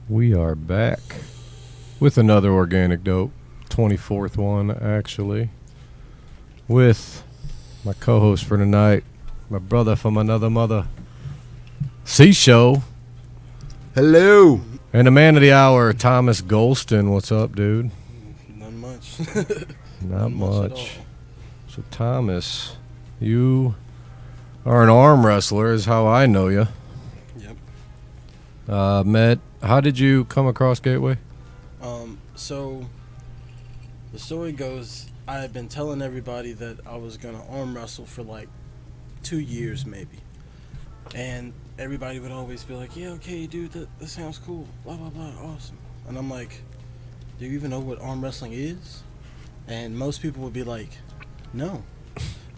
We are back with another organic dope, 24th one actually, with my co-host for tonight, my brother from another mother, C-Show. Hello. And the man of the hour, Thomas Gholston. What's up, dude? Not much. Not much. So Thomas, you are an arm wrestler is how I know you. Yep. Matt, how did you come across Gateway? So the story goes, I had been telling everybody that I was going to arm wrestle for like 2 years maybe. And everybody would always be like, yeah, okay, dude, that sounds cool, blah, blah, blah, awesome. And I'm like, do you even know what arm wrestling is? And most people would be like, no.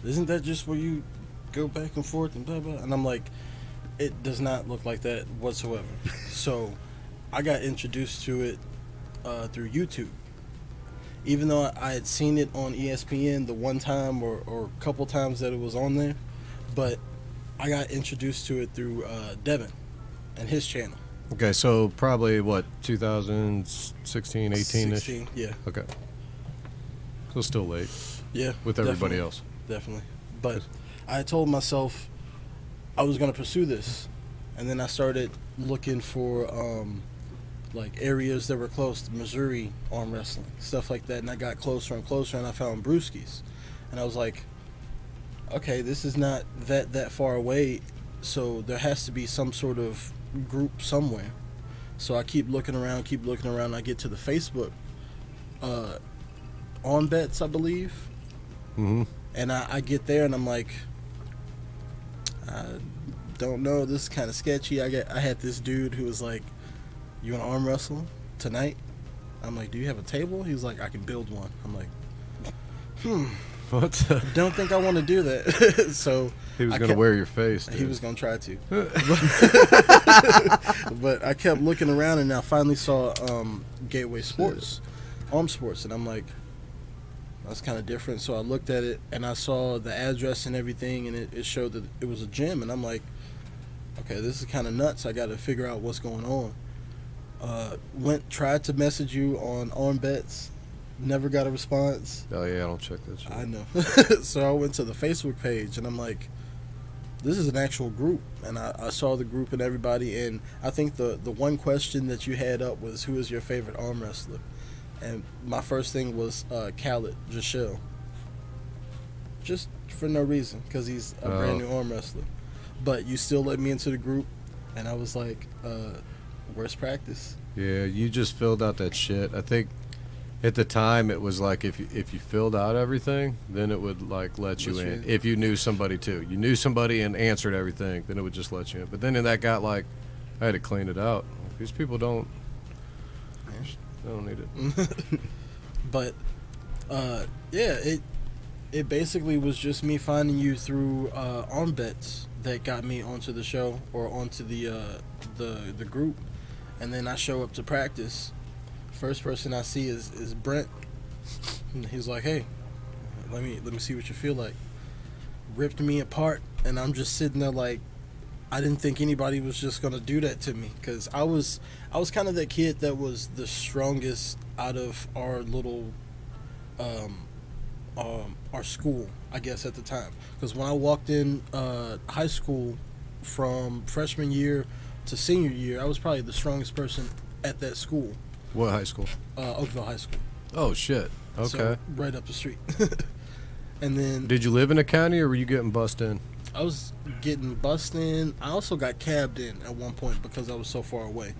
Isn't that just where you go back and forth and blah, blah? And I'm like, it does not look like that whatsoever. So I got introduced to it through YouTube. Even though I had seen it on ESPN the one time or a couple times that it was on there, but I got introduced to it through Devin and his channel. Okay, so probably, what, 2016, 18-ish? 16, yeah. Okay. So still late. Yeah. With everybody else. Definitely. But I told myself I was going to pursue this. And then I started looking for like areas that were close to Missouri arm wrestling, stuff like that. And I got closer and closer, and I found Brewski's. And I was like, okay, this is not that far away, so there has to be some sort of group somewhere. So I keep looking around. I get to the Facebook on bets, I believe. Mm-hmm. And I get there, and I'm like, I don't know, this is kind of sketchy. I had this dude who was like, you want to arm wrestle tonight? I'm like, do you have a table? He was like, I can build one. I'm like, What? don't think I want to do that. So He was going to wear your face, dude. He was going to try to. But I kept looking around, and I finally saw Gateway Armsports, and I'm like, that's kind of different. So I looked at it, and I saw the address and everything, and it showed that it was a gym, and I'm like, okay, this is kind of nuts. I got to figure out what's going on. Tried to message you on arm bets, never got a response. Oh, yeah, I don't check that shit. I know. So I went to the Facebook page, and I'm like, this is an actual group. And I saw the group and everybody, and I think the one question that you had up was, who is your favorite arm wrestler? And my first thing was Khaled Jashil. Just for no reason, because he's a brand new arm wrestler. But you still let me into the group, and I was like, where's practice? Yeah, you just filled out that shit. I think at the time it was like if you filled out everything, then it would like let you in. If you knew somebody too. You knew somebody and answered everything, then it would just let you in. But then that got like, I had to clean it out. These people don't need it. But yeah, it basically was just me finding you through arm bets that got me onto the show or onto the group, and then I show up to practice. First person I see is Brent. And he's like, hey, let me see what you feel like. Ripped me apart, and I'm just sitting there like, I didn't think anybody was just gonna do that to me, because I was kind of that kid that was the strongest out of our little our school, I guess, at the time. Because when I walked in high school from freshman year to senior year, I was probably the strongest person at that school. What high school? Oakville High School. Oh, shit. Okay. So, right up the street. And then, did you live in the county, or were you getting bussed in? I was getting bussed in. I also got cabbed in at one point because I was so far away.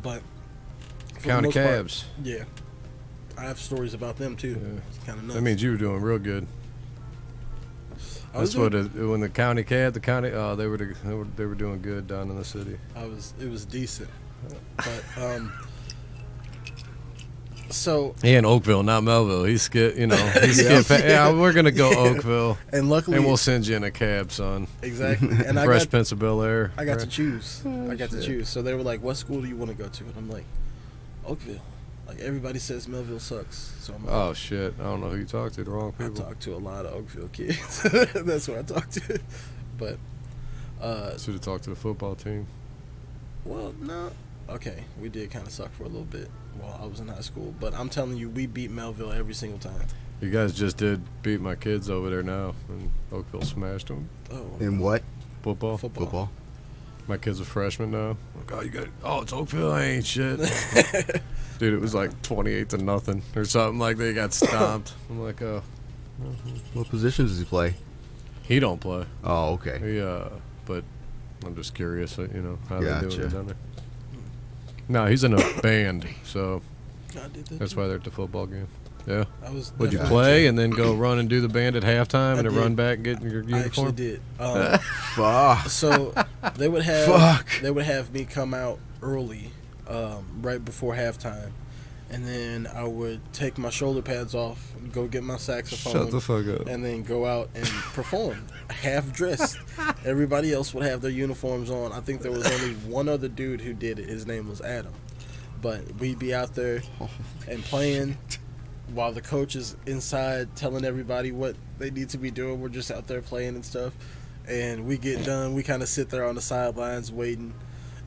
But county cabs. Yeah. I have stories about them too. Yeah. It's kind of nuts. That means you were doing real good. That's what when the county cab, they were doing good down in the city. It was decent. But so he in Oakville, not Melville. He's skip. Yeah, we're gonna go Oakville, and luckily, and we'll send you in a cab, son. Exactly. And Fresh Prince of Bel Air. I got to choose. To choose. So they were like, "What school do you want to go to?" And I'm like, "Oakville." Like, everybody says Melville sucks. So I'm like, oh shit! I don't know who you talked to. The wrong people. I talked to a lot of Oakville kids. That's what I talked to. But should have talked to the football team. Well, no. okay, we did kind of suck for a little bit while I was in high school, but I'm telling you, we beat Melville every single time. You guys just did beat my kids over there now, and Oakville smashed them. Oh, In what? Football. Football. My kid's a freshman now. Like, oh, you got? Oh, it's Oakville. I ain't shit. Dude, it was like 28-0 or something. Like they got stomped. I'm like, oh. What positions does he play? He don't play. Oh, okay. But I'm just curious, how they're doing Gotcha. it down there. No, he's in a band, so I did that that's too. why they're at the football game. Yeah. I was. Would you that's play and then go run and do the band at halftime I and then did. run back and get your I actually uniform? did. Fuck. So they would have Fuck. they would have me come out early, right before halftime, and then I would take my shoulder pads off, and go get my saxophone, Shut the fuck up. and then go out and perform, half dressed. Everybody else would have their uniforms on. I think there was only one other dude who did it. His name was Adam, but we'd be out there and playing. While the coach is inside telling everybody what they need to be doing, we're just out there playing and stuff. And we get done, we kind of sit there on the sidelines waiting.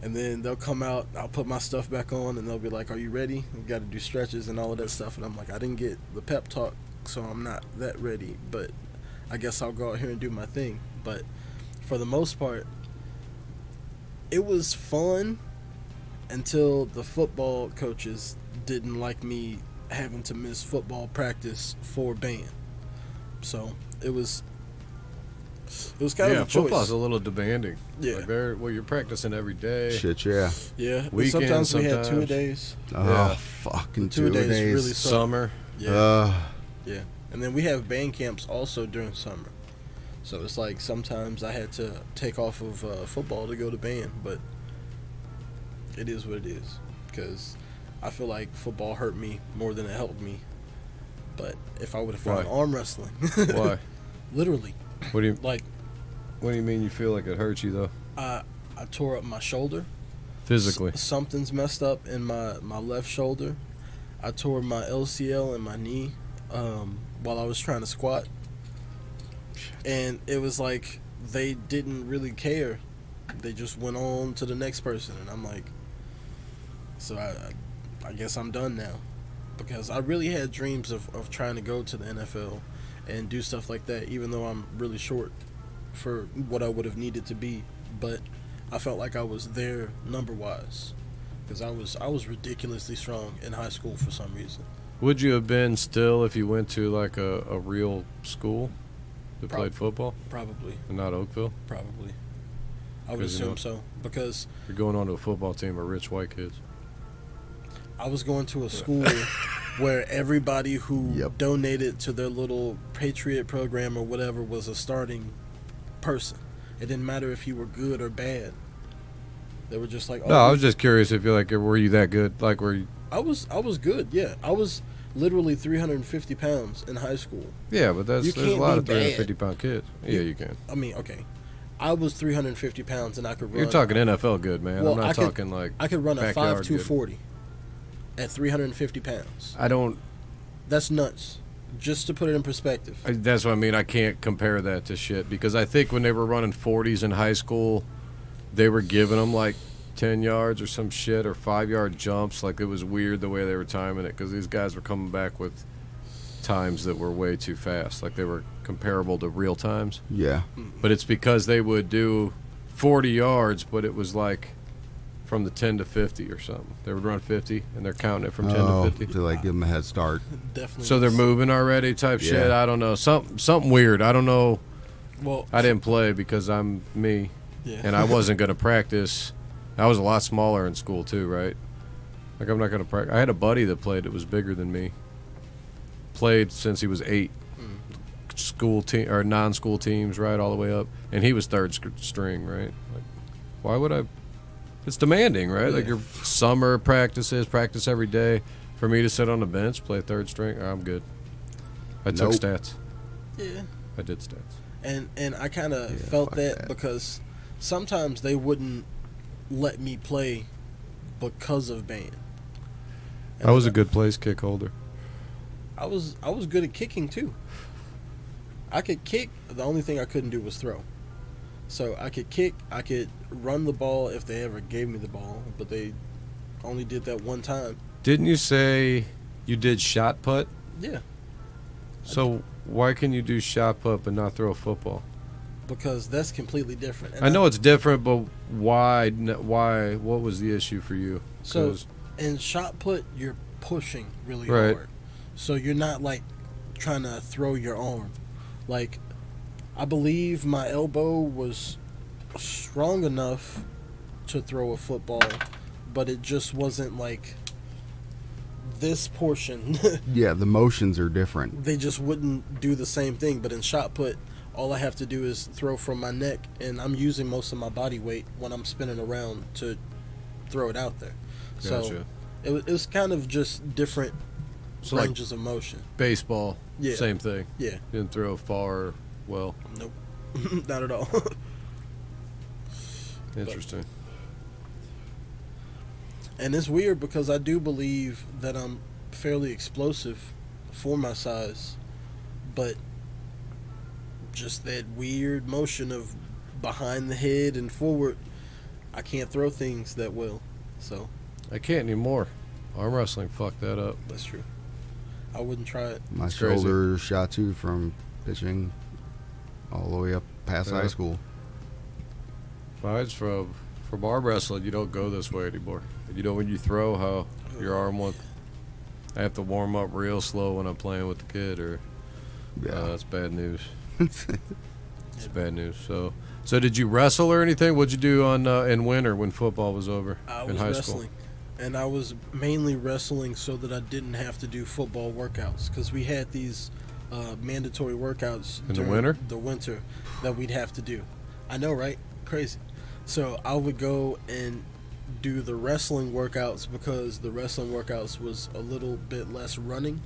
And then they'll come out, I'll put my stuff back on, and they'll be like, are you ready? We got to do stretches and all of that stuff. And I'm like, I didn't get the pep talk, so I'm not that ready. But I guess I'll go out here and do my thing. But for the most part, it was fun until the football coaches didn't like me having to miss football practice for band. So it was kind of a choice. Football's a little demanding. Yeah. Like you're practicing every day. Shit, yeah. Yeah, but Weekend sometimes we had sometimes. 2 days. Oh, Yeah. fucking The 2 days days. really sucked. Summer. Yeah, yeah. And then we have band camps also during summer. So it's like sometimes I had to take off of football to go to band, but it is what it is. Because I feel like football hurt me more than it helped me. But if I would have found Why? arm wrestling, Why? literally, What do you like mean you feel like it hurts you though? I tore up my shoulder. Physically. Something's messed up in my left shoulder. I tore my LCL in my knee while I was trying to squat. And it was like they didn't really care. They just went on to the next person. And I'm like, so I guess I'm done now. Because I really had dreams of trying to go to the NFL and do stuff like that, even though I'm really short for what I would have needed to be. But I felt like I was there number-wise. Because I was ridiculously strong in high school for some reason. Would you have been still if you went to like a real school that played football Probably. and not Oakville? Probably. I would 'Cause, you assume know, so. Because You're going on to a football team of rich white kids. I was going to a school where everybody who Yep. donated to their little Patriot program or whatever was a starting person. It didn't matter if you were good or bad. They were just like, oh, No, I was just curious if were you that good? Like, were you? I was good, yeah. I was literally 350 pounds in high school. Yeah, but You there's a can't lot be of 350-pound kids. Yeah, you can. I mean, okay. I was 350 pounds and I could run. You're talking NFL good, man. Well, I'm not I could- talking like. I could run a backyard 5.240 at 350 pounds. I don't. That's nuts. Just to put it in perspective. That's what I mean. I can't compare that to shit because I think when they were running 40s in high school, they were giving them like 10 yards or some shit or 5-yard jumps. Like it was weird the way they were timing it because these guys were coming back with times that were way too fast. Like they were comparable to real times. Yeah. But it's because they would do 40 yards, but it was like from the 10 to 50 or something. They would run 50 and they're counting it from 10 to 50. To like give them a head start. Definitely. So they're moving already type shit. Yeah. I don't know. Something weird. I don't know. Well, I didn't play because I'm me, yeah. and I wasn't going to practice. I was a lot smaller in school too, right? Like I'm not going to practice. I had a buddy that played that was bigger than me. Played since he was 8. School team or non-school teams, right, all the way up, and he was third string, right? Like, why would I? It's demanding, right? Like Yeah. your summer practices, practice every day. For me to sit on the bench, play third string, I'm good. I took Nope. stats. Yeah. I did stats. And I kind of Yeah, felt fuck that that. because sometimes they wouldn't let me play because of band. And I was a good place kick holder. I was good at kicking too. I could kick. The only thing I couldn't do was throw. So I could kick. I could run the ball if they ever gave me the ball, but they Only did that one time. Didn't you say you did shot put? Yeah, So why can you do shot put but not throw a football? because that's completely different. And I know it's different, but why? Why? What was the issue for you? So 'Cause- in shot put, you're pushing really Right. hard. So you're not like trying to throw your arm. Like, I believe my elbow was strong enough to throw a football, but it just wasn't like this portion. Yeah, the motions are different. They just wouldn't do the same thing. But in shot put, all I have to do is throw from my neck, and I'm using most of my body weight when I'm spinning around to throw it out there. So Gotcha. it was kind of just different So like ranges of motion. baseball, Yeah. same thing. Yeah. Didn't throw far. Well, Nope. Not at all. interesting. And it's weird because I do believe that I'm fairly explosive for my size, but just that weird motion of behind the head and forward, I can't throw things that well. So I can't anymore. Arm wrestling fucked that up. that's true. I wouldn't try it. My It's crazy. shoulder shot too from pitching all the way up past Yeah. high school. Mine's from arm wrestling. You don't go this way anymore. You know when you throw, how your arm won't. I have to warm up real slow when I'm playing with the kid, or Yeah. that's bad news. It's bad news. So did you wrestle or anything? What'd you do on in winter when football was over I in was high wrestling. And I was mainly wrestling so that I didn't have to do football workouts, because we had these mandatory workouts In the during winter? the winter that we'd have to do. I know, right? Crazy. So I would go and do the wrestling workouts, because the wrestling workouts was a little bit less running,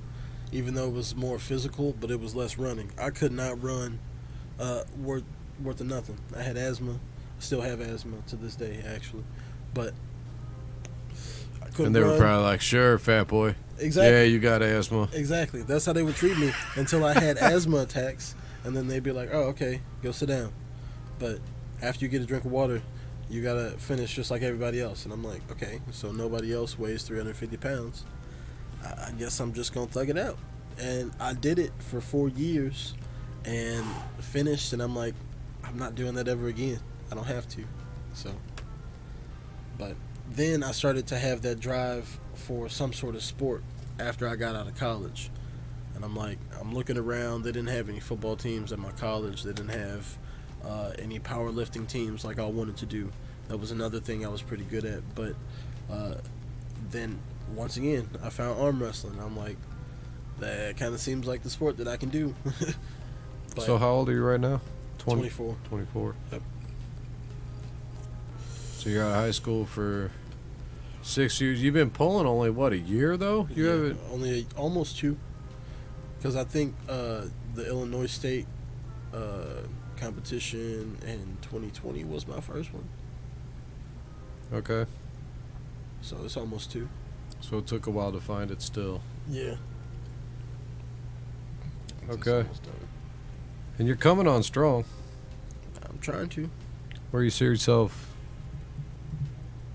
even though it was more physical, but it was less running. I could not run worth of nothing. I had asthma. I still have asthma to this day, actually. But I couldn't And they were run. probably like, "Sure, fat boy. Exactly. Yeah, you got asthma." Exactly. That's how they would treat me until I had asthma attacks, and then they'd be like, "Oh, okay, go sit down." But after you get a drink of water, you gotta finish just like everybody else. And I'm like, okay, so nobody else weighs 350 pounds. I guess I'm just gonna thug it out. And I did it for 4 years, and finished. And I'm like, I'm not doing that ever again. I don't have to. So, but then I started to have that drive for some sort of sport after I got out of college. And I'm like, I'm looking around. They didn't have any football teams at my college. They didn't have any powerlifting teams like I wanted to do. That was another thing I was pretty good at. But then, once again, I found arm wrestling. I'm like, that kind of seems like the sport that I can do. But So how old are you right now? 24. 24. Yep. So you're out of high school for 6 years. You've been pulling only what, a year though? You Yeah, haven't. only almost 2. Because I think the Illinois State competition in 2020 was my first one. Okay. So it's almost 2. So it took a while to find it still. Yeah. Okay. It's almost done. And you're coming on strong. I'm trying to. Where you see yourself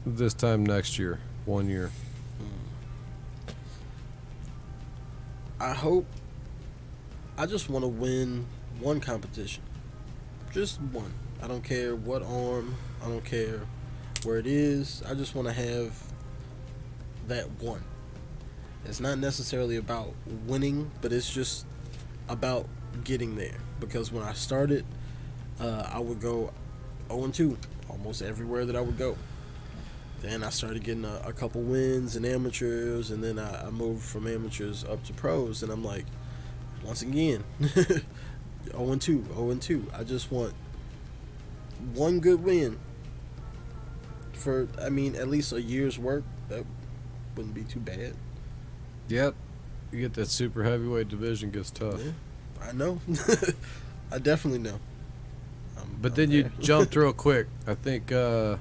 this time next year? 1 year. I hope. I just want to win one competition. Just one. I don't care what arm. I don't care where it is. I just want to have that one. It's not necessarily about winning, but it's just about getting there. Because when I started, I would go 0-2 almost everywhere that I would go. Then I started getting a couple wins in amateurs, and then I moved from amateurs up to pros, and I'm like, once again, 0-2, 0-2. I just want one good win for, I mean, at least a year's work. That wouldn't be too bad. Yep. You get that super heavyweight division gets tough. Yeah, I know. I definitely know. But I'm then you there. jumped real quick. I think, well,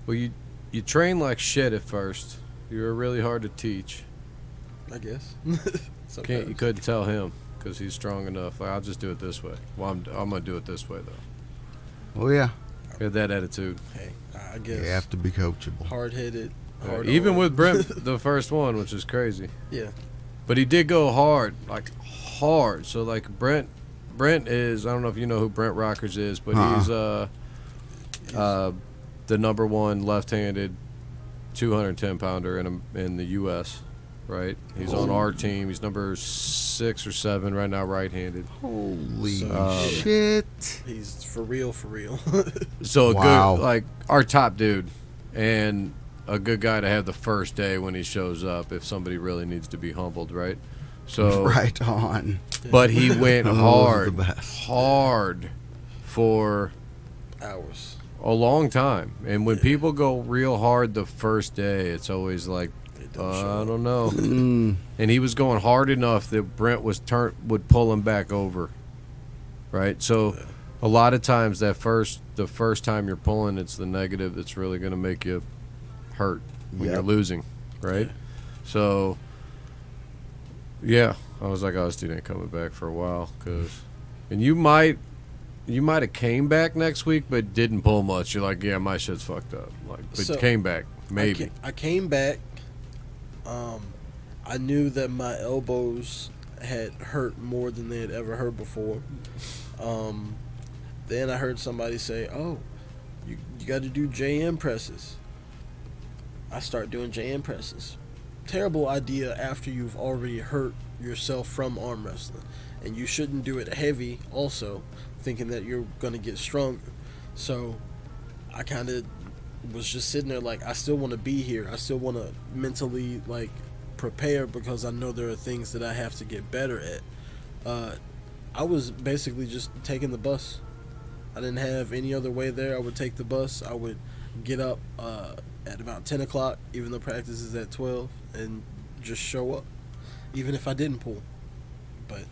you trained like shit at first. You were really hard to teach. I guess. You couldn't tell him because he's strong enough. Like, I'll just do it this way. Well, I'm going to do it this way, though. Well, yeah. He had that attitude. Hey, I guess. You have to be coachable. Hard-headed Hard Even arm. with Brent, the first one, which is crazy. Yeah. But he did go hard, like hard. So like Brent is, I don't know if you know who Brent Rockers is, but he's the number one left-handed 210 pounder in the U.S. Right? He's on our team. He's number 6 or 7 right now, right-handed. Holy So, shit. He's for real, for real. So a Wow. good, like our top dude, and a good guy to have the first day when he shows up if somebody really needs to be humbled, right? So Right on. but he went Those are hard, the best. hard for Hours. a long time. And when people go real hard the first day, it's always like, They don't show I up. don't know. Mm. And he was going hard enough that Brent would pull him back over, right? So a lot of times the first time you're pulling, it's the negative that's really going to make you hurt when Yep. you're losing, right? Yeah. So yeah, I was like, oh, this dude ain't coming back for a while, and you might have came back next week but didn't pull much. You're like, yeah, my shit's fucked up, like, but So, came back maybe. I came back. I knew that my elbows had hurt more than they had ever hurt before. Then I heard somebody say, "Oh, you got to do JM presses." I start doing JM presses. Terrible idea after you've already hurt yourself from arm wrestling, and you shouldn't do it heavy. Also, thinking that you're gonna get stronger. So, I kind of was just sitting there like, I still want to be here. I still want to mentally like prepare because I know there are things that I have to get better at. I was basically just taking the bus. I didn't have any other way there. I would take the bus. I would get up at about 10 o'clock, even though practice is at 12, and just show up, even if I didn't pull. But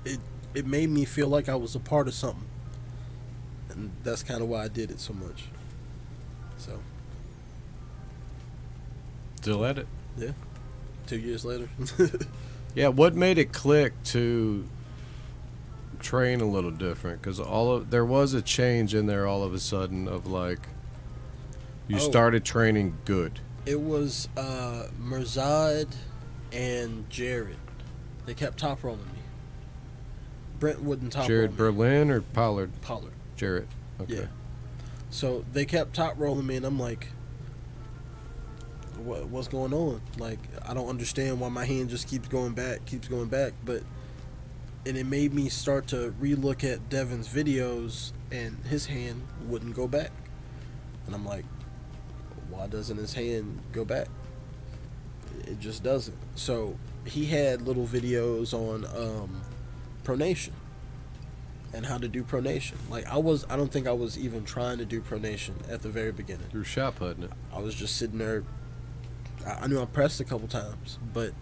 it made me feel like I was a part of something. And that's kind of why I did it so much. So, Still at it. yeah. 2 years later. Yeah, what made it click to train a little different? Because there was a change in there all of a sudden of like you Oh. started training good. It was Mirzad and Jared. They kept top rolling me. Brent wouldn't top Jared roll me. Berlin or Pollard? Pollard. Jarrett. Okay. Yeah. So they kept top rolling me, and I'm like, what's going on? Like, I don't understand why my hand just keeps going back. But, and it made me start to relook at Devin's videos, and his hand wouldn't go back. And I'm like, why doesn't his hand go back? It just doesn't. So he had little videos on pronation and how to do pronation. Like, I don't think I was even trying to do pronation at the very beginning. You were shot putting it. I was just sitting there. I knew I pressed a couple times, but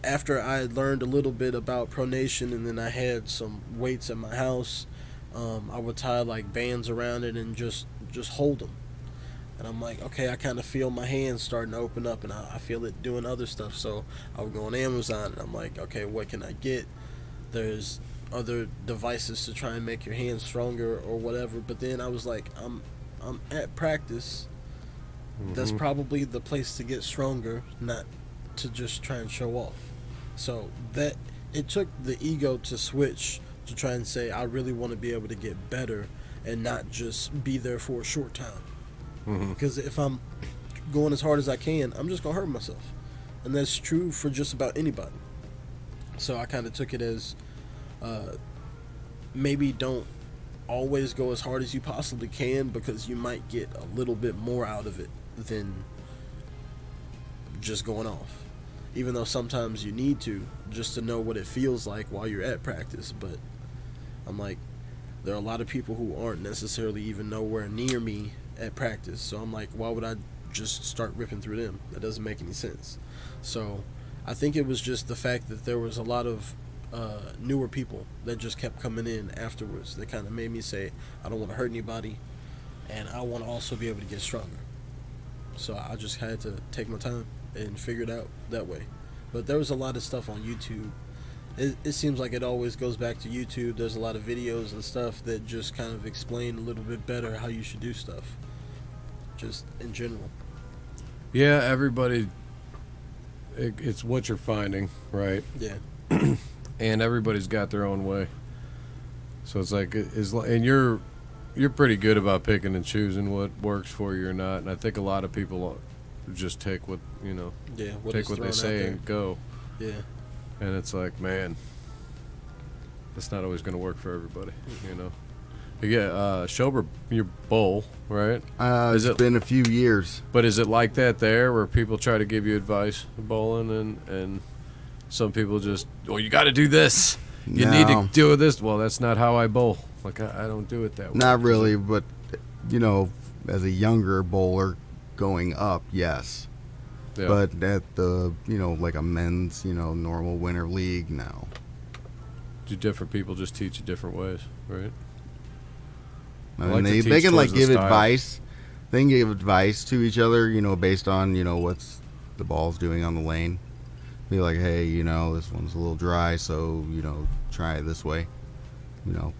after I had learned a little bit about pronation, and then I had some weights at my house, I would tie like bands around it and just hold them. And I'm like, okay, I kind of feel my hands starting to open up, and I feel it doing other stuff. So I would go on Amazon, and I'm like, okay, what can I get? There's other devices to try and make your hands stronger or whatever. But then I was like, I'm at practice. That's probably the place to get stronger, not to just try and show off. So that it took the ego to switch to try and say, I really want to be able to get better and not just be there for a short time. Because if I'm going as hard as I can, I'm just going to hurt myself. And that's true for just about anybody. So I kind of took it as maybe don't always go as hard as you possibly can, because you might get a little bit more out of it than just going off. Even though sometimes you need to, just to know what it feels like while you're at practice. But I'm like, there are a lot of people who aren't necessarily even nowhere near me at practice. So I'm like, why would I just start ripping through them? That doesn't make any sense. So I think it was just the fact that there was a lot of newer people that just kept coming in afterwards that kind of made me say, I don't want to hurt anybody, and I want to also be able to get stronger. So I just had to take my time and figure it out that way. But there was a lot of stuff on YouTube. It seems like it always goes back to YouTube. There's a lot of videos and stuff that just kind of explain a little bit better how you should do stuff, just in general. Yeah, everybody. It's what you're finding, right? Yeah. And everybody's got their own way. So it's like, and you're pretty good about picking and choosing what works for you or not. And I think a lot of people just take what take what they say and go. Yeah. And it's like, man, that's not always going to work for everybody, you know. But yeah, Schober, you bowl, right? It's been a few years. But is it like that there, where people try to give you advice bowling, and some people just, you got to do this. You need to do this. Well, that's not how I bowl. Like, I don't do it that way. Not really, but, as a younger bowler going up, yes. Yeah. But at the, like a men's, normal winter league, no. Do different people just teach you different ways, right? I mean, they can, like, give advice. They can give advice to each other, based on, what's the ball's doing on the lane. Be like, hey, this one's a little dry, so, try it this way.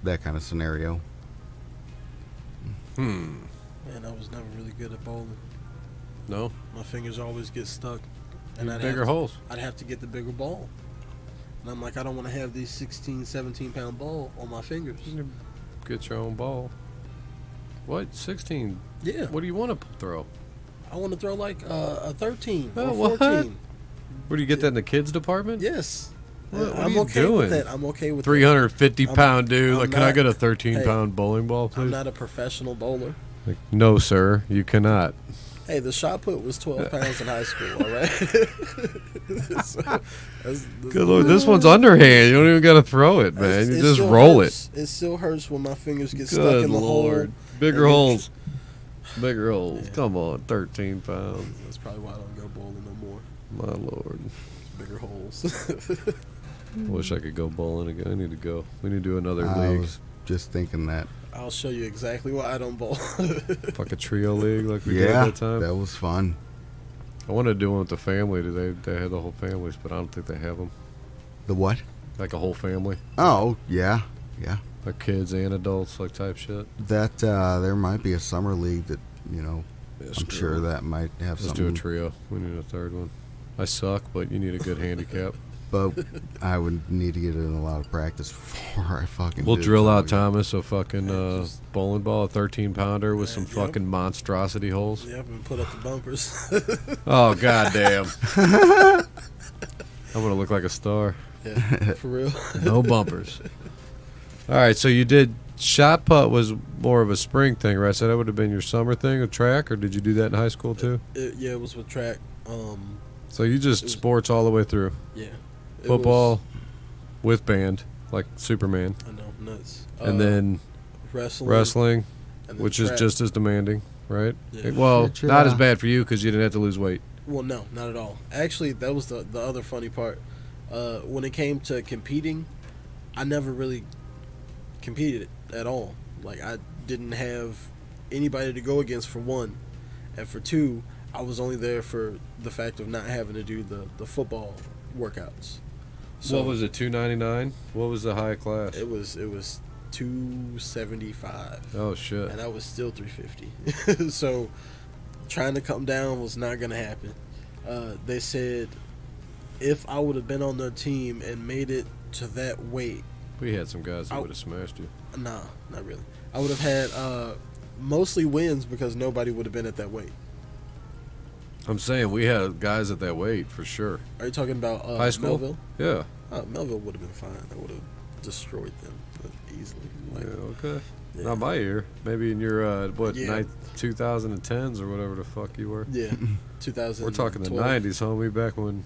That kind of scenario. Man, I was never really good at bowling. No? My fingers always get stuck. Bigger holes. I'd have to get the bigger ball. And I'm like, I don't want to have these 16, 17-pound ball on my fingers. Get your own ball. What? 16? Yeah. What do you want to throw? I want to throw like a 13 Oh, or 14. Where do you get that in the kids department? Yes. What I'm are you okay doing? with that. I'm okay with 350-pound dude. I'm Like, can I not- get a 13-pound bowling ball, that. please? I'm not a professional bowler. Like, no, sir, you cannot. Hey, the shot put was 12 pounds in high school, all right? Good Lord, this one's underhand. You don't even got to throw it, man. You just roll it. It still hurts when my fingers get stuck Good in the Lord. hole. Bigger And holes. Bigger holes. Yeah. Come on, 13 pounds. That's probably why I don't go bowling no more. My Lord. Bigger holes. I wish I could go bowling again. I need to go. We need to do another I league. was just thinking that. I'll show you exactly why I don't bowl. Like a trio league like we did that time. That was fun. I wanted to do one with the family. They had the whole families, but I don't think they have them. The what? Like a whole family. Oh, yeah. Yeah. Like kids and adults, like type shit. That, there might be a summer league that, Yeah, I'm sure that might have Let's something. do a trio. We need a third one. I suck, but you need a good handicap. But I would need to get in a lot of practice before I fucking We'll did drill out something. Thomas a fucking bowling ball, a 13-pounder with some Yep. fucking monstrosity holes. Yep, and put up the bumpers. Oh, goddamn. I'm going to look like a star. Yeah, for real. No bumpers. All right, so you did shot put was more of a spring thing, right? So that would have been your summer thing with track, or did you do that in high school too? Yeah, it was with track. So you just sports all the way through. Yeah. It Football with band, like Superman. was- I know, nuts. And then wrestling, and then which track. is just as demanding, right? Yeah. Well, Shit, not yeah. as bad for you because you didn't have to lose weight. Well, no, not at all. Actually, that was the other funny part. When it came to competing, I never really competed at all. Like, I didn't have anybody to go against, for one. And for two, I was only there for the fact of not having to do the football workouts. So what was it, 299? What was the high class? It was 275. Oh, shit. And I was still 350. So trying to come down was not going to happen. They said if I would have been on their team and made it to that weight, We had some guys that would have smashed you. nah, not really. I would have had mostly wins because nobody would have been at that weight. I'm saying we had guys at that weight for sure. Are you talking about High school? Melville? Yeah. Melville would have been fine. I would have destroyed them easily. Like, Yeah, okay. yeah. Not my year. Maybe in your, Yeah. 2010s or whatever the fuck you were. Yeah, 2000. We're talking the 90s, homie, back when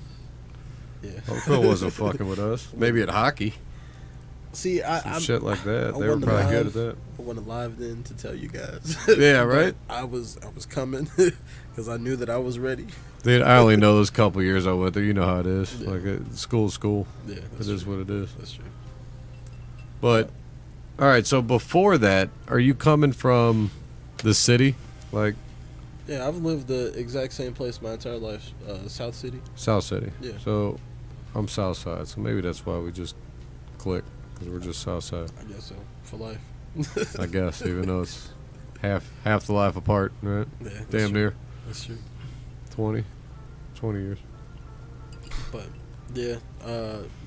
Yeah. Oakville wasn't fucking with us. Maybe at hockey. See, Some shit like that. I They were wasn't probably good alive. at that. I wasn't alive then to tell you guys. Yeah, But right? I was coming because I knew that I was ready. Dude, I only know those couple years I went there. You know how it is. Yeah. Like, school's school. Yeah, It is what it is. That's true. But, all right, so before that, are you coming from the city? Like, Yeah, I've lived the exact same place my entire life, South City. South City. Yeah. So, I'm South Side. So maybe that's why we just click. Because we're just South Side. I guess so, for life. I guess, even though it's half the life apart, right? Yeah, that's Damn true. near. That's true. 20 years. But yeah,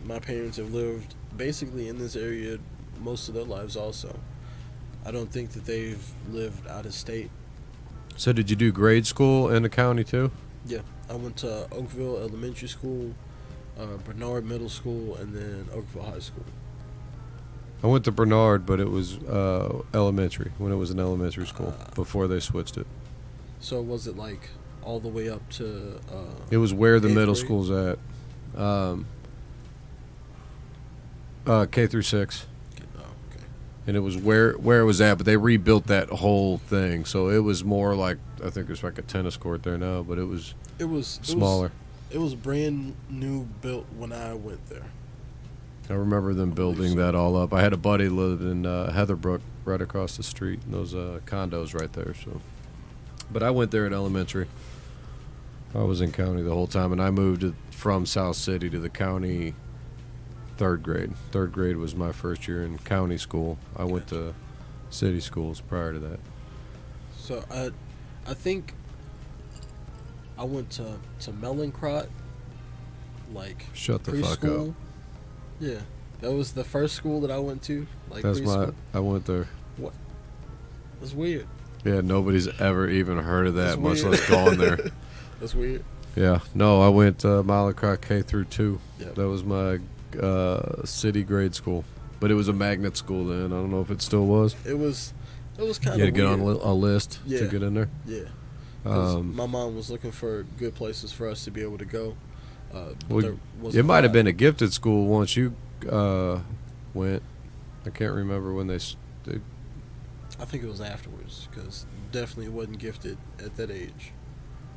my parents have lived basically in this area most of their lives also. I don't think that they've lived out of state. So did you do grade school in the county too? Yeah, I went to Oakville Elementary School, Bernard Middle School, and then Oakville High School. I went to Bernard, but it was elementary, when it was an elementary school, before they switched it. So was it like all the way up to... It was where the middle grade? school's at. K through 6. Oh, okay. And it was where it was at, but they rebuilt that whole thing. So it was more like, I think there's like a tennis court there now, but it was smaller. It was brand new built when I went there. I remember them building that all up. I had a buddy lived in Heatherbrook, right across the street, and those condos right there. So, but I went there at elementary. I was in county the whole time, and I moved from South City to the county third grade. Third grade was my first year in county school. I went to city schools prior to that. So I think I went to Mellencrot, like Shut the preschool. fuck up. Yeah, that was the first school that I went to. Like That's preschool. I went there. What? That's weird. Yeah, nobody's ever even heard of that, That's much weird. less gone there. That's weird. Yeah, no, I went Mallinckrodt K through 2. Yep. That was my city grade school, but it was a magnet school then. I don't know if it still was. It was kind of. You had to get weird. on a list Yeah. to get in there. Yeah. 'Cause my mom was looking for good places for us to be able to go. Well, it might have been a gifted school once you went. I can't remember when they I think it was afterwards, because definitely wasn't gifted at that age.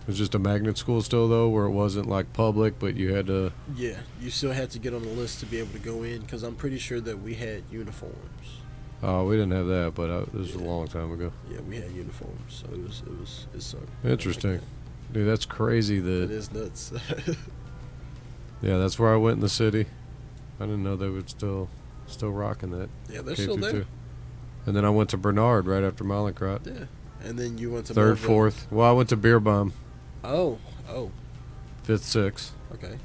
It was just a magnet school still, though, where it wasn't like public, but you had to. Yeah, you still had to get on the list to be able to go in, because I'm pretty sure that we had uniforms. Oh, we didn't have that, but this was a long time ago. Yeah, we had uniforms, so it sucked. Interesting. Dude, that's crazy It that. is nuts. Yeah, that's where I went in the city. I didn't know they were still rocking that. Yeah, they're K still through there. 2. And then I went to Bernard right after Mallinckrodt. Yeah, and then you went to Third, Melville. fourth. Well, I went to Beer Bomb. Oh, 5th, 6th. okay.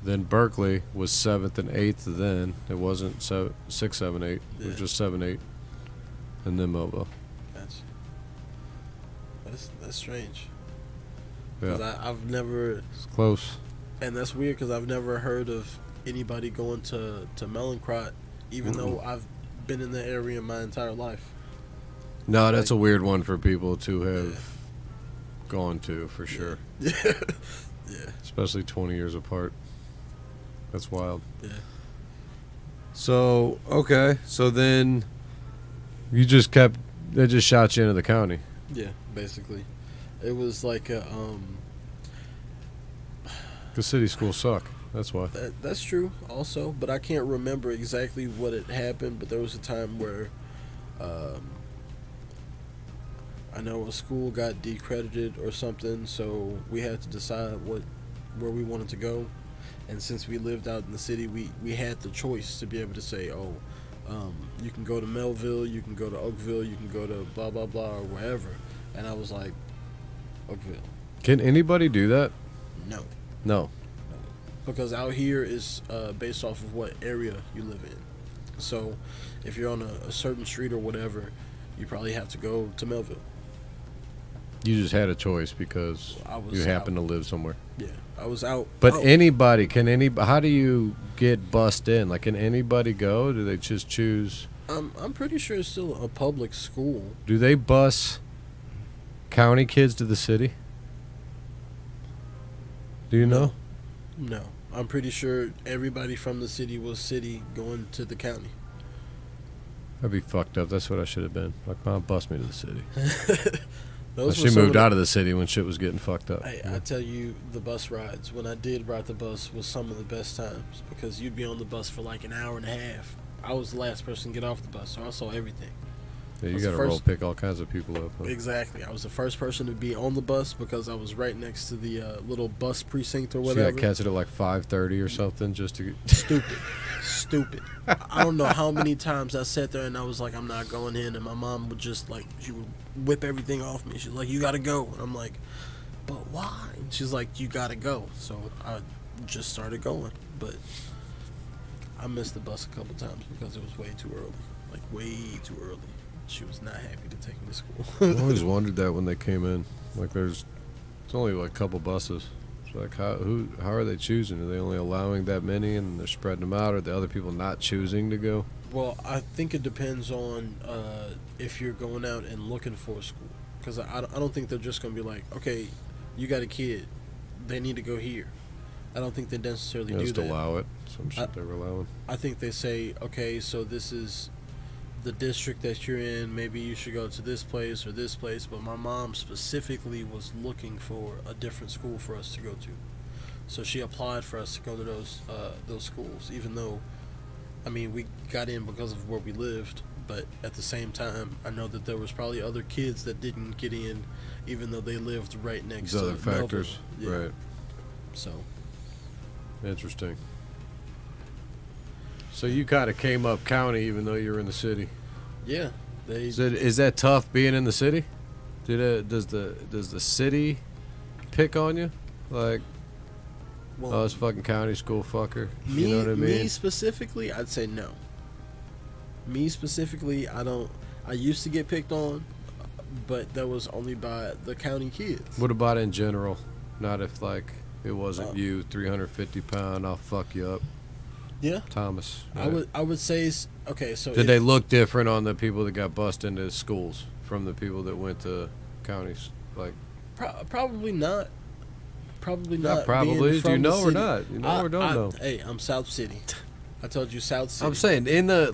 Then Berkeley was 7th and 8th then. It wasn't 6, 7, 8. It Yeah. was just 7, 8. And then Mobile. That's strange. Yeah. 'Cause I've never, It's close. and that's weird because I've never heard of anybody going to Mellencrot, even though I've been in the area my entire life. No, that's a weird one for people to have gone to, for sure. Yeah. Especially 20 years apart. That's wild. Yeah. So, okay. So then they just shot you into the county. Yeah, basically. It was like a, The city schools suck. That's why. that's true also, but I can't remember exactly what had happened, but there was a time where I know a school got decredited or something, so we had to decide where we wanted to go. And since we lived out in the city, we had the choice to be able to say, you can go to Melville, you can go to Oakville, you can go to blah, blah, blah, or wherever. And I was like, Oakville. Can anybody do that? No. No. Because out here is based off of what area you live in. So if you're on a certain street or whatever, you probably have to go to Melville. You just had a choice because you happen to live somewhere. Yeah, I was out. But how do you get bussed in? Like, can anybody go? Do they just choose? I'm pretty sure it's still a public school. Do they bus county kids to the city? Do you know? No. I'm pretty sure everybody from the city was city going to the county. That'd be fucked up. That's what I should have been. Like, Mom, bus me to the city. She She moved out of the city when shit was getting fucked up. I tell you, the bus rides, when I did ride the bus, was some of the best times. Because you'd be on the bus for like an hour and a half. I was the last person to get off the bus, so I saw everything. Yeah, you got to pick all kinds of people up. Huh? Exactly. I was the first person to be on the bus because I was right next to the little bus precinct or So you whatever. got catch it at like 5:30 or something just to get... Stupid. I don't know how many times I sat there and I was like, I'm not going in, and my mom would just like, she would whip everything off me. She's like, you gotta go, and I'm like, but why? And she's like, you gotta go. So I just started going, but I missed the bus a couple times because it was way too early, like way too early. She was not happy to take me to school. I always wondered that when they came in. Like, it's only like a couple buses. It's like, how are they choosing? Are they only allowing that many and they're spreading them out? Or are the other people not choosing to go? Well, I think it depends on if you're going out and looking for a school. Because I don't think they're just going to be like, okay, you got a kid, they need to go here. I don't think they necessarily do just that. Allow it. Some shit they were allowing. I think they say, okay, so this is the district that you're in. Maybe you should go to this place or this place. But my mom specifically was looking for a different school for us to go to. So she applied for us to go to those schools, even though, I mean, we got in because of where we lived. But at the same time, I know that there was probably other kids that didn't get in, even though they lived right next to other factors. Yeah. Right. So. Interesting. So you kind of came up county even though you were in the city. Yeah. Is that tough being in the city? Does the city pick on you? Like, oh, it's fucking county school fucker. You know what I mean? Me specifically, I'd say no. Me specifically, I used to get picked on, but that was only by the county kids. What about in general? Not if, like, it wasn't you, 350 pound, I'll fuck you up. Yeah. Thomas. Right? I would say, okay, so did they look different on the people that got bused into schools from the people that went to counties? Like, probably not. Probably not. Probably. Do you know or not? You know or don't know? Hey, I'm South City. I told you South City. I'm saying in the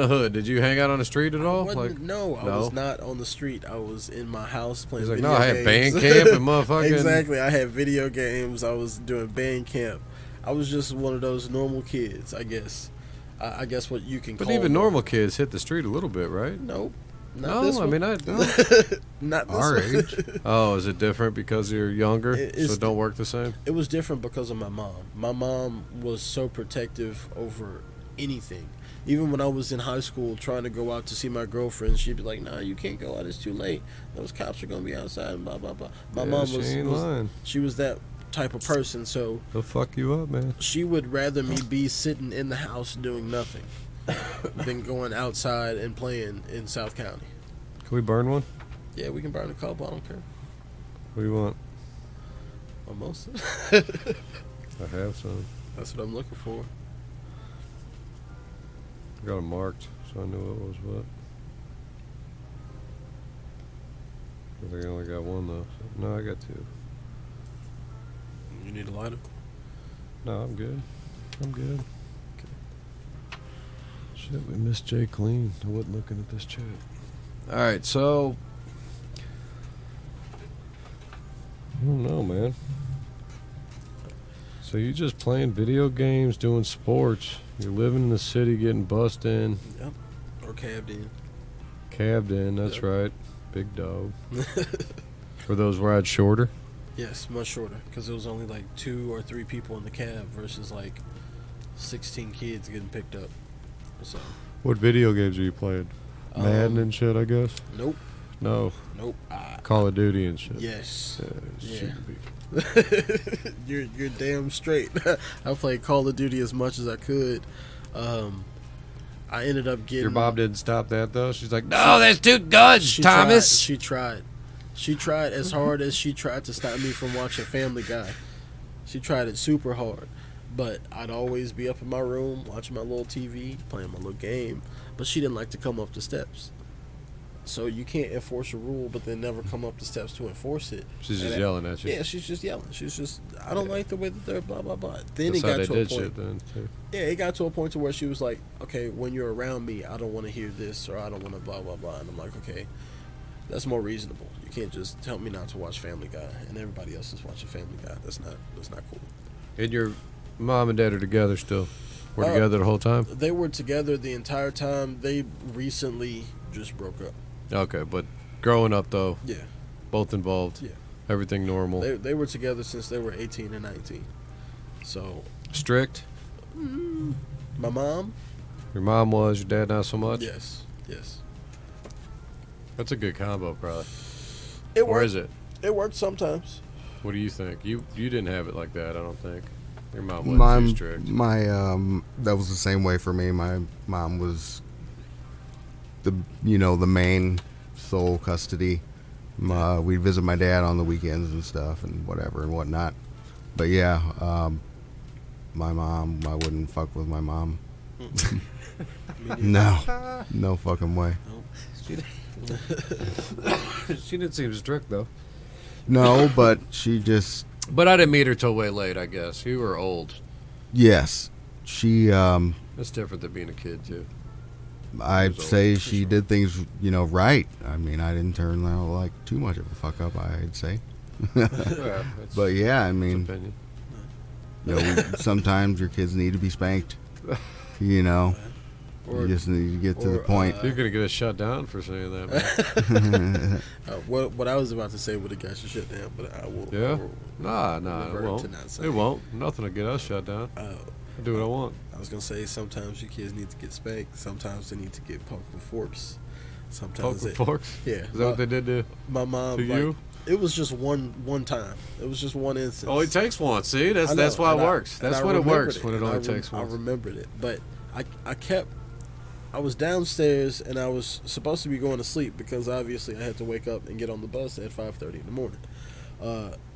hood. Did you hang out on the street at all? No, I was not on the street. I was in my house playing. He's like, video no, I had games. band camp and motherfucking. Exactly, I had video games. I was doing band camp. I was just one of those normal kids, I guess. I guess what you can call. But even them. normal kids hit the street a little bit, right? Nope. No, I mean, not this our age. Oh, is it different because you're younger, so it don't work the same? It was different because of my mom. My mom was so protective over anything. Even when I was in high school trying to go out to see my girlfriend, she'd be like, "Nah, you can't go out. It's too late. Those cops are gonna be outside." And blah blah blah. My mom she was that type of person, so they'll fuck you up, man. She would rather me be sitting in the house doing nothing than going outside and playing in South County. Can we burn one? Yeah, we can burn a couple. I don't care. What do you want? Almost. I have some. That's what I'm looking for. I got them marked, so I knew what was what. I think I only got one though. No, I got two. You need a lighter? No, I'm good. I'm good. Shit, we missed Jay clean. I wasn't looking at this chat. Alright, so I don't know, man. So you just playing video games, doing sports. You're living in the city, getting bussed in. Yep. Or cabbed in. Cabbed in, that's Yep. right. Big dog. Were those rides shorter? Yes, much shorter. Because it was only like 2 or 3 people in the cab versus like 16 kids getting picked up. So. What video games are you playing? Madden and shit, I guess? Nope. No. Nope. Call of Duty and shit. Yes. Yeah. You're damn straight. I played Call of Duty as much as I could. I ended up getting. Your mom didn't stop that though. She's like, "No, there's 2 guns, Thomas." She tried. She tried as hard as she tried to stop me from watching Family Guy. She tried it super hard. But I'd always be up in my room watching my little TV, playing my little game. But she didn't like to come up the steps. So you can't enforce a rule, but then never come up the steps to enforce it. She's just yelling at you. Yeah, she's just yelling. She's just, I don't like the way that they're blah, blah, blah. Then That's it got how they to a did point. shit then, too. Yeah, it got to a point to where she was like, okay, when you're around me, I don't want to hear this or I don't want to blah, blah, blah. And I'm like, okay, that's more reasonable. You can't just tell me not to watch Family Guy and everybody else is watching Family Guy. That's not cool. And your mom and dad are together still? We're together the whole time? They were together the entire time. They recently just broke up. Okay, but growing up though, Yeah. both involved. Yeah. Everything normal. They were together since they were 18 and 19. So. Strict? My mom? Your mom was, your dad not so much? Yes. That's a good combo, probably. It worked. Or is it? It worked sometimes. What do you think? You didn't have it like that, I don't think. Your mom wasn't too strict. That was the same way for me. My mom was the main sole custody. We'd visit my dad on the weekends and stuff and whatever and whatnot. But yeah, my mom, I wouldn't fuck with my mom. No fucking way. She didn't seem strict though. No, but she just. But I didn't meet her till way late, I guess. You were old. Yes, she. That's different than being a kid too. I'd say she did things, right. I mean, I didn't turn out like too much of a fuck up, I'd say. Yeah, but yeah, I mean, opinion. Sometimes your kids need to be spanked. You just need to get to the point. You're gonna get us shut down for saying that, man. What I was about to say would have got you shut down, but I will. Yeah. Nah, it won't. It won't. Nothing will get us shut down. I do what I want. I was gonna say sometimes your kids need to get spanked. Sometimes they need to get poked with forks. Sometimes Poked with forks. Yeah. Is that what they did to my mom? To you? It was just one time. It was just one instance. Oh, it takes one. See, that's why it works. That's when it works. When it only takes one. I remembered it, but I was downstairs and I was supposed to be going to sleep because obviously I had to wake up and get on the bus at 5:30 in the morning.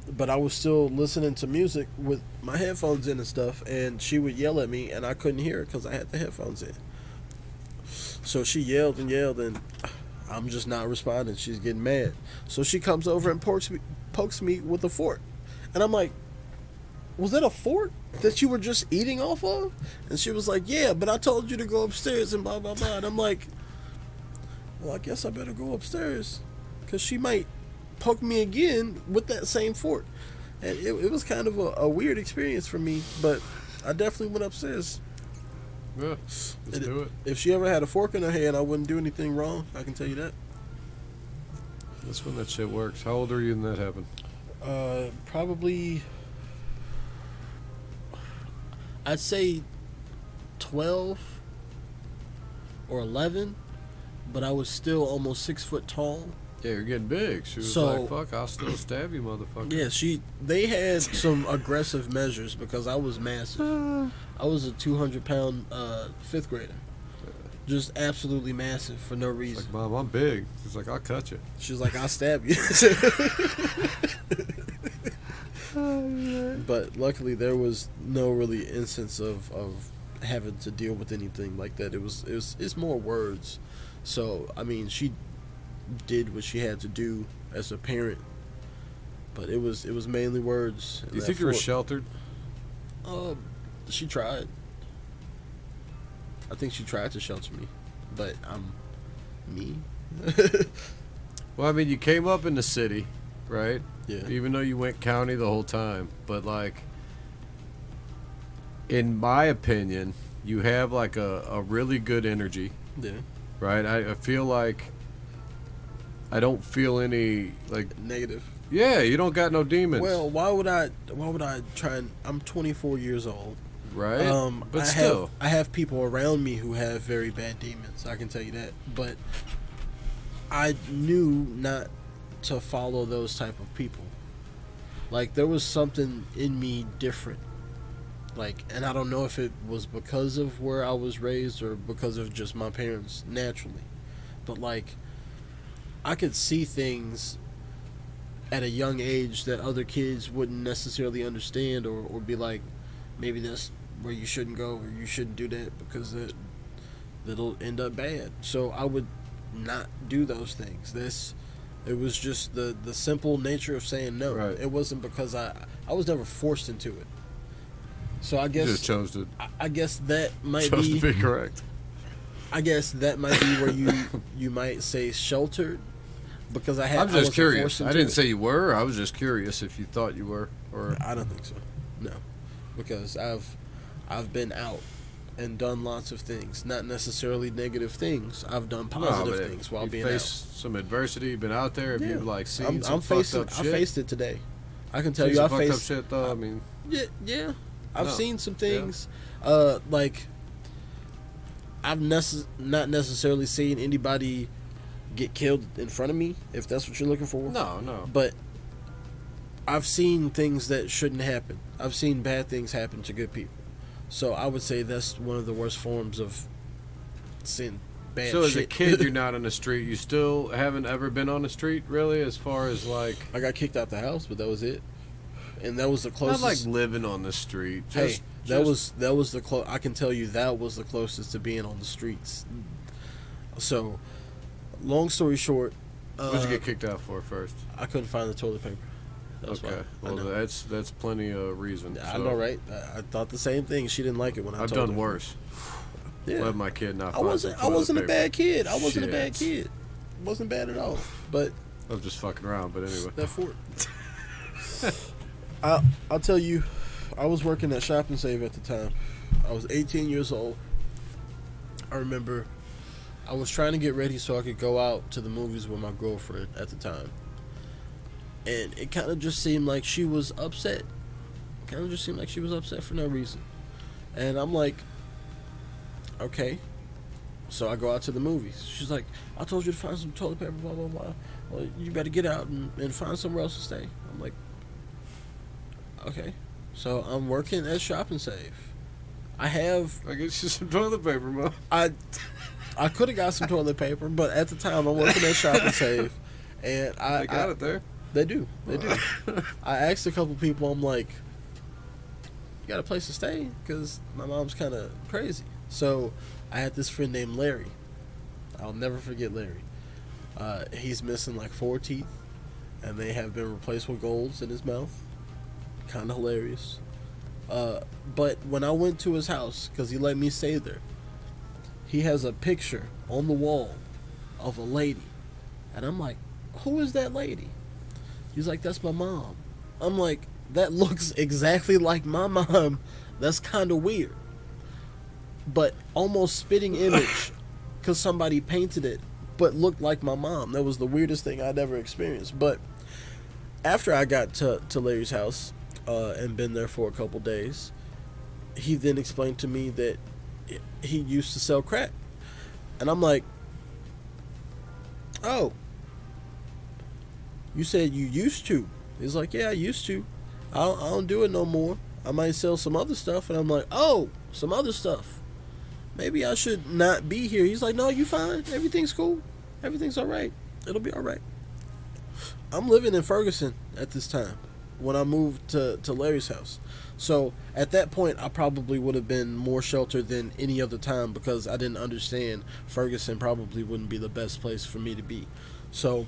But I was still listening to music with my headphones in and stuff, and she would yell at me and I couldn't hear it because I had the headphones in. So she yelled and yelled, and I'm just not responding. She's getting mad. So she comes over and pokes me with a fork. And I'm like, was that a fork that you were just eating off of? And she was like, yeah, but I told you to go upstairs and blah, blah, blah. And I'm like, well, I guess I better go upstairs because she might poke me again with that same fork. And it was kind of a weird experience for me, but I definitely went upstairs. Yeah, let's do it. If she ever had a fork in her hand, I wouldn't do anything wrong. I can tell you that. That's when that shit works. How old are you when that happened? Probably, I'd say 12 or 11, but I was still almost 6 foot tall. Yeah, you're getting big. She was like, fuck, I'll still stab you, motherfucker. Yeah, they had some aggressive measures because I was massive. I was a 200-pound 5th grader. Just absolutely massive for no reason. Like, Mom, I'm big. She's like, I'll cut you. She's like, I'll stab you. But luckily, there was no really instance of having to deal with anything like that. It's more words. So I mean, she did what she had to do as a parent, but it was mainly words. Do you think you were sheltered? She tried. I think she tried to shelter me, but I'm me. Well, I mean, you came up in the city, right? Yeah. Even though you went county the whole time, but like, in my opinion, you have like a really good energy. Yeah. Right. I feel like I don't feel any like negative. Yeah, you don't got no demons. Well, why would I try and I'm 24 years old. Right. But I have people around me who have very bad demons. I can tell you that. But I knew not to follow those type of people. Like, there was something in me different. Like, and I don't know if it was because of where I was raised or because of just my parents naturally. But like, I could see things at a young age that other kids wouldn't necessarily understand or be like, maybe that's where you shouldn't go or you shouldn't do that because that'll end up bad. So I would not do those things. It was just the simple nature of saying no. Right. It wasn't because I was never forced into it. So I guess you just chose to. I guess that might chose to be correct. I guess that might be where you might say sheltered, because I'm just curious. I didn't say you were. I was just curious if you thought you were. Or I don't think so. No, because I've been out and done lots of things, not necessarily negative things. I've done positive things while being out. You faced some adversity, been out there. Have you like seen some fucked up shit? I faced it today. I can tell you, I faced fucked up shit though. I mean, yeah. I've seen some things. Yeah. Like, I've not necessarily seen anybody get killed in front of me, if that's what you're looking for. No. But I've seen things that shouldn't happen. I've seen bad things happen to good people. So I would say that's one of the worst forms of seeing bad shit. So as a kid, you're not on the street. You still haven't ever been on the street, really, as far as like... I got kicked out the house, but that was it. And that was the closest... Not like living on the street. That was the I can tell you that was the closest to being on the streets. So, long story short... What'd you get kicked out for first? I couldn't find the toilet paper. Okay, well that's plenty of reason. I know, right? I thought the same thing. She didn't like it when I told her. I've done worse. Yeah. Let my kid not. I wasn't a bad kid. I wasn't a bad kid. Wasn't bad at all. But I was just fucking around. But anyway, that fort. I'll tell you, I was working at Shop and Save at the time. I was 18 years old. I remember I was trying to get ready so I could go out to the movies with my girlfriend at the time. And it kind of just seemed like she was upset. For no reason. And I'm like, okay. So I go out to the movies. She's like, I told you to find some toilet paper, blah, blah, blah. Well, you better get out and find somewhere else to stay. I'm like, okay. So I'm working at Shop and Save. I get you some toilet paper, Mom. I could have got some toilet paper, but at the time I'm working at Shop and Save. And I got it there. They do. I asked a couple people, I'm like, you got a place to stay? Because my mom's kind of crazy. So I had this friend named Larry. I'll never forget Larry. He's missing like 4 teeth, and they have been replaced with golds in his mouth. Kind of hilarious. But when I went to his house, because he let me stay there, he has a picture on the wall of a lady. And I'm like, who is that lady? He's like, that's my mom. I'm like, that looks exactly like my mom. That's kind of weird. But almost spitting image because somebody painted it, but looked like my mom. That was the weirdest thing I'd ever experienced. But after I got to Larry's house and been there for a couple days, he then explained to me that he used to sell crack. And I'm like, oh. You said you used to. He's like, yeah, I used to. I don't do it no more. I might sell some other stuff. And I'm like, oh, some other stuff. Maybe I should not be here. He's like, no, you fine. Everything's cool. Everything's all right. It'll be all right. I'm living in Ferguson at this time when I moved to Larry's house. So at that point, I probably would have been more sheltered than any other time because I didn't understand Ferguson probably wouldn't be the best place for me to be. So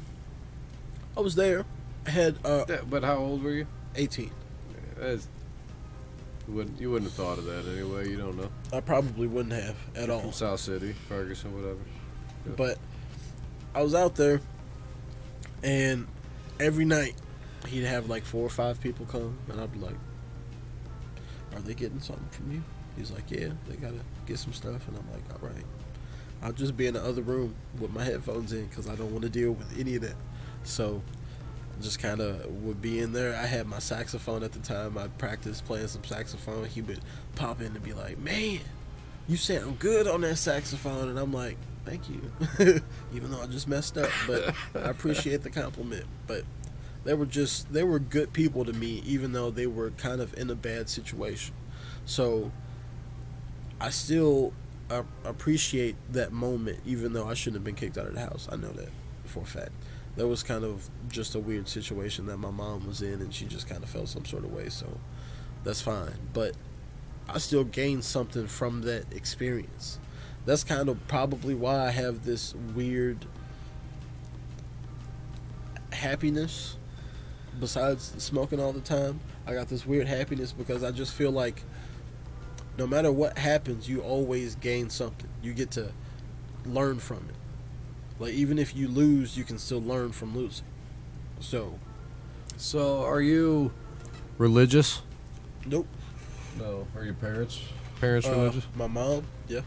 I was there. I had. But how old were you? 18. You wouldn't have thought of that anyway. You don't know. I probably wouldn't have at all. From South City, Ferguson, whatever. Yeah. But I was out there, and every night he'd have like 4 or 5 people come, and I'd be like, "Are they getting something from you?" He's like, "Yeah, they gotta get some stuff," and I'm like, "All right." I'll just be in the other room with my headphones in because I don't want to deal with any of that. So just kind of would be in there. I had my saxophone at the time. I practiced playing some saxophone. He would pop in and be like, man, you sound good on that saxophone. And I'm like, thank you. Even though I just messed up. But I appreciate the compliment. But they were good people to me, even though they were kind of in a bad situation. So I still appreciate that moment, even though I shouldn't have been kicked out of the house. I know that for a fact. That was kind of just a weird situation that my mom was in, and she just kind of felt some sort of way, so that's fine. But I still gained something from that experience. That's kind of probably why I have this weird happiness. Besides smoking all the time, I got this weird happiness because I just feel like no matter what happens, you always gain something. You get to learn from it. Like, even if you lose, you can still learn from losing. So are you religious? Nope. No. Are your parents religious? My mom, yeah.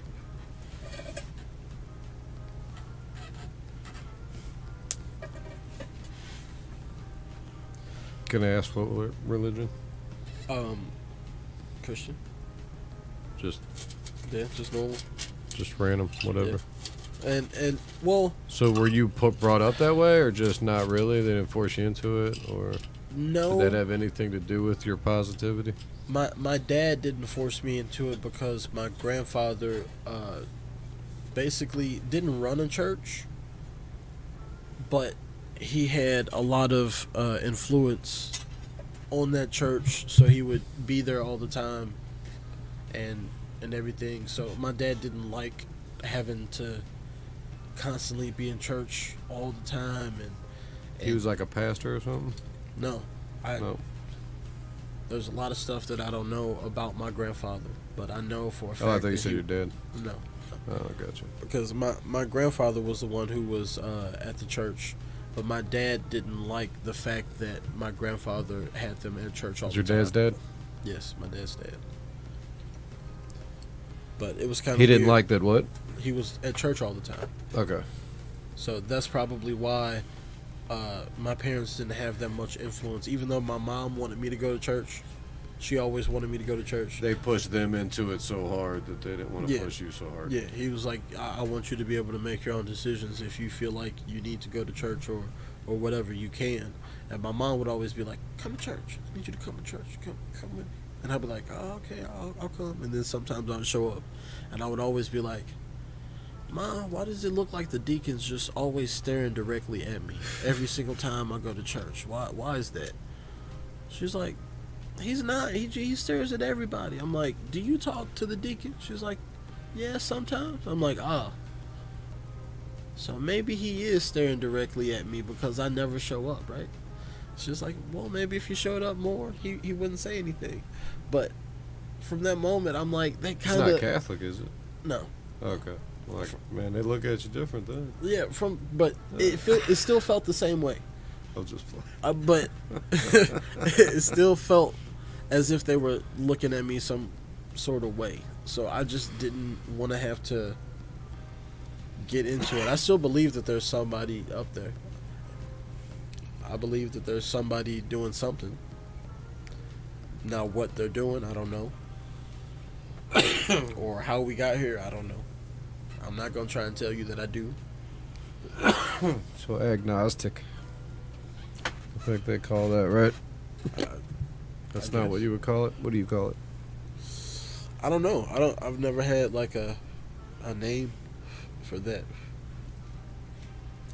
Can I ask what religion? Christian. Just normal. Just random, whatever. Yeah. And well. So were you brought up that way, or just not really? They didn't force you into it, or? No. Did that have anything to do with your positivity? My dad didn't force me into it because my grandfather basically didn't run a church, but he had a lot of influence on that church, so he would be there all the time and everything. So my dad didn't like having to constantly be in church all the time, and He was like a pastor or something? no, No. there's a lot of stuff that I don't know about my grandfather, but I know for a fact. Oh, I thought you said your dad. No, Oh, I gotcha. because my grandfather was the one who was at the church, but my dad didn't like the fact that my grandfather had them at church all Was the your time. dad's dad? Yes, my dad's dad. But it was kind of He didn't weird. like that what? He was at church all the time, Okay. so that's probably why my parents didn't have that much influence. Even though my mom wanted me to go to church, she always wanted me to go to church. They pushed them into it so hard that they didn't want to Yeah. push you so hard. Yeah, he was like, I want you to be able to make your own decisions. If you feel like you need to go to church or whatever, you can. And my mom would always be like, come to church. I need you to come to church. Come with me. And I'd be like, oh, okay, I'll come. And then sometimes I would show up. And I would always be like, Mom, why does it look like the deacon's just always staring directly at me every single time I go to church? Why is that? She's like, he's not. He stares at everybody. I'm like, do you talk to the deacon? She's like, yeah, sometimes. I'm like, so maybe he is staring directly at me because I never show up, right? She's like, well, maybe if you showed up more, he wouldn't say anything. But from that moment, I'm like, that kind of... It's not Catholic, is it? No. Okay. Like, man, they look at you different then. Yeah, but it still felt the same way. I'll just play. But it still felt as if they were looking at me some sort of way. So I just didn't want to have to get into it. I still believe that there's somebody up there. I believe that there's somebody doing something. Now, what they're doing, I don't know. Or how we got here, I don't know. I'm not going to try and tell you that I do. So agnostic. I think they call that, right? That's not what you would call it. What do you call it? I don't know. I've never had like a name for that.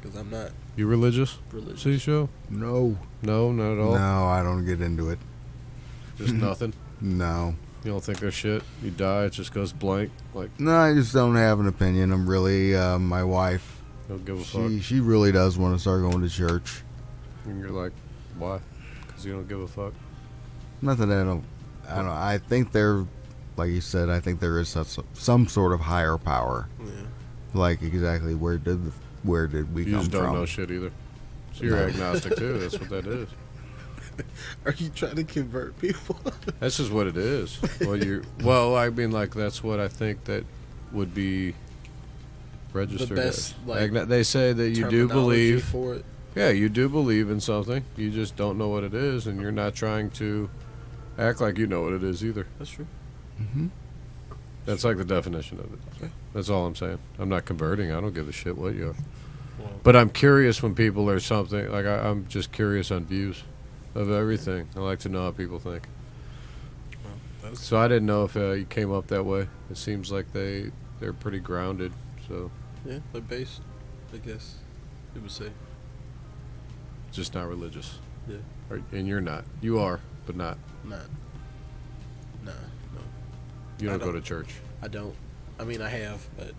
Because I'm not You religious? religious. See show? No. No, not at all. No, I don't get into it. Just nothing. No. You don't think they're shit. You die, it just goes blank. Like, No, I just don't have an opinion. I'm really, my wife, don't give a fuck. she really does want to start going to church. And you're like, why? Because you don't give a fuck. Not that I don't. I think there, like you said, I think there is some sort of higher power. Yeah. Like exactly where did we You come just don't from? know shit either. So you're No. agnostic too. That's what that is. Are you trying to convert people? That's just what it is. Well, I mean, like that's what I think that would be registered The best, as. like, They say that you do Terminology believe. for it. Yeah, you do believe in something. You just don't know what it is, and you're not trying to act like you know what it is either. That's true. Mm-hmm. That's like the definition of it. Okay. That's all I'm saying. I'm not converting. I don't give a shit what you are. Well, But I'm curious when people are something like I'm just curious on views of everything. I like to know how people think. that's So I didn't know if you came up that way. It seems like they're pretty grounded. So yeah, they're based, I guess you would say. just not religious. Yeah. And you're not. You are, but not. Nah, no. You I don't go don't. to church. I don't. I mean, I have, but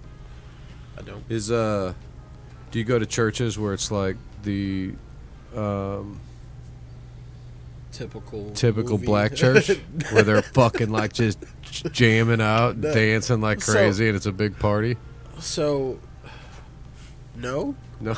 I don't. Do you go to churches where it's like the typical movie. black church where they're fucking like just jamming out, and No. dancing like So- crazy, and it's a big party? So, no. No.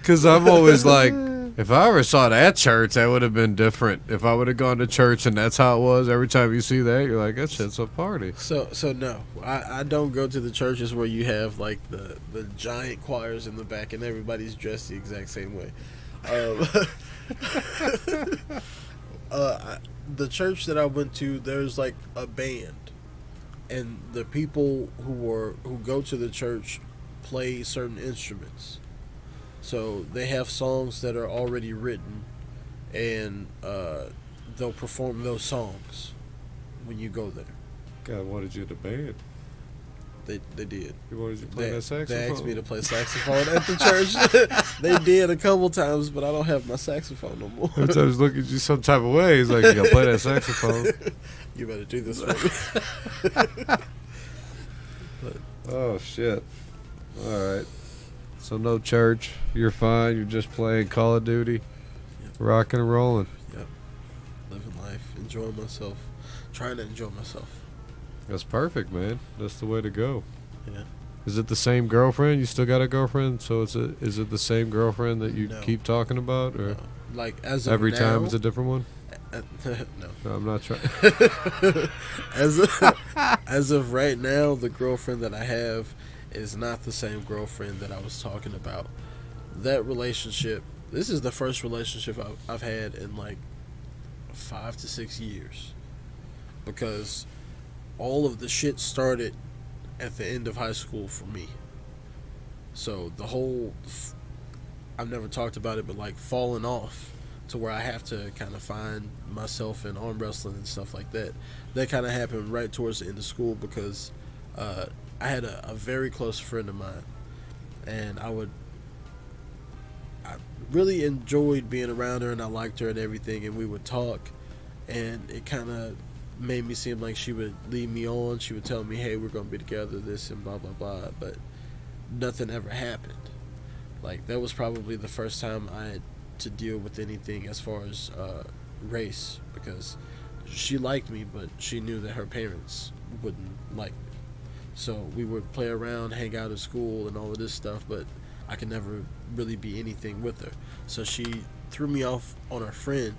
Because I'm always like, if I ever saw that church, that would have been different. If I would have gone to church and that's how it was, every time you see that, you're like, that shit's a party. So no, I don't go to the churches where you have like the giant choirs in the back and everybody's dressed the exact same way. The church that I went to, there's like a band, and the people who go to the church play certain instruments. So they have songs that are already written, and they'll perform those songs when you go there. God wanted you to band. They did. He wanted you to play that saxophone. They asked me to play saxophone at the church. They did a couple times, but I don't have my saxophone no more. Every time I was looking at you some type of way, he's like, you gotta play that saxophone. You better do this for me. Oh, shit. All right. So no church. You're fine. You're just playing Call of Duty. Yep. Rocking and rolling. Yep. Living life. Enjoying myself. Trying to enjoy myself. That's perfect, man. That's the way to go. Yeah. Is it the same girlfriend? You still got a girlfriend? So is it the same girlfriend that you keep talking about? Or no. Like, as of every now, time it's a different one? No, I'm not trying. as of right now, the girlfriend that I have is not the same girlfriend that I was talking about. That relationship, this is the first relationship I've had in like 5 to 6 years, because all of the shit started at the end of high school for me. So the whole, I've never talked about it, but like falling off to where I have to kind of find myself in arm wrestling and stuff like that. That kind of happened right towards the end of school, because I had a very close friend of mine, and I really enjoyed being around her, and I liked her and everything, and we would talk, and it kind of made me seem like she would lead me on. She would tell me, hey, we're going to be together, this and blah, blah, blah, but nothing ever happened. Like, that was probably the first time I had to deal with anything as far as race, because she liked me, but she knew that her parents wouldn't like me. So we would play around, hang out at school and all of this stuff, but I could never really be anything with her. So she threw me off on her friend.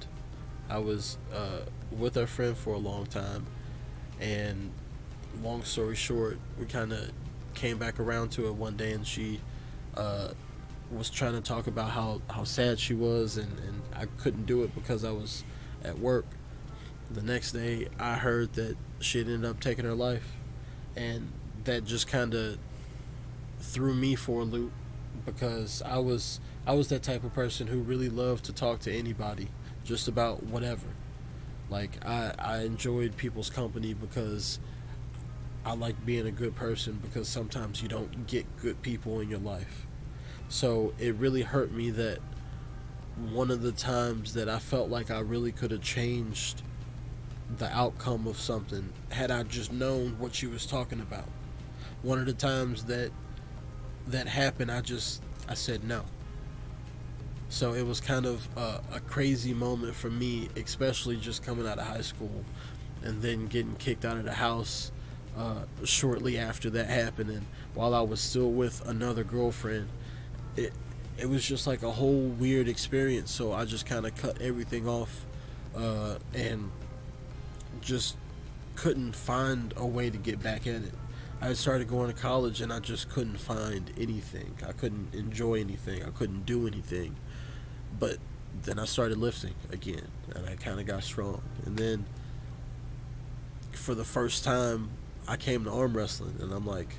I was with her friend for a long time, and long story short, we kind of came back around to it one day, and she was trying to talk about how sad she was, and I couldn't do it because I was at work. The next day, I heard that she had ended up taking her life, and that just kind of threw me for a loop, because I was that type of person who really loved to talk to anybody, just about whatever. Like, I enjoyed people's company because I like being a good person, because sometimes you don't get good people in your life. So it really hurt me that one of the times that I felt like I really could have changed the outcome of something had I just known what she was talking about. One of the times that happened, I said no. So it was kind of a crazy moment for me, especially just coming out of high school and then getting kicked out of the house shortly after that happened, and while I was still with another girlfriend. It was just like a whole weird experience. So I just kind of cut everything off and just couldn't find a way to get back at it. I had started going to college, and I just couldn't find anything. I couldn't enjoy anything. I couldn't do anything. But then I started lifting again, and I kind of got strong. And then for the first time, I came to arm wrestling, and I'm like,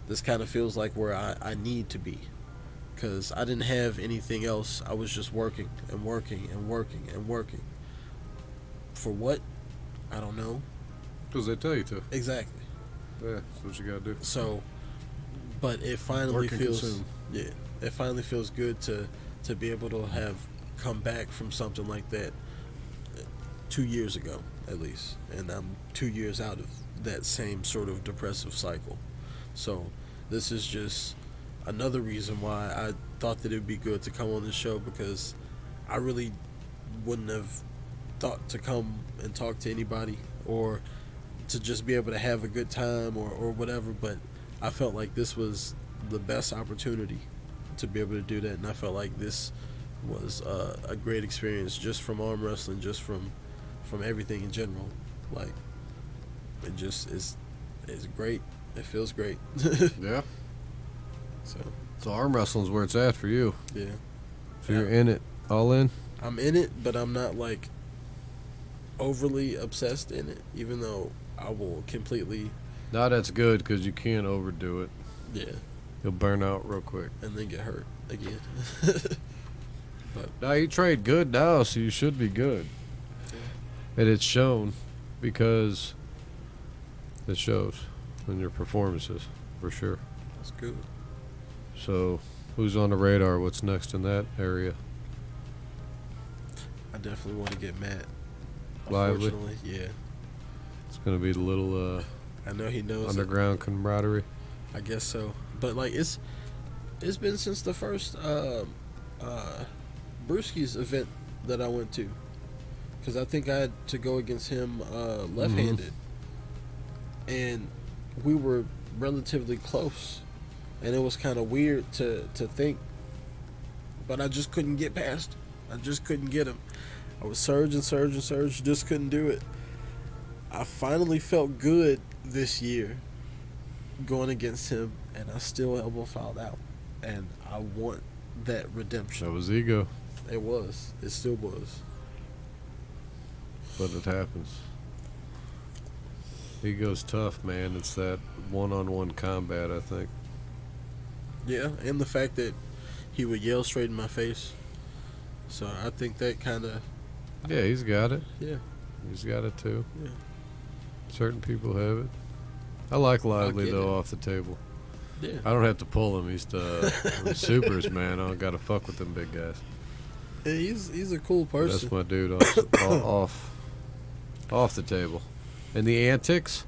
this kind of feels like where I need to be. Because I didn't have anything else. I was just working and working and working and working. For what? I don't know. Because they tell you to. Exactly. Yeah, that's what you gotta do. So, but it finally feels, yeah, it finally feels good to be able to have come back from something like that 2 years ago, at least. And I'm 2 years out of that same sort of depressive cycle. So this is just another reason why I thought that it would be good to come on this show, because I really wouldn't have thought to come and talk to anybody or to just be able to have a good time or whatever, but I felt like this was the best opportunity to be able to do that, and I felt like this was a great experience just from arm wrestling, just from everything in general. Like, it just is great. It feels great. Yeah. So arm wrestling's where it's at for you. Yeah. So you're in it, all in? I'm in it, but I'm not like overly obsessed in it, even though I will completely. No, that's good, because you can't overdo it. Yeah. You'll burn out real quick. And then get hurt. again. But now you trade good now, so you should be good. And it's shown because it shows in your performances, for sure. that's good. So, who's on the radar? What's next in that area? I definitely want to get Matt. Lively? Unfortunately, yeah. It's going to be the little I know he knows underground camaraderie. I guess so. But like it's been since the first Brewski's event that I went to, because I think I had to go against him left-handed, and we were relatively close, and it was kind of weird to think, but I just couldn't get past him. I just couldn't get him. I was surge, just couldn't do it. I finally felt good this year going against him, and I still elbow filed out, and I want that redemption. That was ego. It was. It still was. But it happens. Ego's tough, man. It's that one-on-one combat, I think. Yeah, and the fact that he would yell straight in my face. So I think that kind of... Yeah, he's got it. Yeah. He's got it, too. Yeah. Certain people have it. I like Lively, get though, it. off the table. Yeah. I don't have to pull him. He's the supers, man. I don't got to fuck with them big guys. Yeah, he's a cool person. That's my dude off the table. And the antics,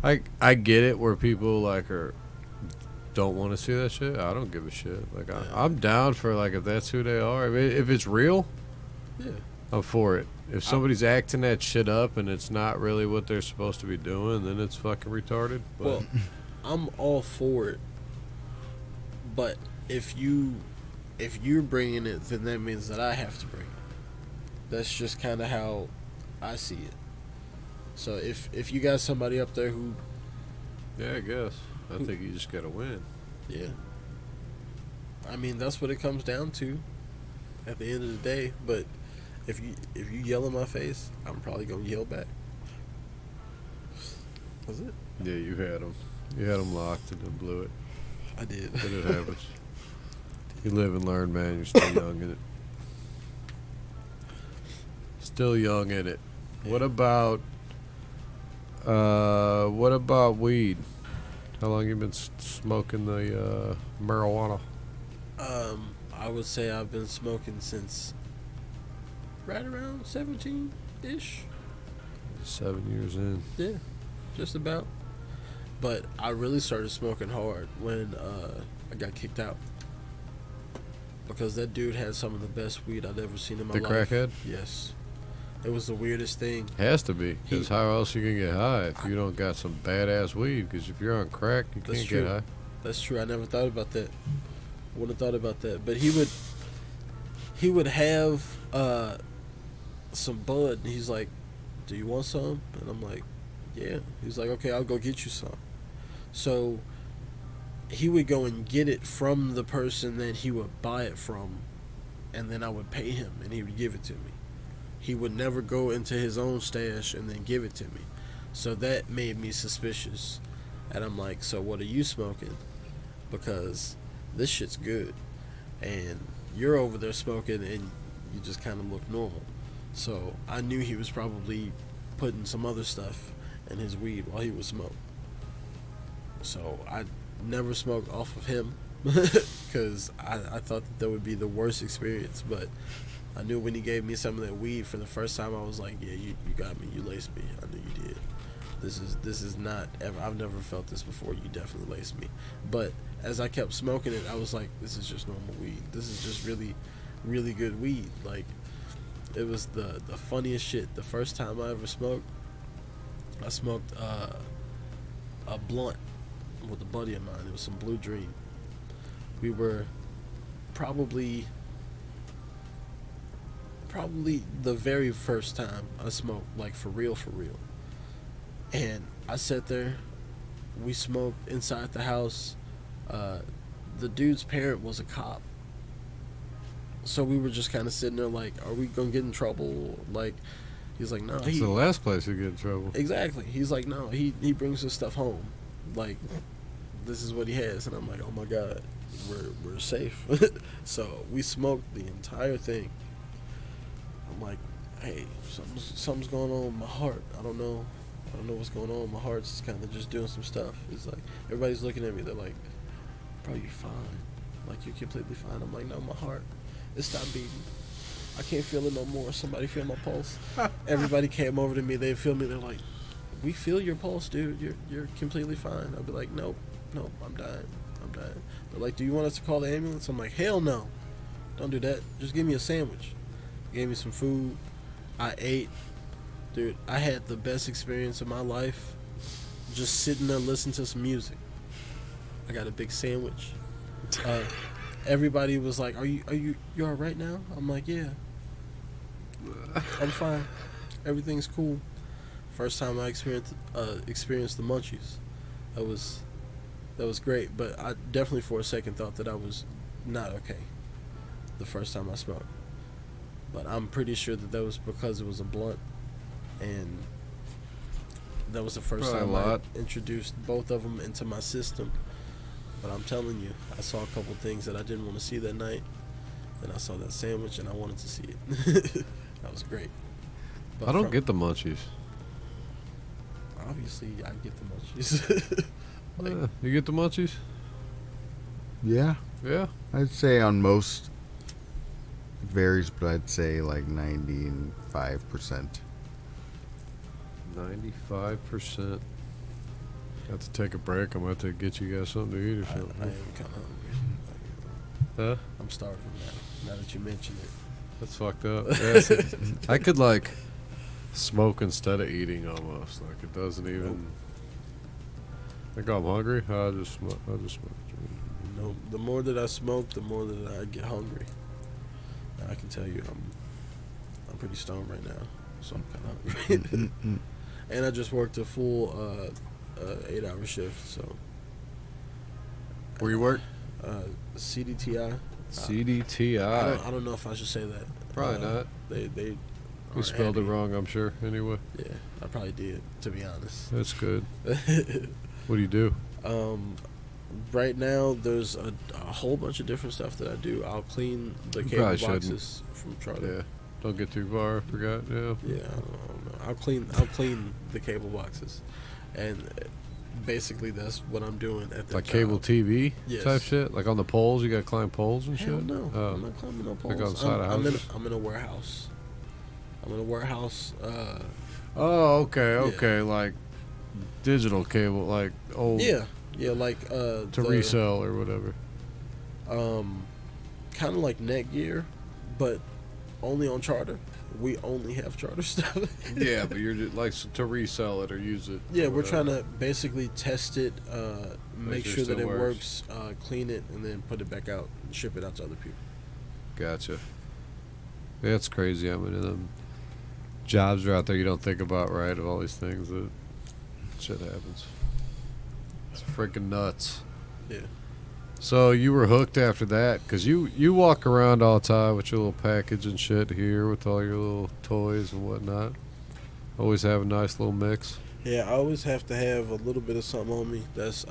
I get it where people like don't want to see that shit. I don't give a shit. Like I'm down for like if that's who they are. If it's real, Yeah. I'm for it. If somebody's acting that shit up and it's not really what they're supposed to be doing, then it's fucking retarded. But Well, I'm all for it. But if you're bringing it, then that means that I have to bring it. That's just kind of how I see it. So if you got somebody up there who, yeah, I guess I think you just gotta win. yeah, I mean that's what it comes down to at the end of the day. But if you yell in my face, I'm probably gonna yell back. That's it. Yeah, you had them locked and then blew it. I did. But it happens. You live and learn, man. You're still young in it. Still young in it. What about weed? How long you been smoking the marijuana? I would say I've been smoking since right around 17-ish. 7 years in. Yeah, just about. But I really started smoking hard when I got kicked out. Because that dude had some of the best weed I'd ever seen in my The life. crackhead? Yes. It was the weirdest thing. Has to be, because how else you can get high if you don't got some badass weed? Because if you're on crack, you That's can't true. get high. That's true. I never thought about that. Wouldn't have thought about that. But he would have some bud, and he's like, "Do you want some?" And I'm like, "Yeah." He's like, "Okay, I'll go get you some." So he would go and get it from the person that he would buy it from, and then I would pay him, and he would give it to me. He would never go into his own stash and then give it to me. So that made me suspicious. And I'm like, "So what are you smoking? Because this shit's good. And you're over there smoking and you just kind of look normal." So I knew he was probably putting some other stuff in his weed while he was smoking. So I never smoked off of him because I thought that would be the worst experience. But I knew when he gave me some of that weed for the first time, I was like, "Yeah, you got me. You laced me. I knew you did. This is not ever. I've never felt this before. You definitely laced me." But as I kept smoking it, I was like, "This is just normal weed. This is just really, really good weed." Like, it was the funniest shit. The first time I ever smoked, I smoked a blunt with a buddy of mine. It was some Blue Dream. We were probably the very first time I smoked, like for real. And I sat there, we smoked inside the house. The dude's parent was a cop. So we were just kind of sitting there like, are we going to get in trouble? Like, he's like, no. It's the last place you get in trouble. Exactly. He's like, no, he brings his stuff home. Like, this is what he has. And I'm like, oh my God. we're safe. So we smoked the entire thing. I'm like, hey, something's going on with my heart. I don't know what's going on. My heart's kind of just doing some stuff. It's like everybody's looking at me. They're like, bro, you're fine. Like, you're completely fine. I'm like, no, my heart, it stopped beating. I can't feel it no more. Somebody feel my pulse. Everybody came over to me. They feel me. They're like, we feel your pulse, dude. You're completely fine. I'll be like, nope, I'm dying. They're like, do you want us to call the ambulance? I'm like, hell no. Don't do that. Just give me a sandwich. Gave me some food. I ate. Dude, I had the best experience of my life just sitting there listening to some music. I got a big sandwich. Everybody was like, are you all right now? I'm like, yeah. I'm fine. Everything's cool. First time I experienced the munchies. That was great, but I definitely for a second thought that I was not okay the first time I smoked. But I'm pretty sure that was because it was a blunt, and that was the first time I introduced both of them into my system. But I'm telling you, I saw a couple things that I didn't want to see that night. Then I saw that sandwich, and I wanted to see it. That was great. But I don't get the munchies. Obviously, I get the munchies. You get the munchies? Yeah. Yeah. I'd say on most, it varies, but I'd say like 95%. 95%. Have to take a break. I'm going to have to get you guys something to eat or something. I am kind of hungry. Huh? I'm starving now that you mention it. That's fucked up. Yeah, I could like smoke instead of eating almost. Like it doesn't even. Think I'm hungry. I just smoke. No, the more that I smoke, the more that I get hungry. And I can tell you, I'm pretty stoned right now, so I'm kind of hungry. And I just worked a full 8-hour shift. So. Where you work? CDTI. CDTI. I don't know if I should say that. Probably not. They. You spelled it wrong, I'm sure. Anyway. Yeah, I probably did. To be honest. That's good. What do you do? Right now, there's a whole bunch of different stuff that I do. I'll clean the cable boxes from Charter. Yeah. Don't get too far. I forgot. Yeah. Yeah, I don't know. I'll clean the cable boxes, and basically that's what I'm doing at that like job. cable TV Yes. type shit. Like on the poles, you got to climb poles and Hell shit. no, I'm not climbing no poles. Like on the side of houses. I'm in a warehouse. I'm in a warehouse. Oh, okay, Yeah. okay. Like digital cable, like old. Yeah, like to resell or whatever. Kind of like Netgear, but only on Charter. We only have Charter stuff. Yeah, but you're just like to resell it or use it. Yeah, we're trying to basically test it, make sure that it works, clean it, and then put it back out and ship it out to other people. Gotcha. Yeah, it's crazy. I mean, them jobs are out there you don't think about, right? Of all these things that shit happens. It's freaking nuts. Yeah. So you were hooked after that, because you walk around all the time with your little package and shit here with all your little toys and whatnot. Always have a nice little mix. Yeah, I always have to have a little bit of something on me. That's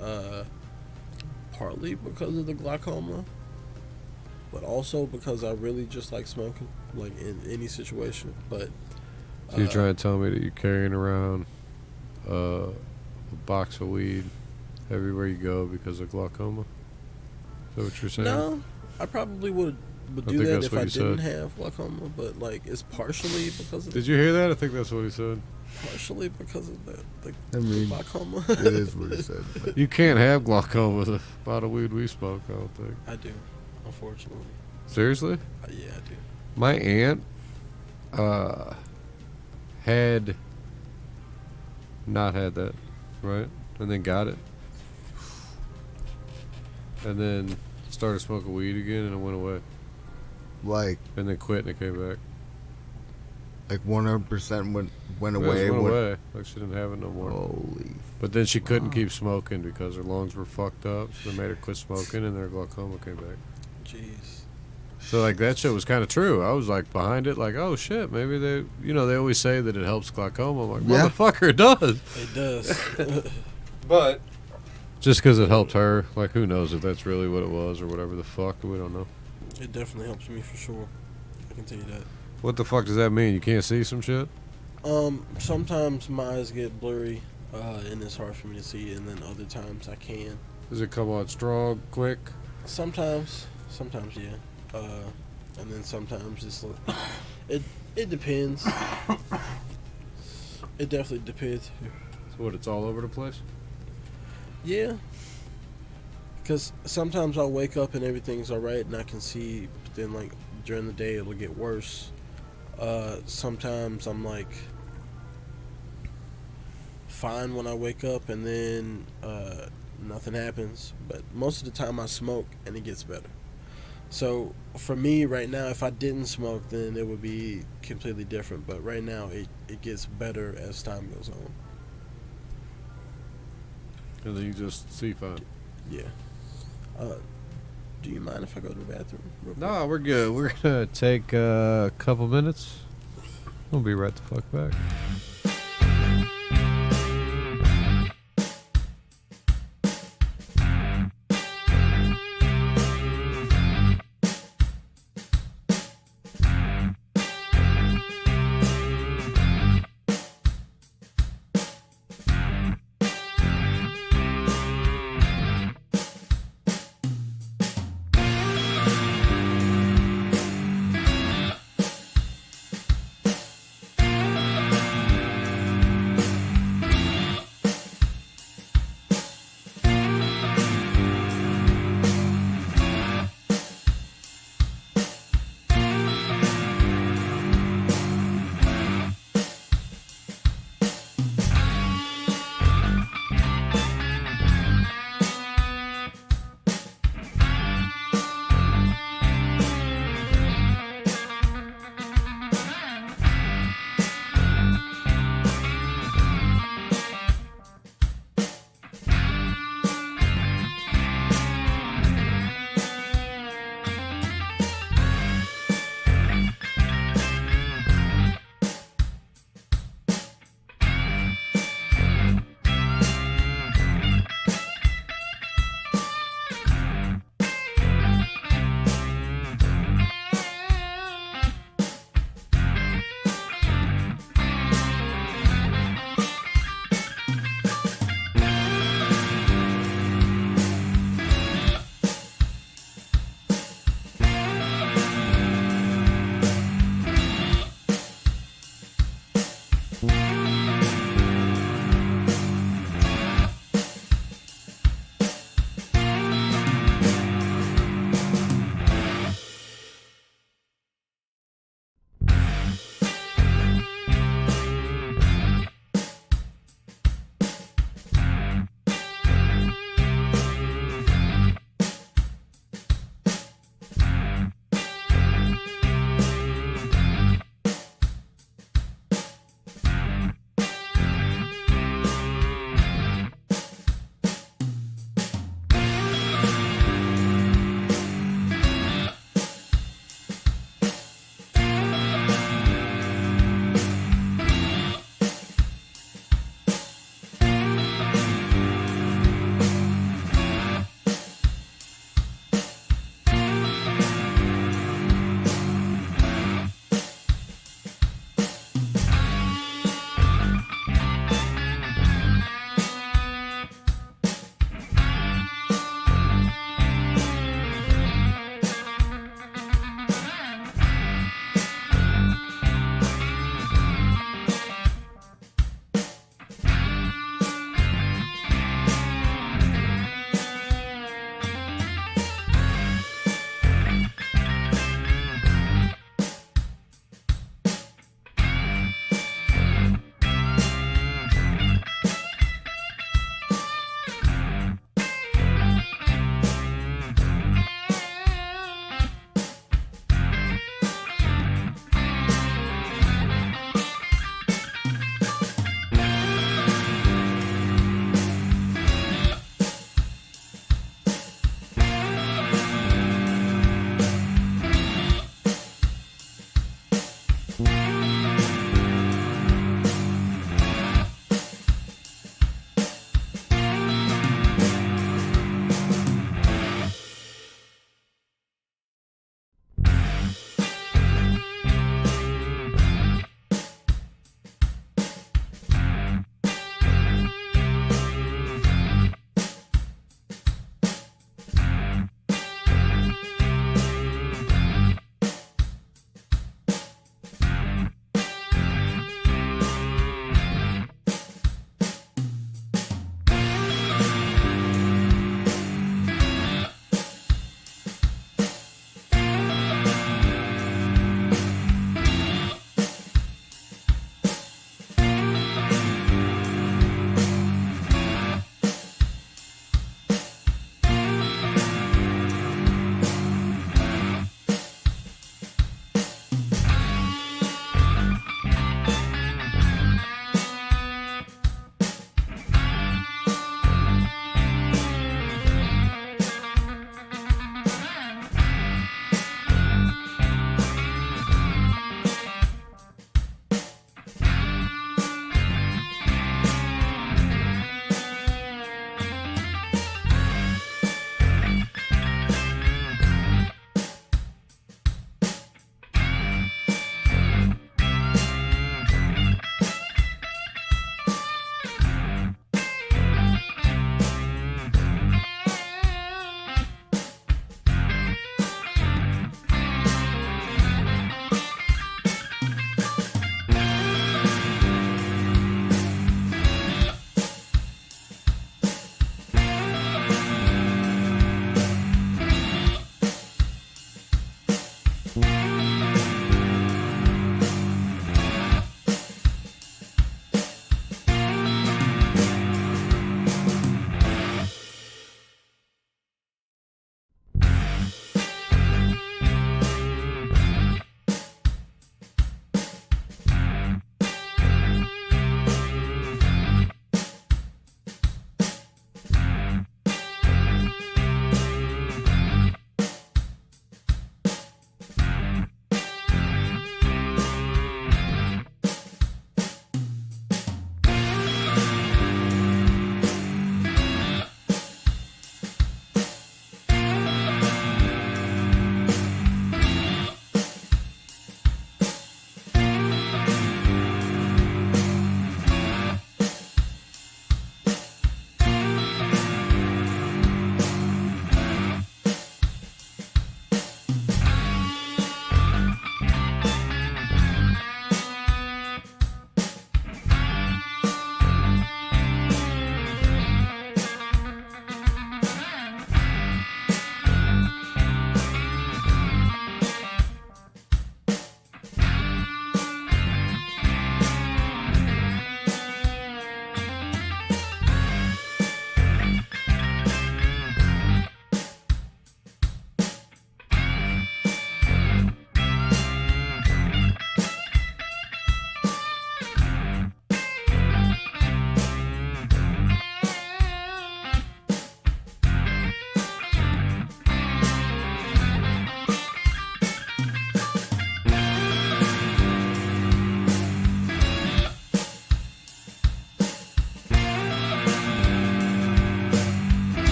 partly because of the glaucoma, but also because I really just like smoking, like in any situation. But So you're trying to tell me that you're carrying around a box of weed everywhere you go because of glaucoma? Is that what you're saying? No, I probably would do that if I didn't have glaucoma, but like it's partially because of. Did you hear that? I think that's what he said. Partially because of the glaucoma. It is what he said. But You can't have glaucoma with a bottle of weed we smoke, I don't think. I do, unfortunately. Seriously? Yeah, I do. My aunt had not had that, right? And then got it. And then started smoking weed again, and it went away. like And then quit, and it came back. 100% went It away. just went away. Like she didn't have it no more. Holy. But then she couldn't keep smoking because her lungs were fucked up. So they made her quit smoking, and their glaucoma came back. Jeez. So like that shit was kind of true. I was like behind it, like, oh shit, maybe they, they always say that it helps glaucoma. I'm like, Yeah. motherfucker, it does. It does. But Just because it helped her. Like, who knows if that's really what it was or whatever the fuck. We don't know. It definitely helps me for sure. I can tell you that. What the fuck does that mean? You can't see some shit? Sometimes my eyes get blurry, and it's hard for me to see, and then other times I can. Does it come on strong, quick? Sometimes, yeah. And then sometimes it's it depends. It definitely depends. So what, it's all over the place? Yeah. Because sometimes I'll wake up and everything's alright and I can see, but then like during the day it'll get worse. Sometimes I'm like fine when I wake up and then nothing happens, but most of the time I smoke and it gets better. So for me right now, if I didn't smoke, then it would be completely different, but right now it gets better as time goes on. And then you just see fine. Yeah. Do you mind if I go to the bathroom real quick? No, we're good. We're gonna take a couple minutes. We'll be right the fuck back.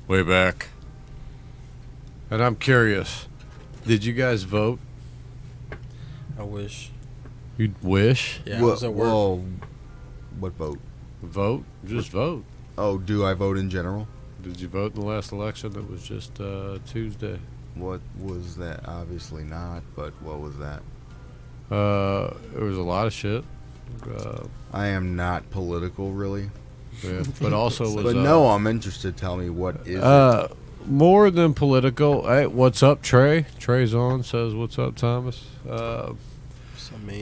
way back. And I'm curious, did you guys vote? I wish. You wish? Yeah, I was at work. Well, what vote? Vote? Just vote. Oh, do I vote in general? Did you vote in the last election that was just Tuesday? What was that? Obviously not, but what was that? There was a lot of shit. I am not political, really. Yeah, but also was. But no, I'm interested. Tell me, what is it? More than political. Hey, what's up, Trey? Trey's on. Says, "What's up, Thomas?"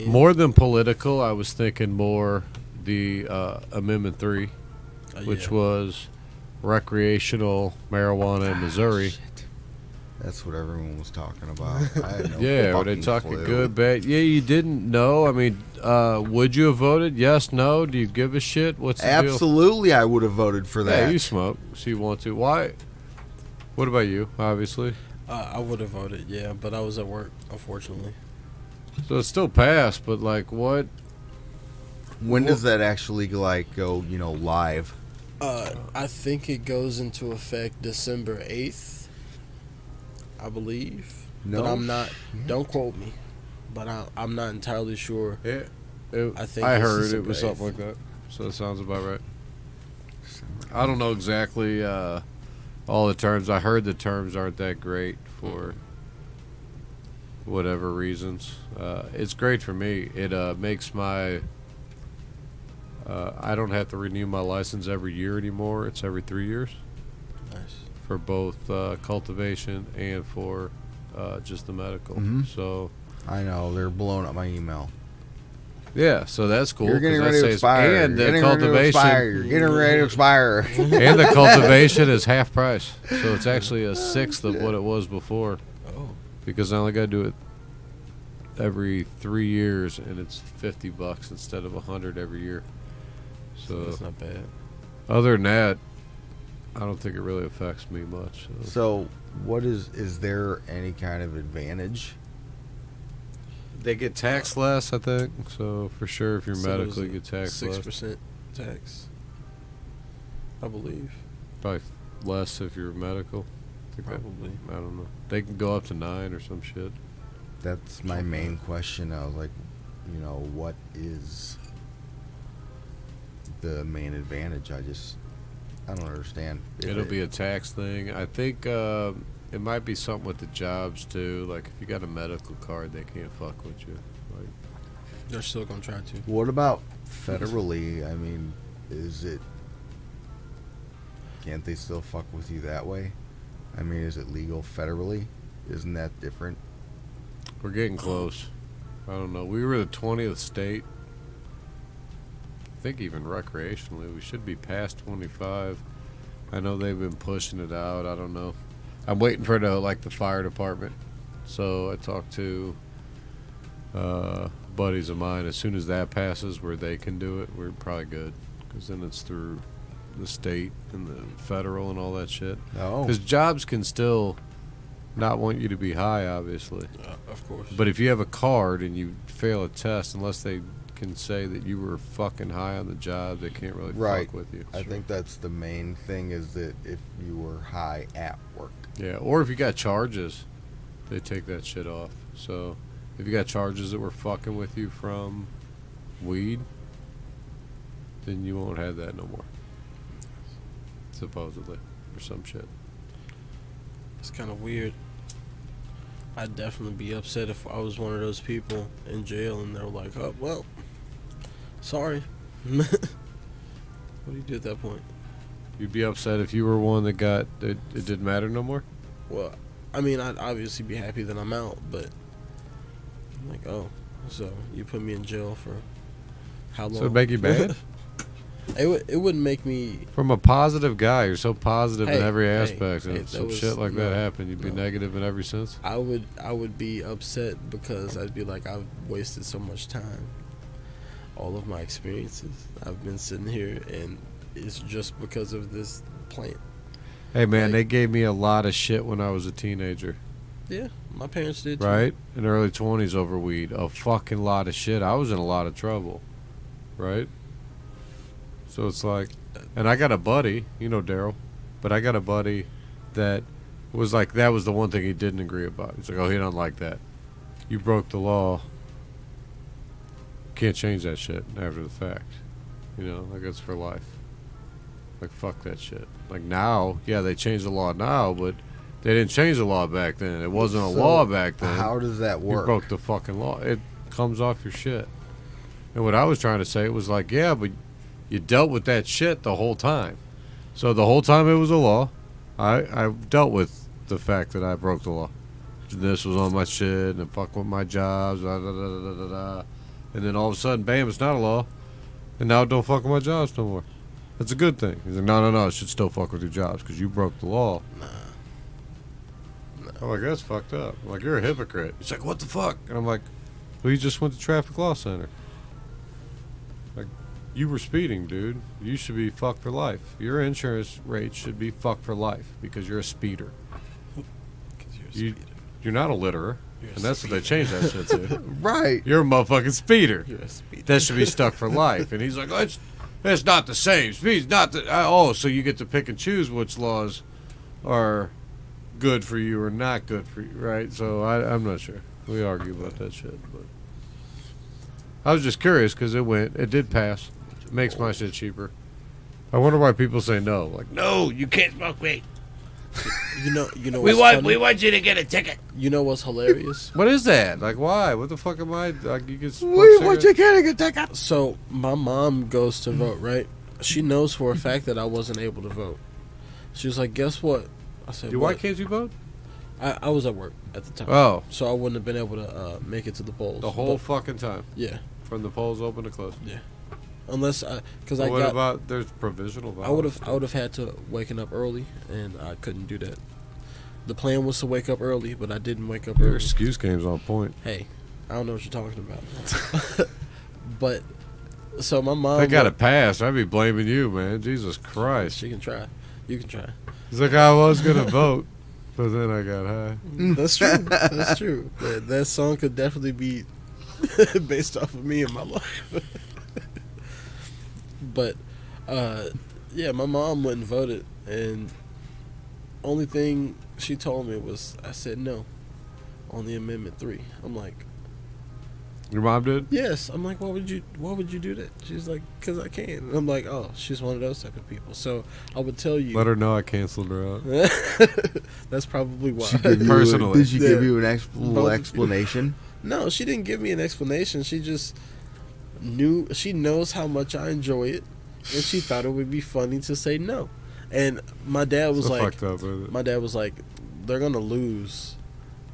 More than political, I was thinking more the Amendment 3, which was recreational marijuana in Missouri. That's what everyone was talking about. I had no Were they talking good, bad? Yeah, you didn't know. I mean, would you have voted? Yes, no. Do you give a shit? What's the deal? Absolutely, I would have voted for that. Yeah, you smoke, so you want to. Why? What about you? Obviously, I would have voted. Yeah, but I was at work, unfortunately. So it's still passed, but like what? When does that actually go? Live? I think it goes into effect December 8th. I believe. No, but I'm not. Don't quote me. But I'm not entirely sure. Yeah, I heard it was something like that. So it sounds about right. I don't know exactly all the terms. I heard the terms aren't that great for whatever reasons. It's great for me. It makes my. I don't have to renew my license every year anymore. It's every 3 years. Nice. For both cultivation and for just the medical. Mm-hmm. So I know they're blowing up my email. Yeah, so that's cool. You're getting ready to expire. And the cultivation. You're getting ready to expire. And the cultivation is half price, so it's actually a sixth of what it was before. Oh. Because I only got to do it every 3 years, and it's $50 instead of $100 every year. So that's not bad. Other than that, I don't think it really affects me much. So what is there any kind of advantage? They get taxed less, I think. So for sure, if you're medical, you get taxed 6% tax, I believe. Probably less if you're medical. Probably. I don't know. They can go up to 9 or some shit. That's my main question. I was like, what is the main advantage? I don't understand. It'll be a tax thing. I think it might be something with the jobs too. Like if you got a medical card, they can't fuck with you. Like they're still gonna try to. What about federally? I mean, can't they still fuck with you that way? I mean, is it legal federally? Isn't that different? We're getting close. I don't know. We were the 20th state. I think even recreationally, we should be past 25. I know they've been pushing it out. I don't know. I'm waiting for the fire department. So I talked to buddies of mine. As soon as that passes, where they can do it, we're probably good. Because then it's through the state and the federal and all that shit. Oh. Because jobs can still not want you to be high, obviously. Of course. But if you have a card and you fail a test, unless they can say that you were fucking high on the job, they can't really fuck with you. I think that's the main thing, is that if you were high at work. Yeah, or if you got charges, they take that shit off. So if you got charges that were fucking with you from weed, then you won't have that no more. Supposedly, or some shit. It's kind of weird. I'd definitely be upset if I was one of those people in jail and they were like, oh, well, sorry. What do you do at that point? You'd be upset if you were one that got it didn't matter no more? Well, I mean, I'd obviously be happy that I'm out, but I'm like, oh, so you put me in jail for how long? So it'd make you bad? It wouldn't make me... From a positive guy, you're so positive in every aspect, and if that some was- shit like that happened, you'd be no. negative in every sense? I would be upset because I'd be like, I've wasted so much time. All of my experiences. I've been sitting here, and it's just because of this plant. Hey, man, Like- they gave me a lot of shit when I was a teenager, Yeah, my parents did too. right? In the early 20s over weed. A fucking lot of shit. I was in a lot of trouble, right? So it's like, and I got a buddy, you know Daryl. But I got a buddy that was like, that was the one thing he didn't agree about. He's like, oh, he don't like that. You broke the law. Can't change that shit after the fact. You know, like it's for life. Like, fuck that shit. Like now, yeah, they changed the law now, but they didn't change the law back then. It wasn't a law back then. How does that work? You broke the fucking law. It comes off your shit. And what I was trying to say was like, yeah, but you dealt with that shit the whole time. So the whole time it was a law, I dealt with the fact that I broke the law. This was on my shit and fuck with my jobs, da, da, da, da, da, da. And then all of a sudden, bam, it's not a law. And now it don't fuck with my jobs no more. That's a good thing. He's like, no, it should still fuck with your jobs because you broke the law. Nah. I'm like, that's fucked up. I'm like, you're a hypocrite. He's like, what the fuck? And I'm like, well, you just went to traffic law center. Like, you were speeding, dude. You should be fucked for life. Your insurance rate should be fucked for life because you're a speeder. You're not a litterer. And that's what they changed that shit to. Right. You're a motherfucking speeder. You're a speeder. That should be stuck for life. And he's like, oh, it's not the same. Speed's not the... Oh, so you get to pick and choose which laws are good for you or not good for you, right? So I'm not sure. We argue about that shit. But I was just curious because it did pass. It makes my shit cheaper. I wonder why people say no. Like, no, you can't smoke weed. You know. We want you to get a ticket. You know what's hilarious? What is that? Like, why? What the fuck am I? Like, you can smoke What you getting a ticket? So my mom goes to vote, right? She knows for a fact that I wasn't able to vote. She was like, "Guess what?" I said, Why can't you vote? I was at work at the time. Oh. So I wouldn't have been able to make it to the polls. The whole fucking time. Yeah. From the polls open to close. Yeah. Unless because What about there's provisional ballots? I would have had to waken up early, and I couldn't do that. The plan was to wake up early, but I didn't wake up Your early. excuse game's on point. Hey, I don't know what you're talking about. But so my mom. I got it passed. I'd be blaming you, man. Jesus Christ. She can try. You can try. It's like I was gonna vote, but then I got high. That's true. That's true. That song could definitely be based off of me and my life. But yeah, my mom went and voted, and only thing she told me was I said no on the Amendment 3. I'm like, Your mom did? yes. I'm like, why would you do that? She's like, because I can. And I'm like, oh, she's one of those type of people. So I would tell you. Let her know I canceled her out. That's probably why. Personally. Did she give you an little explanation? No, she didn't give me an explanation. She just knew. She knows how much I enjoy it, and she thought it would be funny to say no. And my dad was like, fucked up with it. my dad was like, they're gonna lose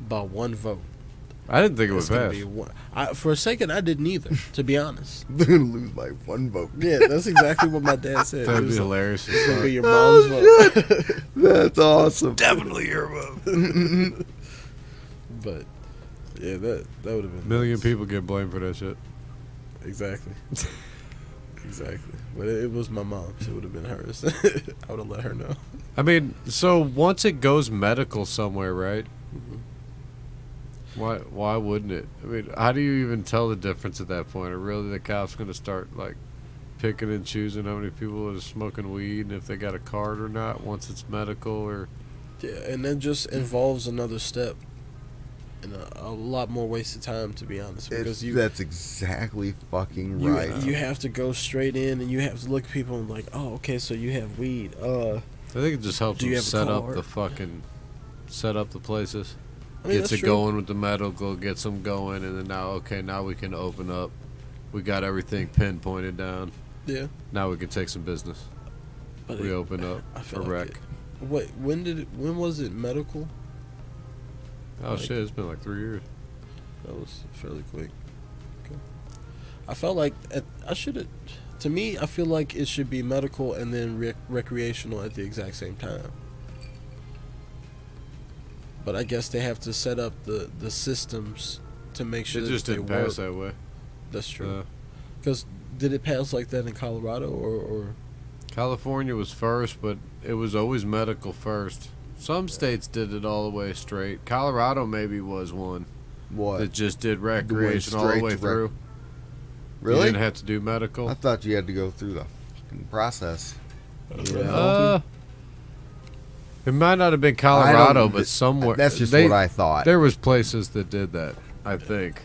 by one vote. I didn't think it would It's gonna pass. be one. For a second, I didn't either, to be honest. They're gonna lose by one vote. Yeah, that's exactly what my dad said. That'd He be was like, hilarious. it's gonna be your mom's vote. That's awesome. Definitely your vote. But yeah, that would have been A million people get blamed for that shit. Exactly. Exactly. But it was my mom, so it would have been hers. I would have let her know. I mean, so once it goes medical somewhere, right? Why wouldn't it? I mean, how do you even tell the difference at that point? Are really the cops going to start like picking and choosing how many people are smoking weed and if they got a card or not once it's medical? Or Yeah, and that just involves another step and a lot more wasted time, to be honest. Because That's exactly fucking right. you have to go straight in and you have to look at people and like, oh, okay, so you have weed. I think it just helps Do you them have a set up the places. I mean, Gets that's it true. going with the medical, gets them going, and then now we can open up. We got everything pinpointed down. Yeah. Now we can take some business. But We open up I for feel like rec. Wait, when was it medical? Oh like- shit, it's been like 3 years. That was fairly quick. Okay. I felt like to me, I feel like it should be medical and then recreational at the exact same time. But I guess they have to set up the systems to make sure It just that didn't they work. pass that way. That's true. Because did it pass like that in Colorado or? California was first, but it was always medical first. Some states did it all the way straight. Colorado maybe was one What? that just did recreation all the straight way to through. Really? You didn't have to do medical. I thought you had to go through the fucking process. Yeah. It might not have been Colorado, but somewhere. That's just what I thought. There was places that did that, I think.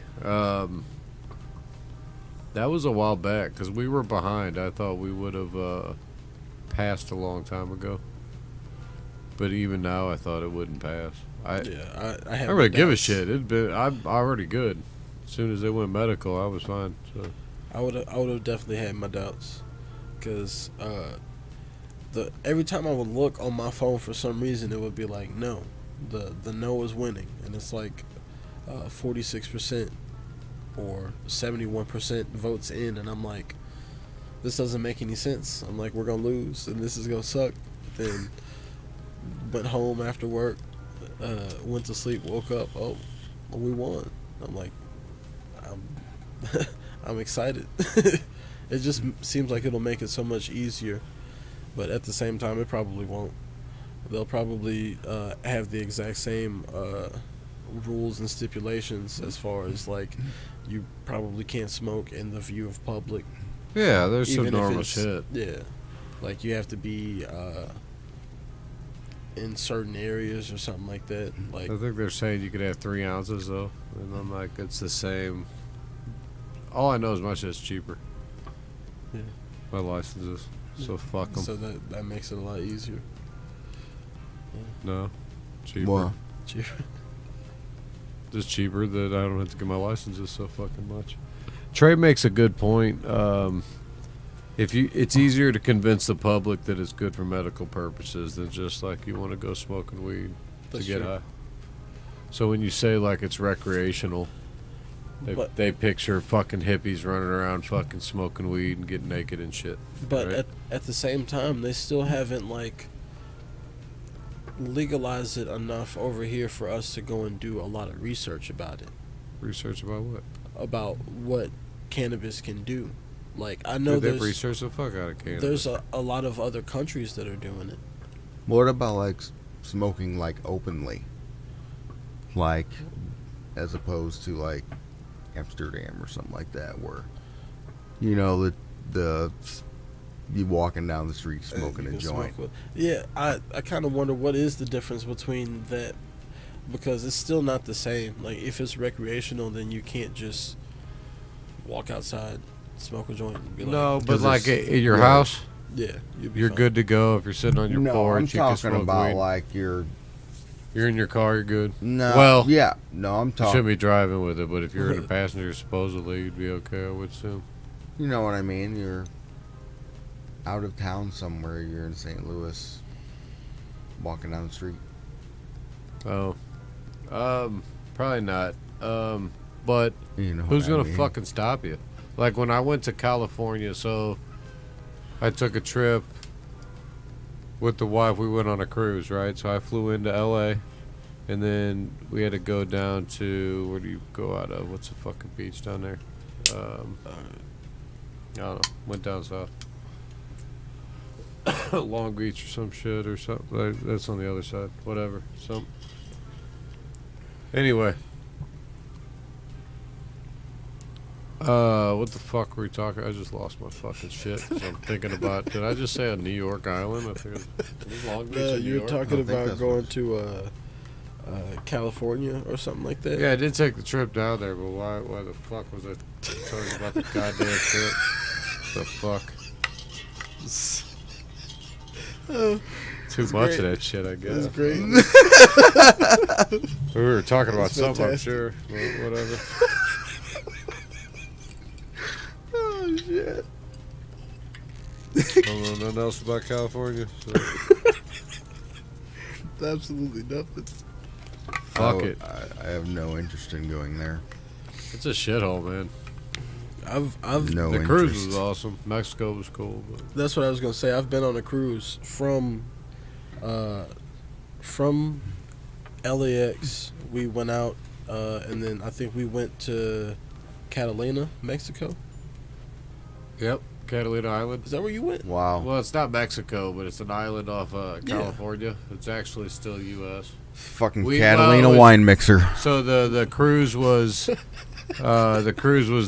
That was a while back because we were behind. I thought we would have passed a long time ago. But even now, I thought it wouldn't pass. I really give a shit. I'm already good. As soon as they went medical, I was fine. So I would have definitely had my doubts, because every time I would look on my phone for some reason, it would be like no, the no is winning, and it's like 46% or 71% votes in, and I'm like, this doesn't make any sense. I'm like, we're gonna lose, and this is gonna suck. Then went home after work, went to sleep, woke up, oh, we won. I'm like, I'm excited. It just seems like it'll make it so much easier, but at the same time, it probably won't. They'll probably have the exact same rules and stipulations as far as like you probably can't smoke in the view of public. yeah, there's some normal shit. Yeah, like you have to be in certain areas or something like that. Like I think they're saying you could have 3 ounces though, and I'm like, it's the same. All I know is my shit's cheaper. Yeah. My license is. So fuck them. So that makes it a lot easier. No, cheaper. Wow. Cheaper. Just cheaper that I don't have to get my licenses so fucking much. Trey makes a good point. It's easier to convince the public that it's good for medical purposes than just like you want to go smoking weed That's to get true. high. So when you say like it's recreational, they picture fucking hippies running around fucking smoking weed and getting naked and shit. But right? at the same time, they still haven't like legalized it enough over here for us to go and do a lot of research about it. Research about what? About what cannabis can do. Like I know They've there's researched the fuck out of cannabis. there's a lot of other countries that are doing it. What about like smoking like openly, like as opposed to like Amsterdam or something like that, where you know the you walking down the street smoking a joint. Yeah, I kind of wonder what is the difference between that, because it's still not the same. Like if it's recreational, then you can't just walk outside, smoke a joint, and be like, No, but 'Cause like it's- at your yeah. house, yeah, you're good to go. If you're sitting on your No, I'm porch, you can talking smoke about weed. like You're in your car, you're good. no. Well, yeah, no, I'm You talking. shouldn't be driving with it, but if you're in a passenger, supposedly you'd be okay, I would assume. You know what I mean? You're out of town somewhere. You're in St. Louis, walking down the street. Oh, probably not. But You know who's what I gonna mean? fucking stop you? Like when I went to California, so I took a trip with the wife. We went on a cruise, right? So I flew into LA, and then we had to go down to, where do you go out of? What's the fucking beach down there? I don't know. Went down south. Long Beach or some shit or something. That's on the other side. Whatever. Anyway. What the fuck were we talking? I just lost my fucking shit. 'Cause I'm thinking about. Did I just say a New York island? I think it was Long Beach. in New you were York? talking I think about that's going to California or something like that. Yeah, I did take the trip down there, but why the fuck was I talking about the goddamn trip? The fuck? Too much of that shit, I guess. That's great. We were talking about That's something, I'm fantastic. sure. Well, whatever. Oh shit. I don't know nothing else about California. So. Absolutely nothing. Fuck it. I have no interest in going there. It's a shithole, man. I've No The interest. cruise was awesome. Mexico was cool, but That's what I was gonna say. I've been on a cruise from LAX. We went out, and then I think we went to Catalina, Mexico. yep, Catalina Island. Is that where you went? Wow. Well, it's not Mexico, but it's an island off California. It's actually still U.S. Fucking We- Catalina well, it was- wine mixer. So the cruise was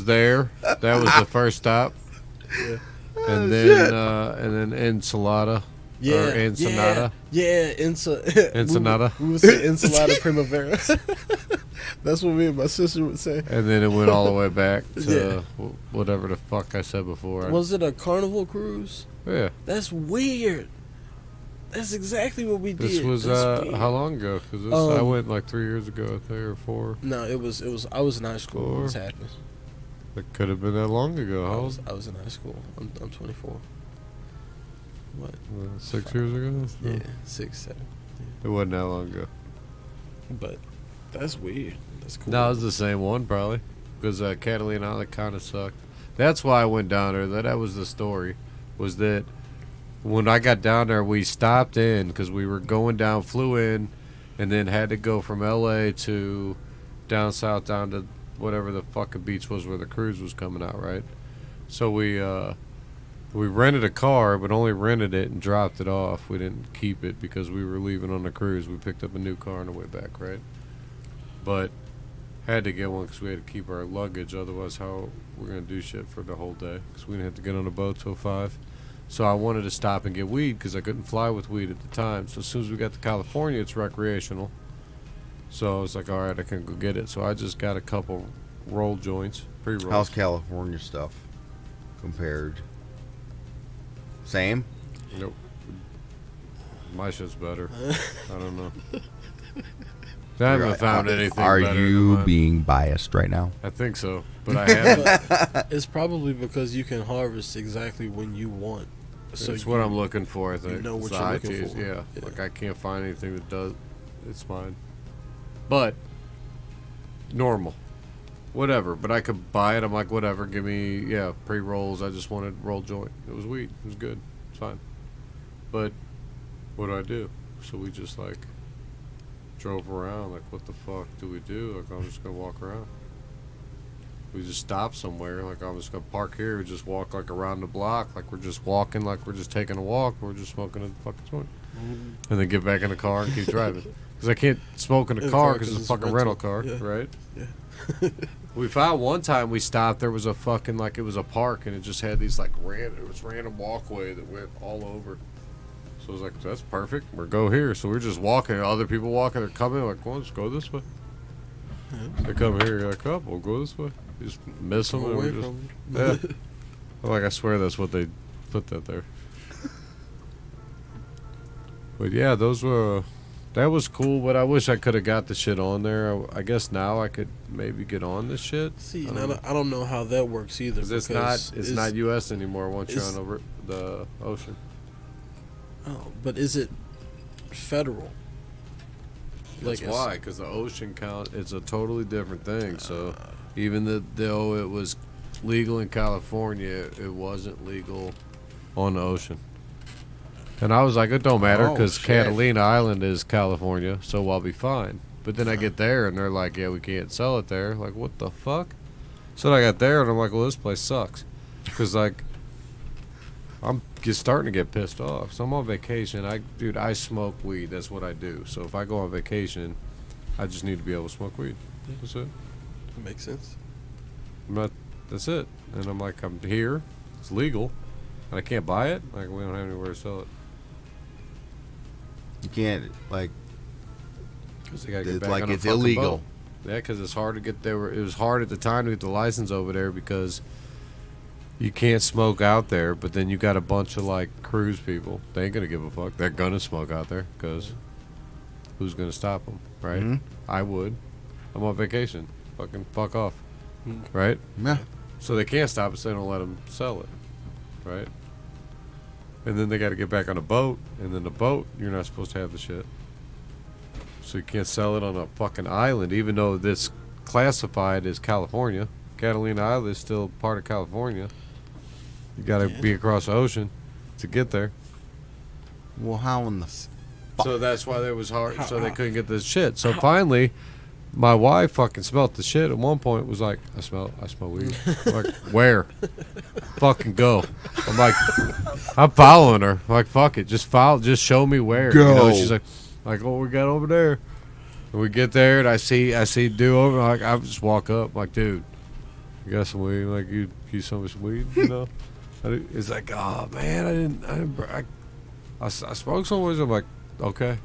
there. That was the first stop, and then Ensenada Yeah, or Ensenada. Yeah, Ensenada. We would say Ensalada Primavera. That's what me and my sister would say. And then it went all the way back to whatever the fuck I said before. Was it a Carnival cruise? Yeah. That's weird. That's exactly what we did. This was how long ago? Because I went like 3 years ago, I think, or 4. No, it was. I was in high school when this happened. It could have been that long ago. I was in high school. I'm 24. What? 6 years ago? Yeah, 6, 7. It wasn't that long ago. But that's weird. That's cool. No, it was the same one probably, because Catalina Island kind of sucked. That's why I went down there. That was the story. Was that when I got down there, we stopped in because we were going down, flew in, and then had to go from L.A. to down south, down to whatever the fucking beach was where the cruise was coming out, right? So we rented a car, but only rented it and dropped it off. We didn't keep it because we were leaving on the cruise. We picked up a new car on the way back, right? But had to get one because we had to keep our luggage. Otherwise, how we're going to do shit for the whole day? Because we didn't have to get on a boat till 5. So I wanted to stop and get weed because I couldn't fly with weed at the time. So as soon as we got to California, it's recreational. So I was like, all right, I can go get it. So I just got a couple roll joints, pre-rolls. How's California stuff compared? Same? Nope. My shit's better. I don't know. I haven't found anything Are better you than mine. being biased right now? I think so, but I haven't. It's probably because you can harvest exactly when you want. So It's what I'm looking for, I think. You know what It's the you're high looking teas, for. yeah. Yeah. Like, I can't find anything that does. It's fine. But, normal. Whatever. But I could buy it. I'm like, whatever. Give me, pre-rolls. I just wanted roll joint. It was weed. It was good. It's fine. But, what do I do? So we just, like, drove around. Like, what the fuck do we do? Like, I'm just going to walk around. We just stop somewhere. Like, I'm just going to park here. We just walk, like, around the block. Like, we're just walking. Like, we're just taking a walk. We're just smoking a fucking joint. And then get back in the car and keep driving. Because I can't smoke in a car because it's a fucking rental car, right? Yeah. We found one time we stopped, there was a fucking, like, it was a park, and it just had these, like, random walkway that went all over. So I was like, that's perfect. We'll go here. So we're just walking. Other people walking. They're coming. Like, well, let's go this way. They come here. You're like, oh, we'll go this way. You just miss them. And away we just, from yeah. I'm like, I swear that's what they put that there. But yeah, that was cool. But I wish I could have got the shit on there. I guess now I could maybe get on this shit. See, I don't know how that works either. It's not U.S. anymore once you're on over the ocean. Oh, but is it federal? That's why, because the ocean count, it's a totally different thing. So even though it was legal in California, it wasn't legal on the ocean. And I was like, it don't matter because Catalina Island is California, so I'll be fine. But then I get there and they're like, yeah, we can't sell it there. Like, what the fuck? So I got there and I'm like, well, this place sucks. Because, like, I'm just starting to get pissed off. So I'm on vacation. I smoke weed. That's what I do. So if I go on vacation, I just need to be able to smoke weed. That's it. That makes sense. That's it. And I'm like, I'm here. It's legal. And I can't buy it. Like, we don't have anywhere to sell it. You can't, like, Because they gotta get it's back like on a it's fucking illegal. boat. Yeah, because it's hard to get there. It was hard at the time to get the license over there because you can't smoke out there. But then you got a bunch of, like, cruise people. They ain't gonna give a fuck. They're gonna smoke out there because who's gonna stop them, right? Mhm. I would. I'm on vacation. Fucking fuck off, right? Yeah. So they can't stop us. They don't let them sell it, right? And then they got to get back on a boat, and then the boat, you're not supposed to have the shit. So you can't sell it on a fucking island, even though this classified as California. Catalina Island is still part of California. You got to be across the ocean to get there. Well, how in the So that's why it was hard. So they couldn't get this shit. So finally, my wife fucking smelled the shit. At one point, was like, I smell weed. I'm like, where? Fucking go. I'm like, I'm following her. I'm like, fuck it, just show me where. Go. You know, she's like, oh, we got over there. And we get there, and I see dude over. Like, I just walk up, I'm like, dude, you got some weed? Like, you sell me some weed? You know? It's like, oh man, I smoked some weed. I'm like, okay.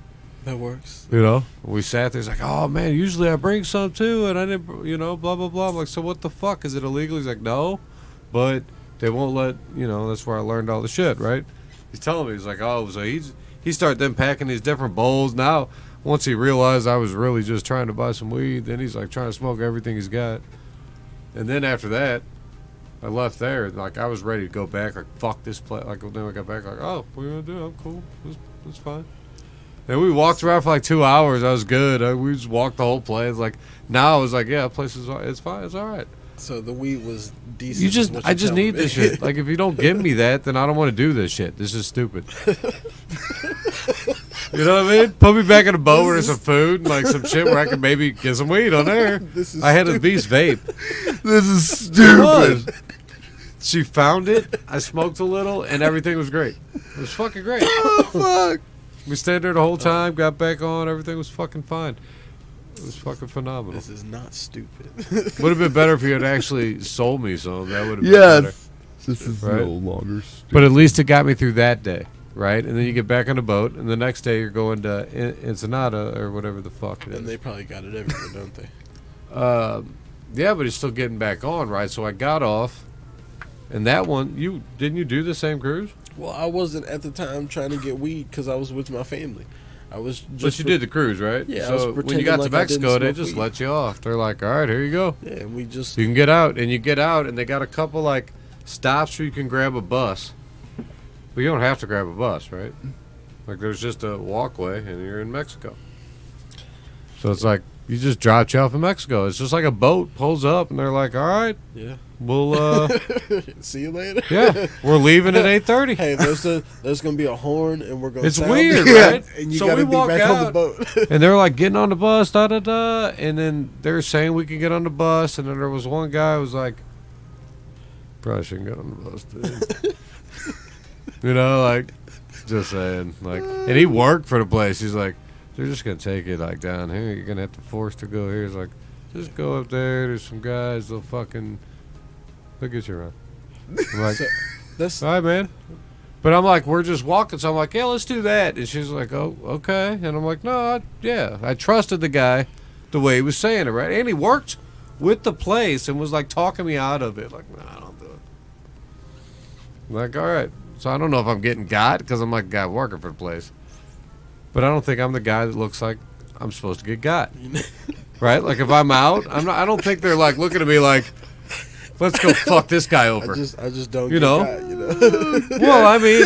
That works. You know, we sat there. He's like, oh, man, usually I bring some, too, and I didn't, you know, blah, blah, blah. I'm like, so what the fuck? Is it illegal? He's like, no, but they won't let, you know, that's where I learned all the shit, right? He's telling me, he's like, oh, so he started then packing these different bowls. Now, once he realized I was really just trying to buy some weed, then he's like trying to smoke everything he's got. And then after that, I left there. Like, I was ready to go back. Like, fuck this place. Like, then I got back. Like, oh, what are you going to do? I'm cool. It's fine. And we walked around for like 2 hours. I was good. We just walked the whole place. Like, now I was like, yeah, the place is, it's fine. It's all right. So the weed was decent. I just need this shit. Like, if you don't give me that, then I don't want to do this shit. This is stupid. You know what I mean? Put me back in a boat where there's some food and like some shit where I can maybe get some weed on there. I had a Beast vape. This is stupid. She found it. I smoked a little, and everything was great. It was fucking great. Oh fuck! We stayed there the whole time. Got back on. Everything was fucking fine. It was fucking phenomenal. This is not stupid. Would have been better if you had actually sold me some. That would have been better. This is right? no longer stupid. But at least it got me through that day, right? And then you get back on the boat, and the next day you're going to Ensenada or whatever the fuck it is. And they probably got it everywhere, don't they? Yeah, but it's still getting back on, right? So I got off, and that one, didn't you do the same cruise? Well, I wasn't at the time trying to get weed because I was with my family. I was just. But you did the cruise, right? Yeah. I was So when you pretending got like to I didn't Mexico, they smoke just weed. let you off. They're like, all right, here you go. Yeah, and we just. You can get out, and you get out, and they got a couple like stops where you can grab a bus. But you don't have to grab a bus, right? Like there's just a walkway, and you're in Mexico. So it's like you just dropped you off in Mexico. It's just like a boat pulls up, and they're like, all right, Yeah. we'll See you later. yeah, we're leaving at 8:30. Hey, there's gonna be a horn, and we're gonna. It's sound weird, it, right? And you So gotta we be walk back on the out, boat. and they're like getting on the bus, da da da, and then they're saying we can get on the bus, and then there was one guy who was like, probably shouldn't get on the bus, dude. You know, like, just saying, like, and he worked for the place. He's like, they're just gonna take it like down here. You're gonna have to force to go here. He's like, just go up there. There's some guys. They'll get you around. I'm like, So, that's all right, man. But I'm like, we're just walking, so I'm like, yeah, let's do that. And she's like, oh, okay. And I'm like, no, I trusted the guy the way he was saying it, right? And he worked with the place and was like talking me out of it. Like, nah, I don't do it. I'm like, all right. So I don't know if I'm getting got because I'm like a guy working for the place. But I don't think I'm the guy that looks like I'm supposed to get got. Right? Like if I'm out, I don't think they're like looking at me like, let's go fuck this guy over. I just don't. You get know? caught, you know. Well, I mean,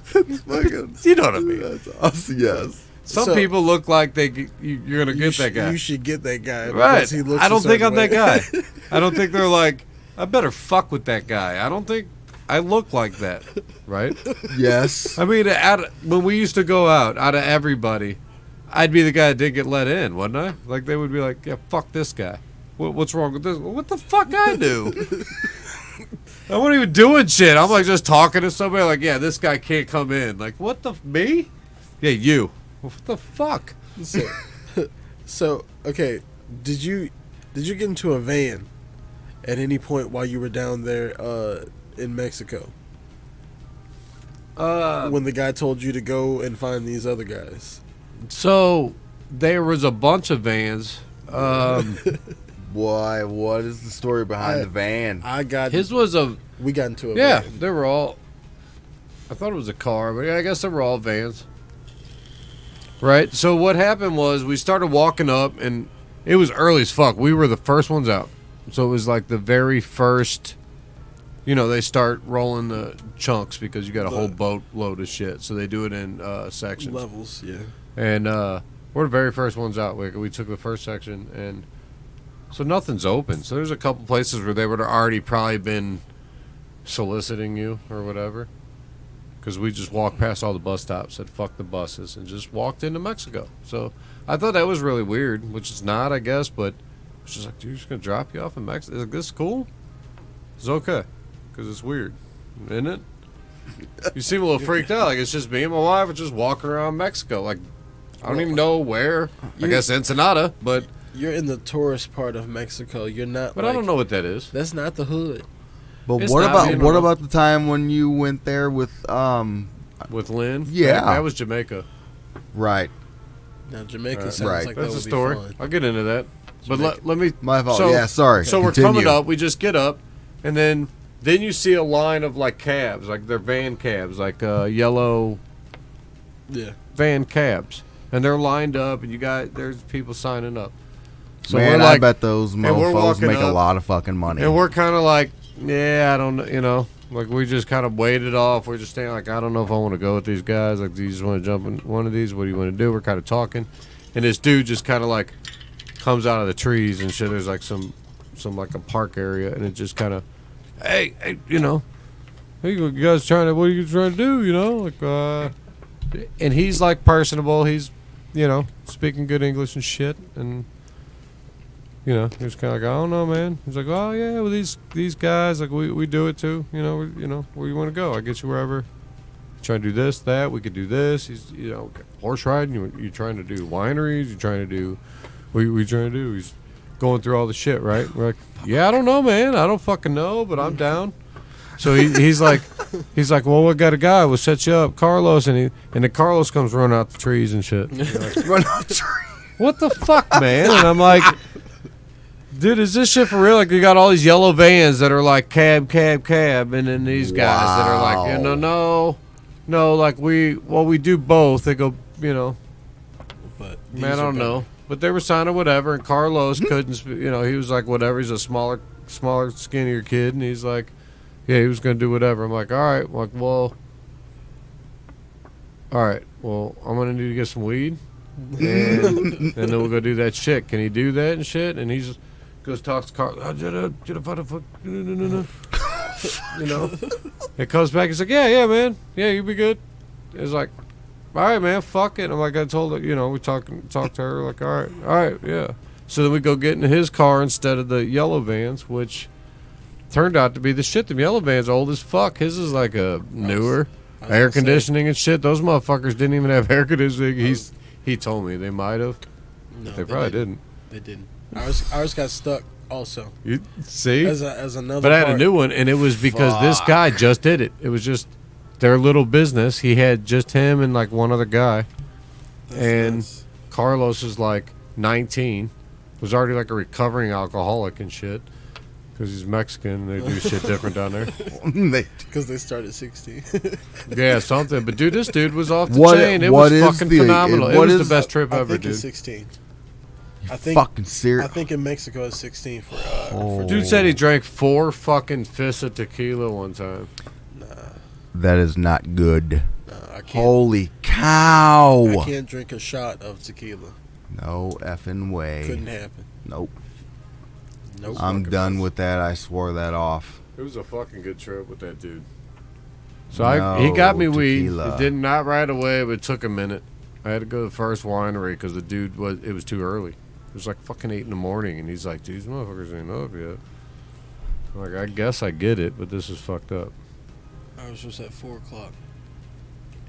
Fucking, you know what I mean. that's awesome. Yes. Some So- people look like you're gonna get that guy. You should get that guy. Right. because He looks I a don't think I'm certain that way. guy. I don't think they're like, I better fuck with that guy. I don't think I look like that. Right? Yes. I mean, when we used to go out of everybody, I'd be the guy that did get let in, wouldn't I? Like they would be like, yeah, fuck this guy. What's wrong with this? What the fuck I do? I wasn't even doing shit. I'm like just talking to somebody like, yeah, this guy can't come in. Like, what the, me? Yeah, you. What the fuck? So okay, did you get into a van at any point while you were down there in Mexico? When the guy told you to go and find these other guys. So there was a bunch of vans. Why? What is the story behind the van? His was a We got into a yeah. van. They were all. I thought it was a car, but I guess they were all vans. Right. So what happened was we started walking up, and it was early as fuck. We were the first ones out, so it was like the very first. You know, they start rolling the chunks because you got a whole boat load of shit. So they do it in sections. Levels, yeah. And we're the very first ones out. We took the first section, and so nothing's open. So there's a couple places where they would have already probably been soliciting you or whatever. Because we just walked past all the bus stops, said fuck the buses, and just walked into Mexico. So I thought that was really weird, which is not, I guess, but it's just like, dude, you're just going to drop you off in Mexico? Is this cool? It's okay, because it's weird, isn't it? You seem a little freaked out. Like, it's just me and my wife are just walking around Mexico. Like, I don't even know where. I guess Ensenada, but... You're in the tourist part of Mexico. You're not. But I don't know what that is. That's not the hood. But It's what not, about man. what about the time when you went there with I with Lynn. Yeah. That was Jamaica. Right. Now Jamaica sounds Right. like That's that a would story. be fun. I'll get into that. But let me. My fault. So, yeah, sorry. So Continue. we're coming up. We just get up, and then you see a line of like cabs, like they're van cabs, like yellow van cabs, and they're lined up, and there's people signing up. So Man, we're like, I bet those we're mofos walking make a up, lot of fucking money. and we're kind of like, yeah, I don't know, like we just kind of waited off. We're just standing like, I don't know if I want to go with these guys. Like, do you just want to jump in one of these? What do you want to do? We're kind of talking, and this dude just kind of like comes out of the trees and shit. There's like some like a park area, and it just kind of, hey, hey, you guys what are you trying to do? Like, and he's like personable. He's, speaking good English and shit, and he was kind of like, I don't know, man. He's like, oh yeah, well these guys, like we do it too. Where you want to go? I get you wherever. Trying to do this, that. We could do this. He's, horse riding. You trying to do wineries? You trying to do? What are we trying to do? He's going through all the shit, right? We're like, yeah, I don't know, man. I don't fucking know, but I'm down. So he's like, well, we got a guy. We'll set you up, Carlos, and then Carlos comes running out the trees and shit. Like, Run out the tree. what the fuck, man? And I'm like, dude, is this shit for real? Like, you got all these yellow vans that are like cab, and then these guys that are like, no, like we do both. They go, But man, I don't know. But they were signing whatever, and Carlos couldn't, he was like, whatever. He's a smaller, skinnier kid, and he's like, yeah, he was going to do whatever. I'm like, all right. I'm like, well, I'm going to need to get some weed, and then we'll go do that shit. Can he do that and shit? And he goes, talks to Carlos, It comes back, he's like, yeah, man. Yeah, you'll be good. It's like, all right, man, fuck it. I'm like, I told her, we talked to her, like, all right, yeah. So then we go get into his car instead of the yellow vans, which turned out to be the shit. The yellow van's old as fuck. His is like a newer, air conditioning and shit. Those motherfuckers didn't even have air conditioning. He told me they might have. No, they probably didn't. They didn't. Ours got stuck also. You see? As another but I had part. a new one, and it was because this guy just did it. It was just their little business. He had just him and like one other guy. And Carlos is like 19. Was already like a recovering alcoholic and shit. Because he's Mexican, they do shit different down there. Because they started at 16. Yeah, something. But dude, this dude was off the chain. It was fucking phenomenal. It was the best trip ever, dude. 16. I think fucking serious. I think in Mexico it's 16 for Dude said he drank 4 fucking fists of tequila one time. Nah. That is not good. I can't. Holy cow! I can't drink a shot of tequila. No effing way. Couldn't happen. Nope. I'm done with that. I swore that off. It was a fucking good trip with that dude. So he got me weed. It did not right away, but it took a minute. I had to go to the first winery because the dude it was too early. It was like fucking 8 in the morning, and he's like, "These motherfuckers ain't up yet." I'm like, I guess I get it, but this is fucked up. I was just at 4 o'clock.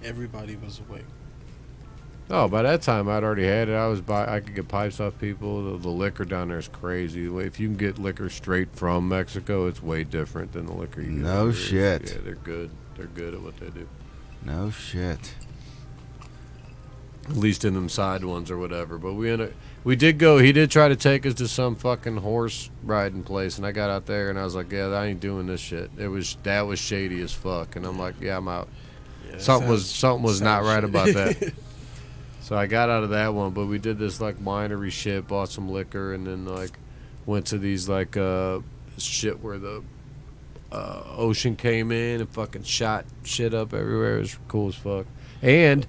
Everybody was awake. Oh, by that time I'd already had it. I could get pipes off people. The liquor down there is crazy. If you can get liquor straight from Mexico, it's way different than the liquor you get. No shit. Yeah, they're good. They're good at what they do. No shit. At least in them side ones or whatever. But we did go. He did try to take us to some fucking horse riding place, and I got out there and I was like, yeah, I ain't doing this shit. That was shady as fuck, and I'm like, yeah, I'm out. Yeah, something was not right about that. So I got out of that one, but we did this like winery shit, bought some liquor, and then like went to these like shit where the ocean came in and fucking shot shit up everywhere. It was cool as fuck. And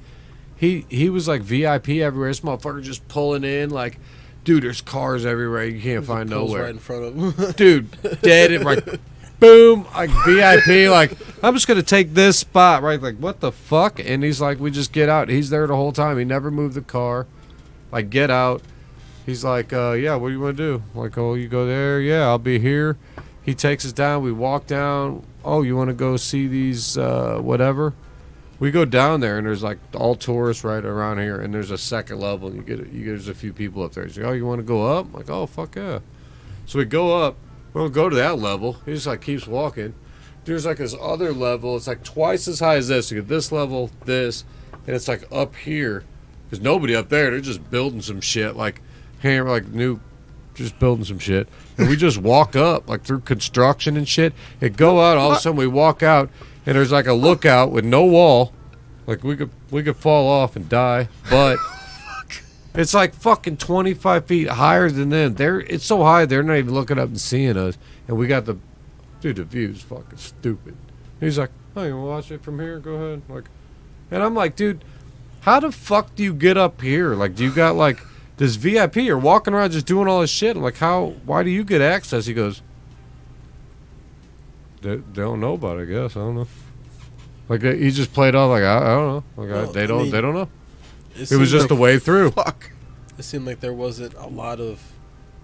he was like VIP everywhere. This motherfucker just pulling in like, dude, there's cars everywhere. You can't find nowhere. Right in front of him. Dude, dead and like boom, like VIP, like I'm just gonna take this spot, right? Like what the fuck? And he's like, we just get out. He's there the whole time. He never moved the car. Like get out. He's like, yeah, what do you want to do? I'm like, oh, you go there? Yeah, I'll be here. He takes us down. We walk down. Oh, you want to go see these whatever? We go down there, and there's like all tourists right around here, and there's a second level, and there's a few people up there. He's like, oh, you want to go up? I'm like, oh, fuck yeah. So we go up. We don't go to that level. He just like keeps walking. there's like this other level. It's like twice as high as this. You get this level, this, and it's like up here. There's nobody up there. They're just building some shit. Like, hey, we're like just building some shit. And we just walk up, like through construction and shit. And go out. All of a sudden, we walk out, and there's like a lookout with no wall. Like we could fall off and die, but it's like fucking 25 feet higher than them. It's so high they're not even looking up and seeing us. And we got the view's fucking stupid. And he's like, oh, you want to watch it from here? Go ahead. Like, and I'm like, dude, how the fuck do you get up here? Like, do you got like this VIP? You're walking around just doing all this shit. I'm like, why do you get access? He goes, they don't know about it, I guess. I don't know. Like, he just played off like, I don't know. Like, Well, they don't know. It It was just the way through. Fuck. It seemed like there wasn't a lot of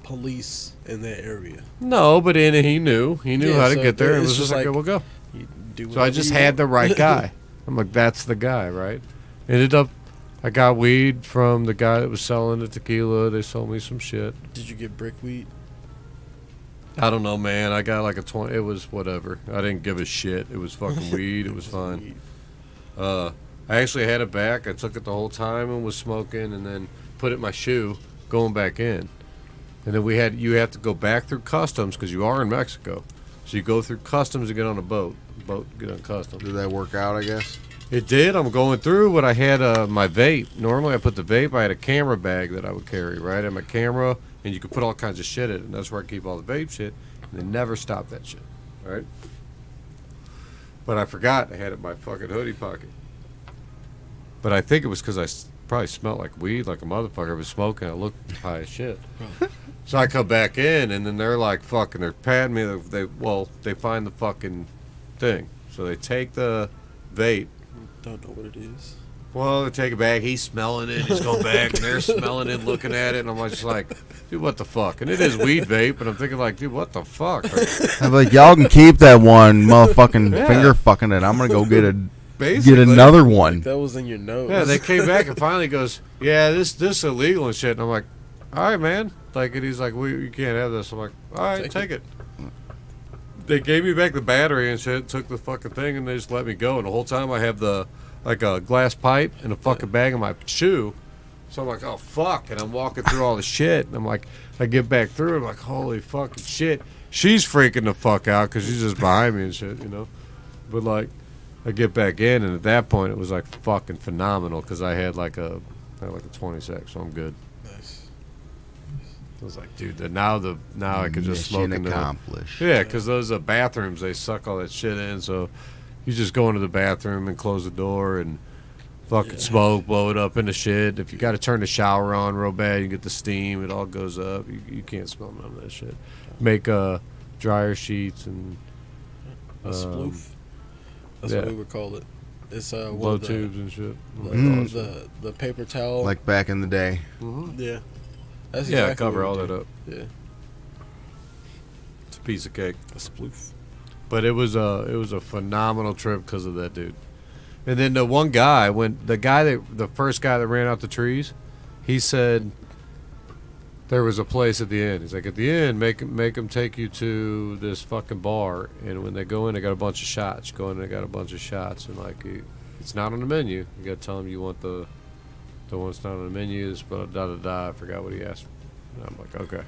police in that area. No, but he knew Yeah, how to so get there. It it's was just like, like- we'll go. You do So I whatever just you had want. the right guy. I'm like, that's the guy, right? Ended up, I got weed from the guy that was selling the tequila. They sold me some shit. Did you get brickweed? I don't know, man. I got like a 20. It was whatever. I didn't give a shit. It was fucking weed. It was fine. I actually had it back. I took it the whole time and was smoking, and then put it in my shoe, going back in. And then you have to go back through customs because you are in Mexico. So you go through customs to get on a boat. Get on customs. Did that work out, I guess? It did. I'm going through, but I had my vape. Normally I put the vape. I had a camera bag that I would carry, right? I had my camera, and you could put all kinds of shit in it, and that's where I keep all the vape shit. And they never stop that shit, right? But I forgot I had it in my fucking hoodie pocket. But I think it was because I probably smelled like weed, like a motherfucker. I was smoking. I looked high as shit. So I come back in, and then they're like fucking, they're patting me. They find the fucking thing. So they take the vape. Don't know what it is. Well, they take it back. He's smelling it. He's going back, and they're smelling it, looking at it. And I'm just like, dude, what the fuck? And it is weed vape, but I'm thinking like, dude, what the fuck? Like, I'm like, y'all can keep that one, motherfucking Yeah. finger fucking it. I'm gonna go get basically, another one. That was in your nose. Yeah, they came back and finally goes, yeah, this illegal and shit. And I'm like, all right, man. Like, and he's like, you can't have this. I'm like, all right, take it. They gave me back the battery and shit, took the fucking thing, and they just let me go. And the whole time I have like a glass pipe and a fucking bag in my shoe. So I'm like, oh, fuck. And I'm walking through all the shit. And I'm like, I get back through. I'm like, holy fucking shit. She's freaking the fuck out because she's just behind me and shit, you know. But, like, I get back in, and at that point, it was, like, fucking phenomenal because I had, like, a 26, so I'm good. Nice. I was like, dude, now I could just smoke in the... accomplished. Yeah, because those bathrooms, they suck all that shit in, so you just go into the bathroom and close the door and fucking smoke, blow it up into shit. If you got to turn the shower on real bad, you get the steam, it all goes up. You can't smell none of that shit. Make dryer sheets and... A sploof. That's yeah. what we would call it. It's blow one of tubes and shit. the paper towel. Like back in the day. Yeah. That's Yeah, exactly cover what all we that do. up. Yeah. It's a piece of cake. A sploof. But it was a phenomenal trip because of that dude. And then the one guy, the first guy that ran out the trees, he said there was a place at the end. He's like, at the end, make them take you to this fucking bar, and when they go in, they got a bunch of shots. You go in, they got a bunch of shots, and like it's not on the menu. You got to tell them you want the one that's not on the menu is but da da da. I forgot what he asked. And I'm like, okay.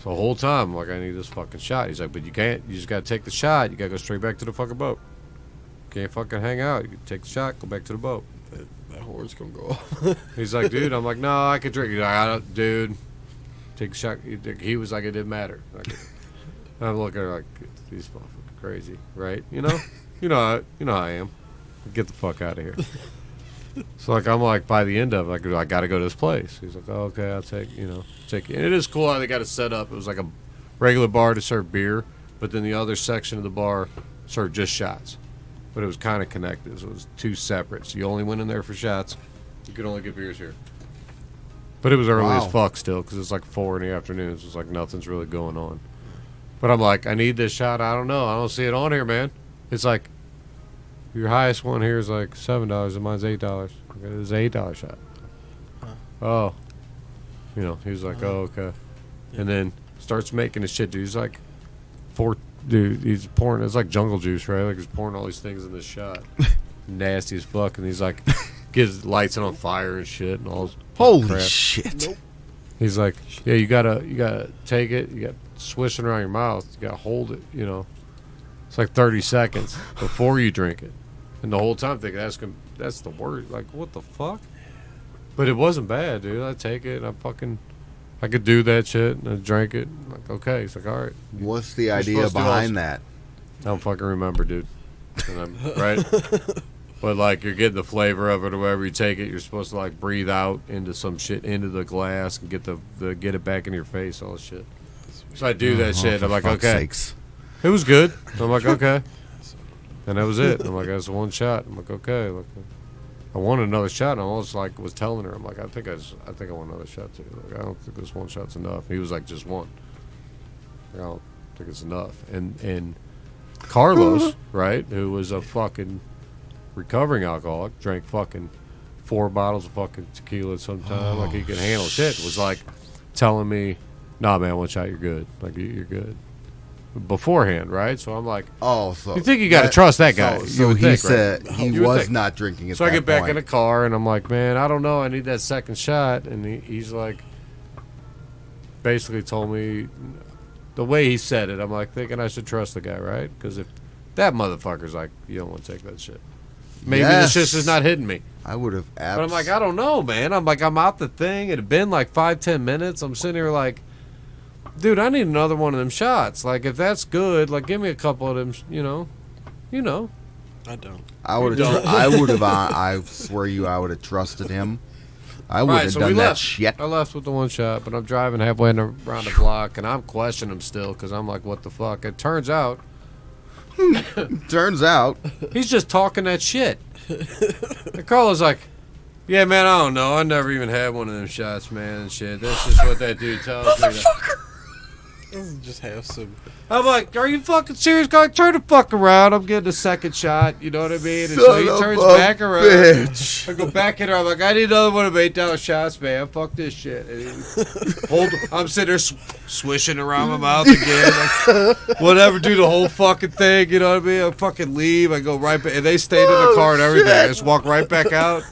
So the whole time, I'm like, I need this fucking shot. He's like, but you can't. You just got to take the shot. You got to go straight back to the fucking boat. Can't fucking hang out. You can take the shot, go back to the boat. That horse gonna go off. He's like, dude. I'm like, no, I can drink. He's like, I don't, dude. Take the shot. He was like, it didn't matter. Like, I'm looking at her like, these motherfuckers crazy, right? You know how I am. Get the fuck out of here. So like, I'm like, by the end of it, I got to go to this place. He's like, oh, okay, I'll take you. And it is cool how they got it set up. It was like a regular bar to serve beer, but then the other section of the bar served just shots. But it was kind of connected, so it was two separate. So you only went in there for shots. You could only get beers here. But it was early as fuck still, because it's like 4 in the afternoon. So it's like nothing's really going on. But I'm like, I need this shot. I don't know. I don't see it on here, man. It's like, your highest one here is like $7, and mine's $8. Okay, it's an $8 shot. Oh. He was like, oh, okay. And then starts making his shit, dude. He's like dude, he's pouring. It's like jungle juice, right? Like he's pouring all these things in this shot. Nasty as fuck, and he's like, lights it on fire and shit, and all this Holy crap. shit! Nope. He's like, yeah, you gotta take it. You got swishing around your mouth. You gotta hold it. You know, it's like 30 seconds before you drink it. And the whole time thinking that's the word. Like, what the fuck? But it wasn't bad, dude. I take it and I could do that shit and I drank it. I'm like, okay. He's like, all right. What's the idea behind that? I don't fucking remember, dude. Right? But like, you're getting the flavor of it or whatever. You take it, you're supposed to like breathe out into some shit into the glass and get it back in your face, all this shit. So I do that shit. I'm like, okay. Sakes. It was good. I'm like, okay. And that was it. I'm like, that's one shot. I'm like, okay. Look, I wanted another shot. And I was like, was telling her, I'm like, I think I want another shot too. Like, I don't think this one shot's enough. He was like, just one. I don't think it's enough. And Carlos, right, who was a fucking recovering alcoholic, drank fucking 4 bottles of fucking tequila sometime. Like he could handle shit. Was like telling me, nah, man, one shot, you're good. Like you're good. Beforehand, right? So I'm like, so you think you got to trust that guy? So he think, said right? he was not drinking at So that I get back point. in the car and I'm like, man, I don't know. I need that second shot. And he's like, basically told me the way he said it. I'm like thinking I should trust the guy, right? Because if that motherfucker's like, you don't want to take that shit. Maybe the shit's just not hitting me. I would have. But I'm like, I don't know, man. I'm like, I'm out the thing. It had been like 5-10 minutes. I'm sitting here like, dude, I need another one of them shots. Like, if that's good, like, give me a couple of them. You know. I don't. I would have. I would have. I swear you, I would have trusted him. I would have done that shit. I left with the one shot, but I'm driving halfway around the block, and I'm questioning him still because I'm like, what the fuck? It turns out he's just talking that shit. And Carlos like, yeah, man, I don't know. I never even had one of them shots, man, and shit. That's just what that dude tells me. Just have some. I'm like, are you fucking serious, guy? Turn the fuck around. I'm getting a second shot. You know what I mean? And so he turns back around. Bitch. I go back in there. I'm like, I need another one of $8 shots, man. Fuck this shit. And I'm sitting there swishing around my mouth again. Like, whatever, do the whole fucking thing. You know what I mean? I fucking leave. I go right back. And they stayed in the car and everything. I just walk right back out.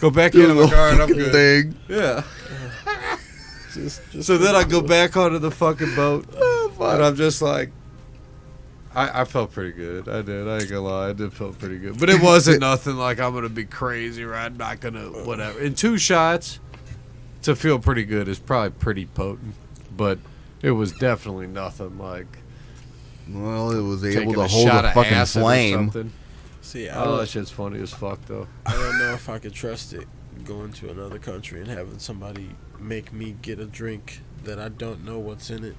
Go back into my car and I'm good. Thing. Yeah. So then I go back onto the fucking boat, and I'm just like, I felt pretty good. I did. I ain't gonna lie. I did feel pretty good. But it wasn't nothing like I'm gonna be crazy or I'm not gonna whatever. And 2 shots to feel pretty good is probably pretty potent, but it was definitely nothing like. Well, it was taking able to hold a fucking flame. See, that shit's funny as fuck though. I don't know if I could trust it going to another country and having somebody make me get a drink that I don't know what's in it.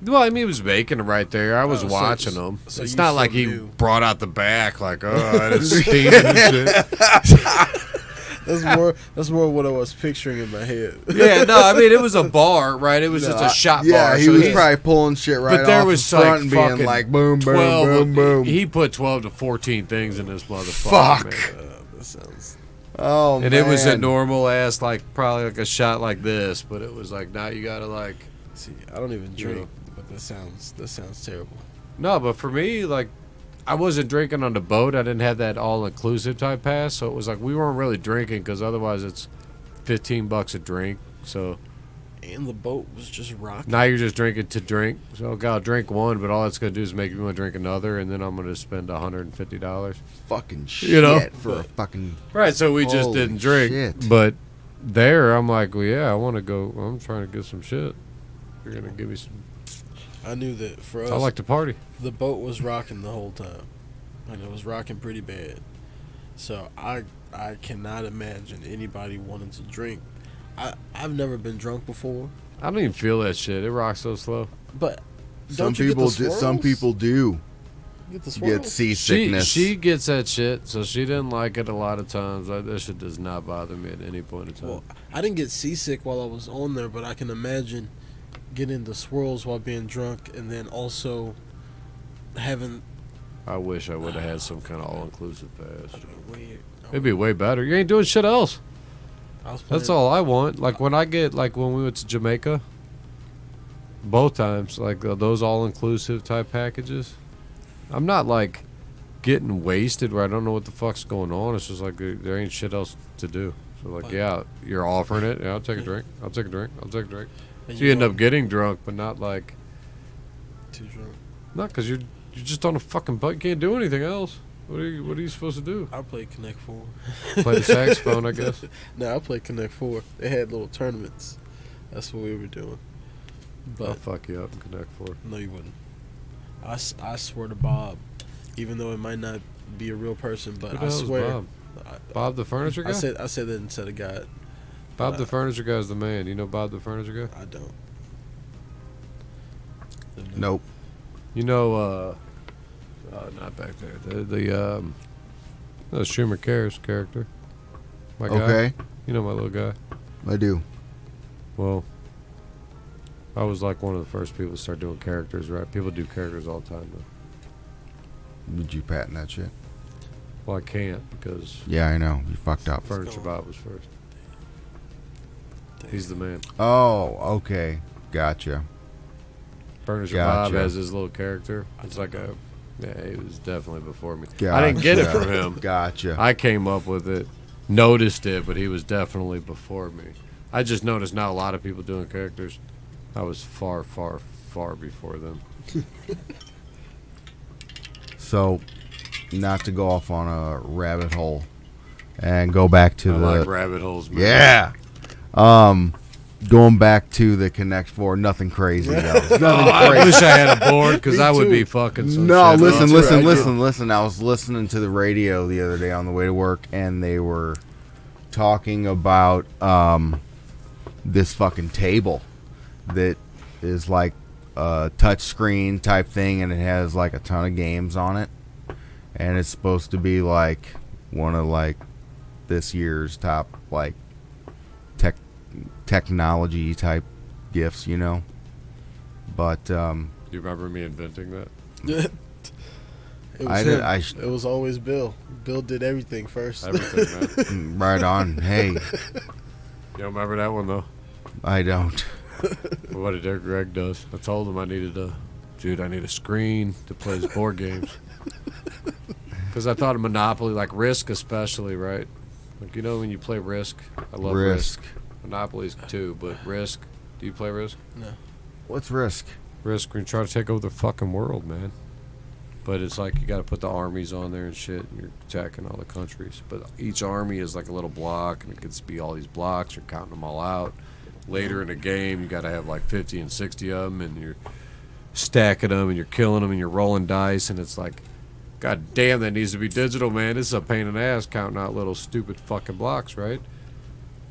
Well, I mean, he was making it right there. I was watching him. So it's you not like he knew. brought out the back like, oh, it's steaming and shit. That's more what I was picturing in my head. Yeah, no, I mean, it was a bar, right? It was just a shot bar. Yeah, he so was probably pulling shit right but there off was the front like and being fucking like, boom, boom, 12, boom, boom. He put 12 to 14 things in this motherfucker. Fuck. Man. That sounds. Oh, And man. it was a normal ass, like, probably like a shot like this, but it was like, now you gotta like. See, I don't even drink, but that sounds terrible. No, but for me, like, I wasn't drinking on the boat. I didn't have that all-inclusive type pass, so it was like we weren't really drinking because otherwise it's $15 a drink. So And the boat was just rocking. now you're just drinking to drink. So okay, I'll drink one, but all it's gonna do is make me want to drink another, and then I'm gonna spend $150. fucking shit You know? for a fucking. Right. So we just Holy didn't drink. shit. But there, I'm like, well, yeah, I want to go. I'm trying to get some shit. You're gonna give me some. I knew that for us, I like to party. the boat was rocking the whole time, and it was rocking pretty bad. So I cannot imagine anybody wanting to drink. I've never been drunk before, I don't even feel that shit. It rocks so slow. but Some don't you people get the do. Some swirls? people do Get the get swirls? seasickness. She gets that shit, so she didn't like it a lot of times. That shit does not bother me at any point in time. Well, I didn't get seasick while I was on there, but I can imagine getting the swirls while being drunk, and then also having. I wish I would have had some kind of all-inclusive pass. Weird. It'd be way better. You ain't doing shit else. I was playing, That's all I want. Like when we went to Jamaica, Both times, like those all-inclusive type packages. I'm not like getting wasted where I don't know what the fuck's going on. It's just like there ain't shit else to do. So like, yeah, you're offering it. Yeah, I'll take a drink. I'll take a drink. I'll take a drink. So you end up getting drunk, but not like too drunk. Not because you're just on a fucking butt. You can't do anything else. What are you supposed to do? I played Connect 4. Play the saxophone, I guess. No, I played Connect 4. They had little tournaments. That's what we were doing. But I'll fuck you up in Connect 4. No, you wouldn't. I swear to Bob, even though it might not be a real person, but I swear. Bob? Bob the furniture guy? I said that instead of God. Bob the furniture guy is the man. You know Bob the furniture guy? I don't. Nope. You know, not back there. The Schumer Cares character. My guy. Okay. You know my little guy. I do. Well, I was like one of the first people to start doing characters, right? People do characters all the time, though. Did you patent that shit? Well, I can't because... Yeah, I know. You fucked up. Furniture Bob was first. He's the man. Oh, okay. Gotcha. Furniture Bob has his little character. It's like a... Yeah, he was definitely before me. Gotcha. I didn't get it from him. Gotcha. I came up with it, noticed it, but he was definitely before me. I just noticed now a lot of people doing characters. I was far, far, far before them. So, not to go off on a rabbit hole and go back to I like rabbit holes, man. Yeah. Going back to the Connect 4, nothing crazy though. Nothing I wish I had a board because I would be fucking some No, shit listen. I was listening to the radio the other day on the way to work, and they were talking about this fucking table that is like a touch screen type thing, and it has like a ton of games on it, and it's supposed to be like one of like this year's top like technology type gifts, you know. But you remember me inventing that? It was always Bill. Bill did everything first. Everything, man. Right on. Hey, You don't remember that one though? I don't. What did Greg does? I told him I need a screen to play his board games. Because I thought of Monopoly, like Risk especially, right? Like, you know when you play Risk? I love Risk. Monopoly's too, but Risk. Do you play Risk? No. What's Risk? Risk, when you try to take over the fucking world, man. But it's like you got to put the armies on there and shit, and you're attacking all the countries. But each army is like a little block, and it gets to be all these blocks. You're counting them all out. Later in the game, you got to have like 50 and 60 of them, and you're stacking them, and you're killing them, and you're rolling dice, and it's like, God damn, that needs to be digital, man. This is a pain in the ass counting out little stupid fucking blocks, right?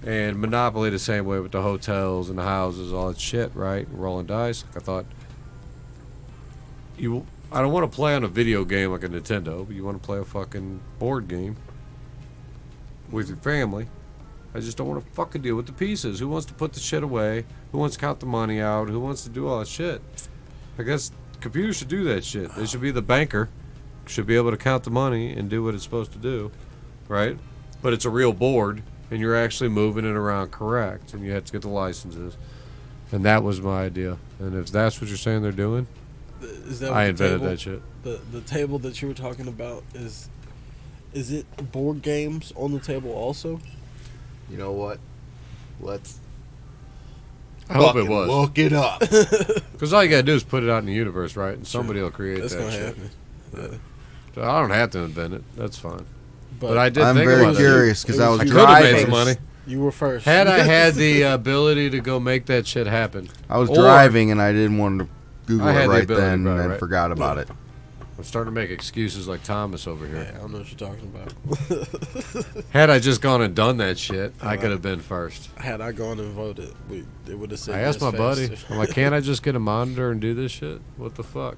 And Monopoly the same way with the hotels and the houses, all that shit, right? Rolling dice. Like I thought, I don't want to play on a video game like a Nintendo, but you want to play a fucking board game with your family. I just don't want to fucking deal with the pieces. Who wants to put the shit away? Who wants to count the money out? Who wants to do all that shit? I guess computers should do that shit. They should be the banker. Should be able to count the money and do what it's supposed to do, right? But it's a real board, and you're actually moving it around correct, and you have to get the licenses. And that was my idea. And if that's what you're saying they're doing, I invented that shit. The table that you were talking about is it board games on the table also? You know what? I hope it was. Look it up. Because all you gotta do is put it out in the universe, right? And somebody will create That's that gonna shit. happen. Yeah. So I don't have to invent it. That's fine. But I did I'm think very about curious because I was I could have made driving. some money. You were first. Had I had the ability to go make that shit happen. I was Or- driving and I didn't want to Google I had it the right ability, then bro, and right? forgot about it. I'm starting to make excuses like Thomas over here. Yeah, I don't know what you're talking about. Had I just gone and done that shit, I could have been first. Had I gone and voted, it would have said. I asked yes my buddy. faster. I'm like, can't I just get a monitor and do this shit? What the fuck?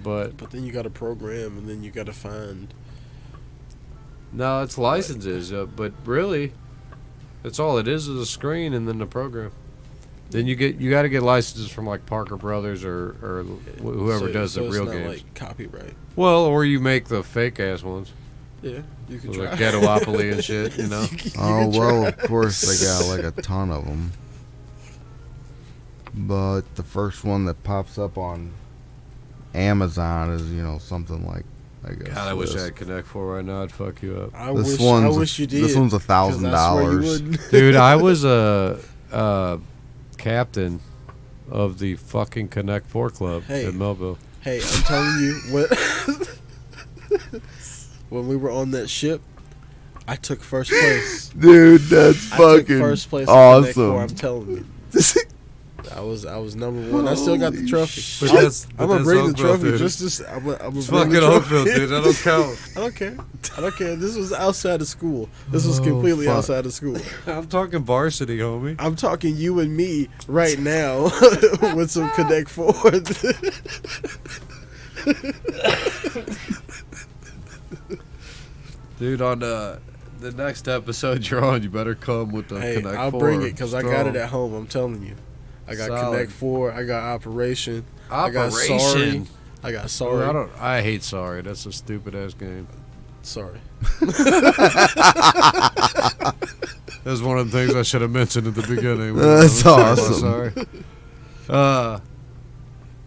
But But then you got to program, and then you got to find. no, it's licenses. But really, that's all it is a screen and then the program. Then you got to get licenses from like Parker Brothers or whoever does the real it's not games. like copyright. Well, or you make the fake ass ones, Yeah, you can like try. Ghettopoly and shit. You know. You Oh can well, try. of course they got like a ton of them. but the first one that pops up on Amazon is, something like, I guess. God, I wish I had Connect 4 right now. I'd fuck you up. I wish you did. This one's $1,000. Dude, I was a captain of the fucking Connect 4 club in Melville. Hey, I'm telling you, when we were on that ship, I took first place. Dude, that's fucking took first place awesome. Connect 4, I'm telling you. I was number one. I still got the trophy. I'm gonna bring the trophy. Dude. I'm gonna bring fucking the Oakville, trophy. dude. I don't count. I don't care. This was outside of school. This was completely outside of school. I'm talking varsity, homie. I'm talking you and me right now with some Connect 4. Dude, on the next episode you're on, you better come with the Connect 4. I'll bring it because I got it at home. I'm telling you. I got Connect 4. I got Operation. I got Sorry. I hate Sorry. That's a stupid ass game. Sorry. That's one of the things I should have mentioned at the beginning. That's awesome. Sorry.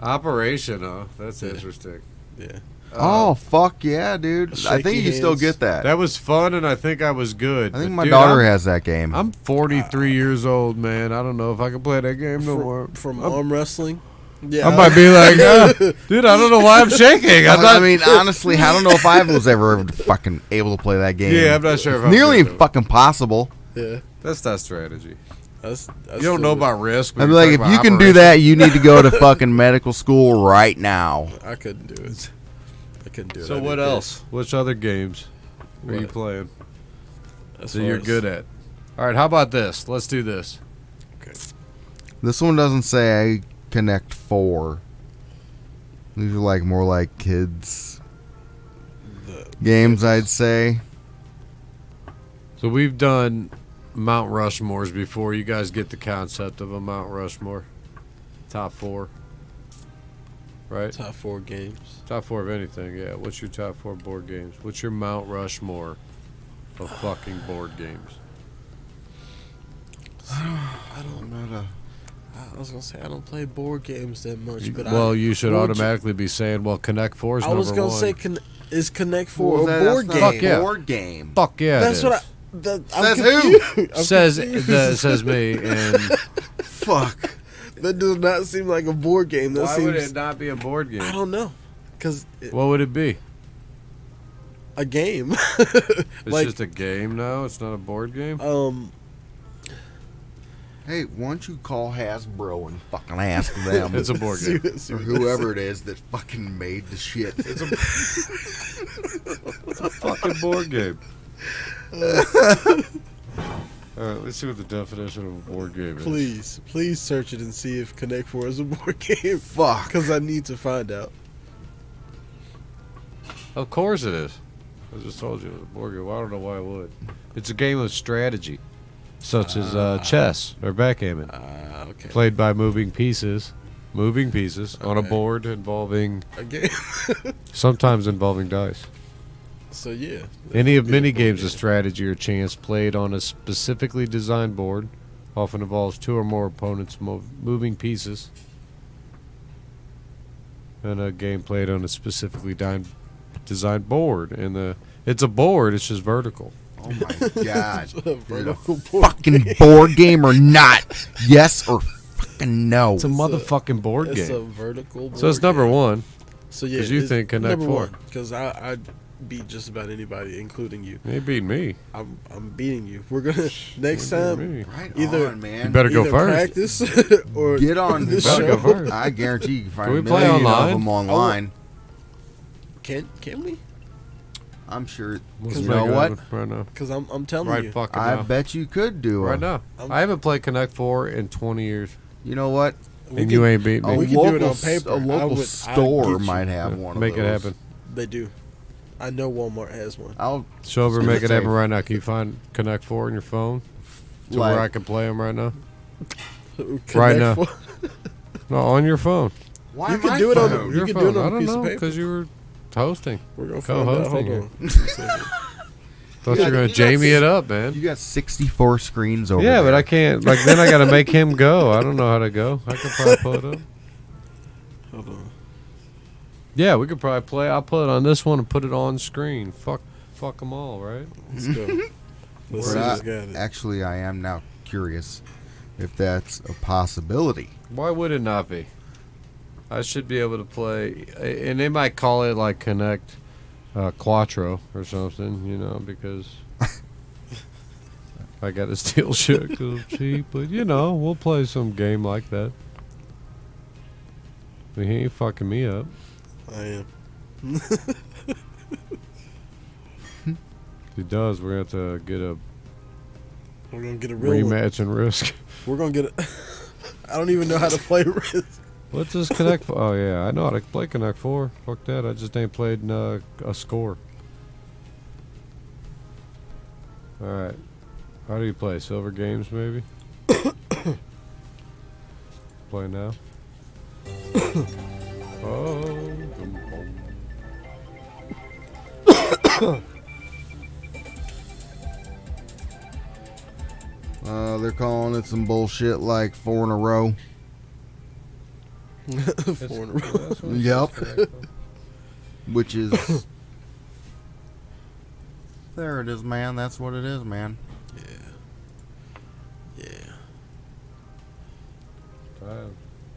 Operation, huh? That's interesting. Yeah. Oh, fuck yeah, dude. I think you can still get that. That was fun, and I think I was good. I think my daughter has that game. I'm 43 years old, man. I don't know if I can play that game no more. From arm wrestling? Yeah. I might be like, dude, I don't know why I'm shaking. I mean, honestly, I don't know if I was ever fucking able to play that game. Yeah, I'm not sure if it's nearly fucking possible. Yeah. That's not strategy. That's you don't know about risk. I'd be like, if you can do that, you need to go to fucking medical school right now. I couldn't do it. So what else? Which other games are you playing that you're good at? All right, how about this? Let's do this. Okay. This one doesn't say Connect 4. These are like more like kids games, I'd say. So we've done Mount Rushmores before. You guys get the concept of a Mount Rushmore. Top 4. Right? Top 4 games. Top 4 of anything, yeah. What's your top 4 board games? What's your Mount Rushmore of fucking board games? I was gonna say I don't play board games that much, but you should automatically be saying, well, Connect 4 is number 1. I was gonna say, is Connect 4 a board game? Fuck yeah. Board game. Fuck yeah. That's what says who? Says me. And fuck. That does not seem like a board game. Why would it not be a board game? I don't know. What would it be? A game. It's just a game now? It's not a board game? Hey, why don't you call Hasbro and fucking ask them? It's a board game. Or whoever it is that fucking made the shit. It's a fucking board game. All right, let's see what the definition of a board game is. Please search it and see if Connect 4 is a board game. Fuck. Because I need to find out. Of course it is. I just told you it was a board game. Well, I don't know why I would. It's a game of strategy, such as chess or backgammon. Okay. Played by moving pieces on a board involving a game. sometimes involving dice. So yeah. Any of many games of strategy or chance played on a specifically designed board often involves 2 or more opponents moving pieces. And a game played on a specifically designed board. And it's a board, it's just vertical. Oh my god. Fucking board game or not? Yes or fucking no? It's a motherfucking board game. It's a vertical board So it's number game. 1. So yeah. Because you think Connect 4. Because I beat just about anybody, including you. You beat me. I'm beating you. We're gonna next time. Right either on, man. You better go first. Practice or get on the show. Go first. I guarantee you can find Can we a play million online? of them online. Can we? I'm sure. Let's You make know it what? happen right now. Because I'm telling Right you. fucking I now. bet you could do it Right now. I haven't played Connect 4 in 20 years. You know what? And you ain't beat me. we can do it on paper. A local I'd store get you. might have one. Make of it those. happen. They do. I know Walmart has one. I'll Sober, make it say- happen right now. Can you find Connect 4 on your phone? To Like- where I can play them right now? Connect Right now. for- No, on your phone. Why You can do it on Your you can phone. do it I on a don't piece know, of paper. because you were hosting. We're gonna find out. Co-hosting Hold here. on. Thought you were gonna Jamie it up, man. You got 64 screens over there. Yeah, but I can't. Like then I gotta make him go. I don't know how to go. I could probably pull it up. Hold on. Yeah, we could probably play. I'll put it on this one and put it on screen. Fuck them all, right? Let's go. Let's see who's got it. Actually, I am now curious if that's a possibility. Why would it not be? I should be able to play, and they might call it like Connect Quattro or something, you know, because I got to steal shit because it's cheap. But you know, we'll play some game like that. But he ain't fucking me up. I am. If he does, we're gonna have to get a We're gonna get a real rematch and Risk. We're gonna get a. I don't even know how to play Risk. What's this Connect? Oh yeah, I know how to play Connect 4. Fuck that. I just ain't played a score. All right. How do you play? Silver Games maybe. Play now. Oh. They're calling it some bullshit like 4 in a row. 4 in a row. Yep. Which is... There it is, man. That's what it is, man. Yeah.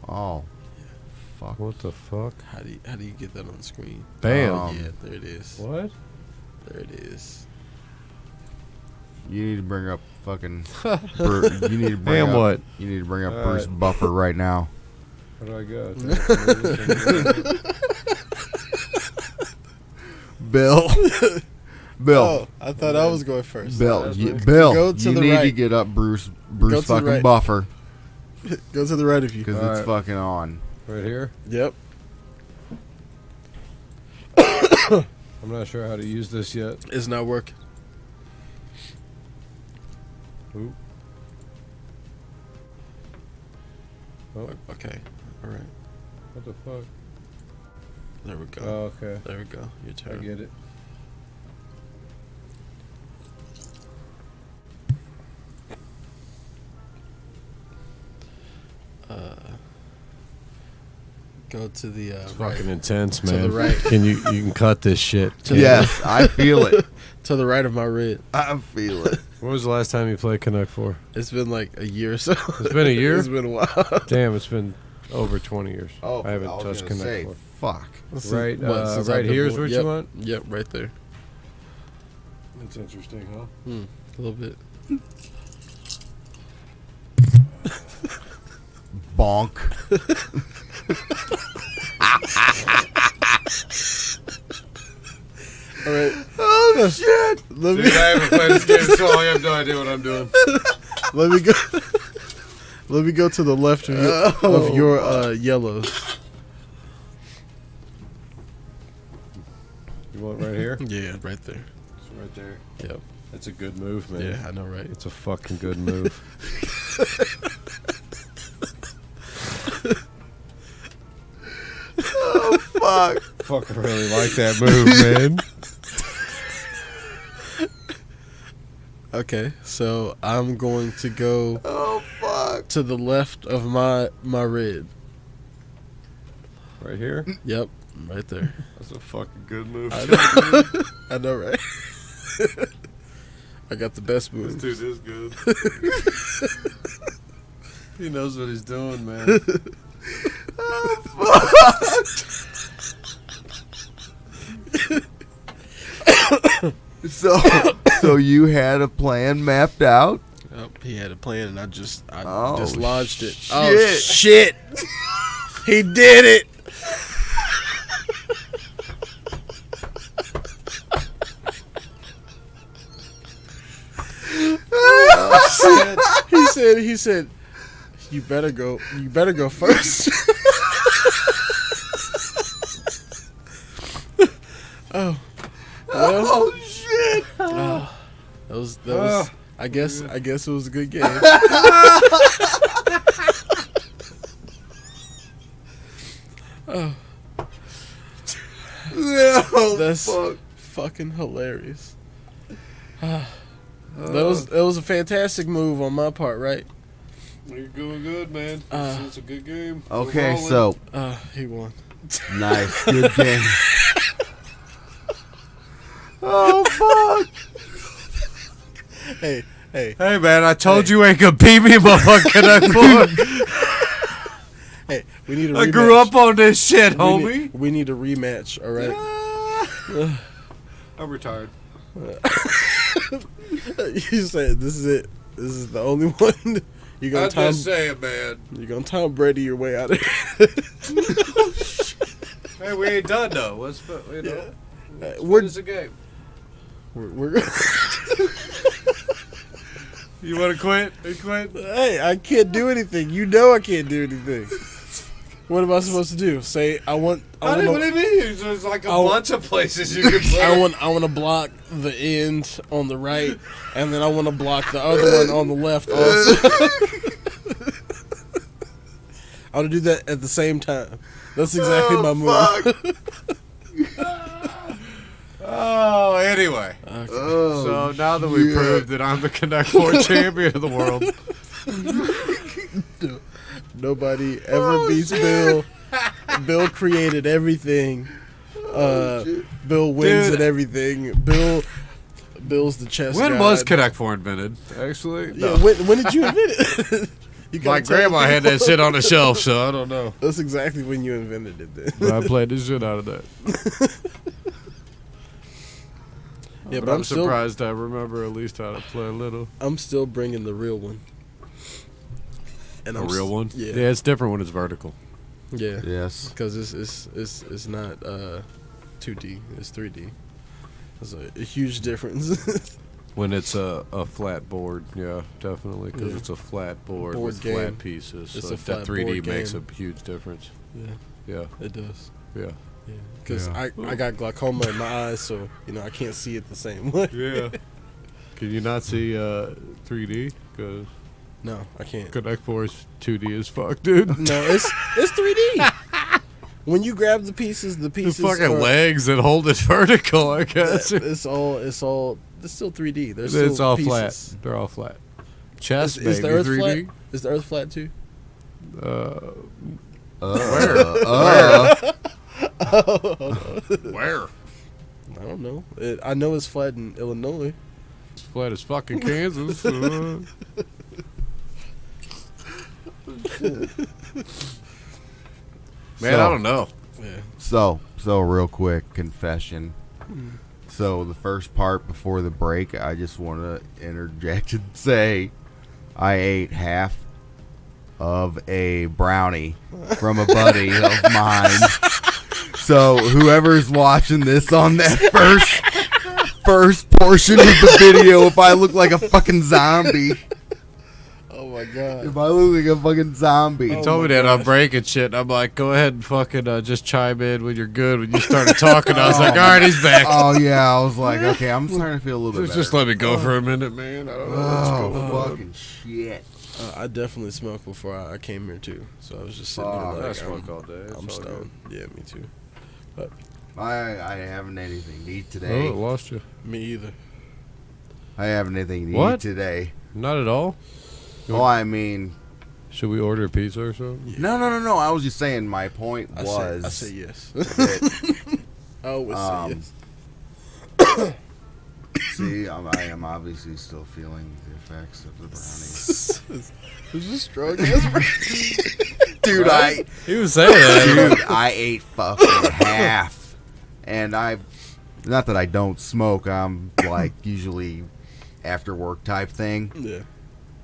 Oh. Fuck. What the fuck? How do you get that on the screen? Bam. Yeah, there it is. What? There it is. You need to bring up fucking... you need to bring Bam up... what? You need to bring up All Bruce right. Buffer right now. Where do I go? Bill. Bill. Oh, I thought I was going first. Bill. Go Bill. to You the need to right. get up Bruce Go to the fucking right. Buffer. Go to the right of you. Because All it's right. fucking on. Right here? Yep. I'm not sure how to use this yet. It's not working. Ooh. Oh, Okay. All right. what the fuck? There we go. Oh, okay. There we go. Your I turn. get it. Go to the It's right. fucking intense, To man. the right. You can cut this shit. Yes, I feel it. To the right of my red. I feel it. When was the last time you played Connect 4? It's been like a year or so. It's been a year? It's been a while. Damn, it's been over 20 years. Oh, I haven't was touched gonna Connect say, 4. fuck. Right, Since right I've been here is born. what Yep. you want? Yep, right there. That's interesting, huh? A little bit. Bonk. All right. Oh, shit. Let me Dude, I haven't played this game so long, I have no idea what I'm doing. let me go. Let me go to the left of your yellows. You want right here? Yeah, right there. It's right there. Yep. That's a good move, man. Yeah, I know, right? It's a fucking good move. Oh, fuck. Fucking really like that move, man. Okay, so I'm going to go Oh, fuck. to the left of my red. Right here? Yep, right there. That's a fucking good move. I know, right? I got the best move. This dude is good. He knows what he's doing, man. So you had a plan mapped out? Yep, he had a plan, and I just Oh, dislodged it. shit. Oh shit! He did it. He said, you better go first. Oh. Well, Oh, shit. that was I guess it was a good game. Oh, No, that's fuck. fucking hilarious. That was a fantastic move on my part, right? You're doing good, man. It's a good game. Okay, so he won. Nice, good game. Oh fuck! Hey, man! I told you ain't gonna beat me, motherfucker. Hey, we need a rematch. I grew up on this shit, homie. We need a rematch, all right? I'm retired. You said this is it. This is the only one. You're gonna just saying, man. You're gonna Tom Brady your way out of here. Hey, we ain't done though. What's the game? We're You want to quit? You quit? Hey, I can't do anything. You know I can't do anything. What am I supposed to do? Say what do you mean? There's like a bunch of places you can play. I want to block the end on the right, and then I want to block the other one on the left also. I want to do that at the same time. That's exactly my move. Oh, anyway. Okay. So now that we proved that I'm the Connect 4 champion of the world. Nobody ever beats Bill. Bill created everything. Bill wins at everything. Bill's the chess When god. was Connect 4 invented? Actually, no. Yeah, when did you invent it? My grandma had that shit on the shelf, so I don't know. That's exactly when you invented it. Then. But I played the shit out of that. Yeah, but I'm surprised I remember at least how to play a little. I'm still bringing the real one. And a real one? Yeah. Yeah, it's different when it's vertical. Yeah. Yes. Because it's not 2D. It's 3D. There's a huge difference. When it's a flat board, yeah, definitely. Because it's a flat board with game. flat pieces. It's so a flat that 3D board makes game. a huge difference. Yeah. Yeah. It does. Yeah. Yeah. Because I got glaucoma in my eyes, so I can't see it the same way. Yeah. Can you not see 3D? Because no, I can't. Connect 4 is 2D as fuck, dude. No, it's 3D. When you grab the pieces, the fucking legs that hold it vertical. I guess it's still 3D. There's it's still all pieces. flat. They're all flat. Chest, is the baby, Earth 3D. flat? Is the Earth flat too? Where? I don't know. I know it's flat in Illinois. It's flat as fucking Kansas. Man, I don't know. Yeah. So real quick, confession. So the first part before the break, I just want to interject and say I ate half of a brownie from a buddy of mine. So whoever's watching this on that first portion of the video, if I look like a fucking zombie. Oh my god. If I look like a fucking zombie. He told me that I'm breaking shit. I'm like, go ahead and fucking just chime in when you're good. When you started talking, I was like, all right, he's back. Oh yeah, I was like, okay, I'm starting to feel a little bit better. Just let me go for a minute, man. I don't know what's going on. Fucking shit. I definitely smoked before I came here too. So I was just sitting there like, I smoke all day. I'm stoned. Yeah, me too. But I haven't had anything to eat Oh, today. it lost you. me either. I haven't anything to What? eat today. Not at all. Oh, I mean, Should we order a pizza or something? no. I was just saying. My point was. I say yes. that, I always say yes. see, I am obviously still feeling the effects of the brownies. This is strong ass. Dude, Right? He was saying that. Dude, I ate fucking half. And not that I don't smoke, I'm like usually after work type thing. Yeah.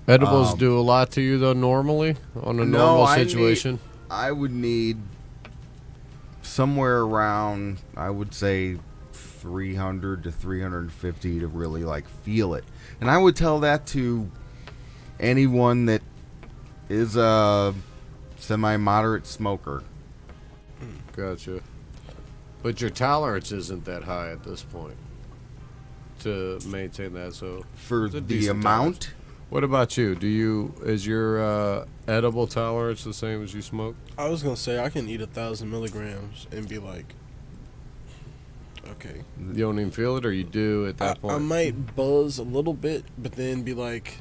Edibles do a lot to you, though, normally, on a normal situation? I would need somewhere around, I would say, 300 to 350 to really, like, feel it. And I would tell that to anyone that is a semi-moderate smoker. Gotcha. But your tolerance isn't that high at this point to maintain that, so... For it's a the decent amount... tolerance. What about you? Is your edible tolerance the same as you smoke? I was gonna say I can eat 1,000 milligrams and be like, Okay. You don't even feel it, or you do at that point? I might buzz a little bit, but then be like,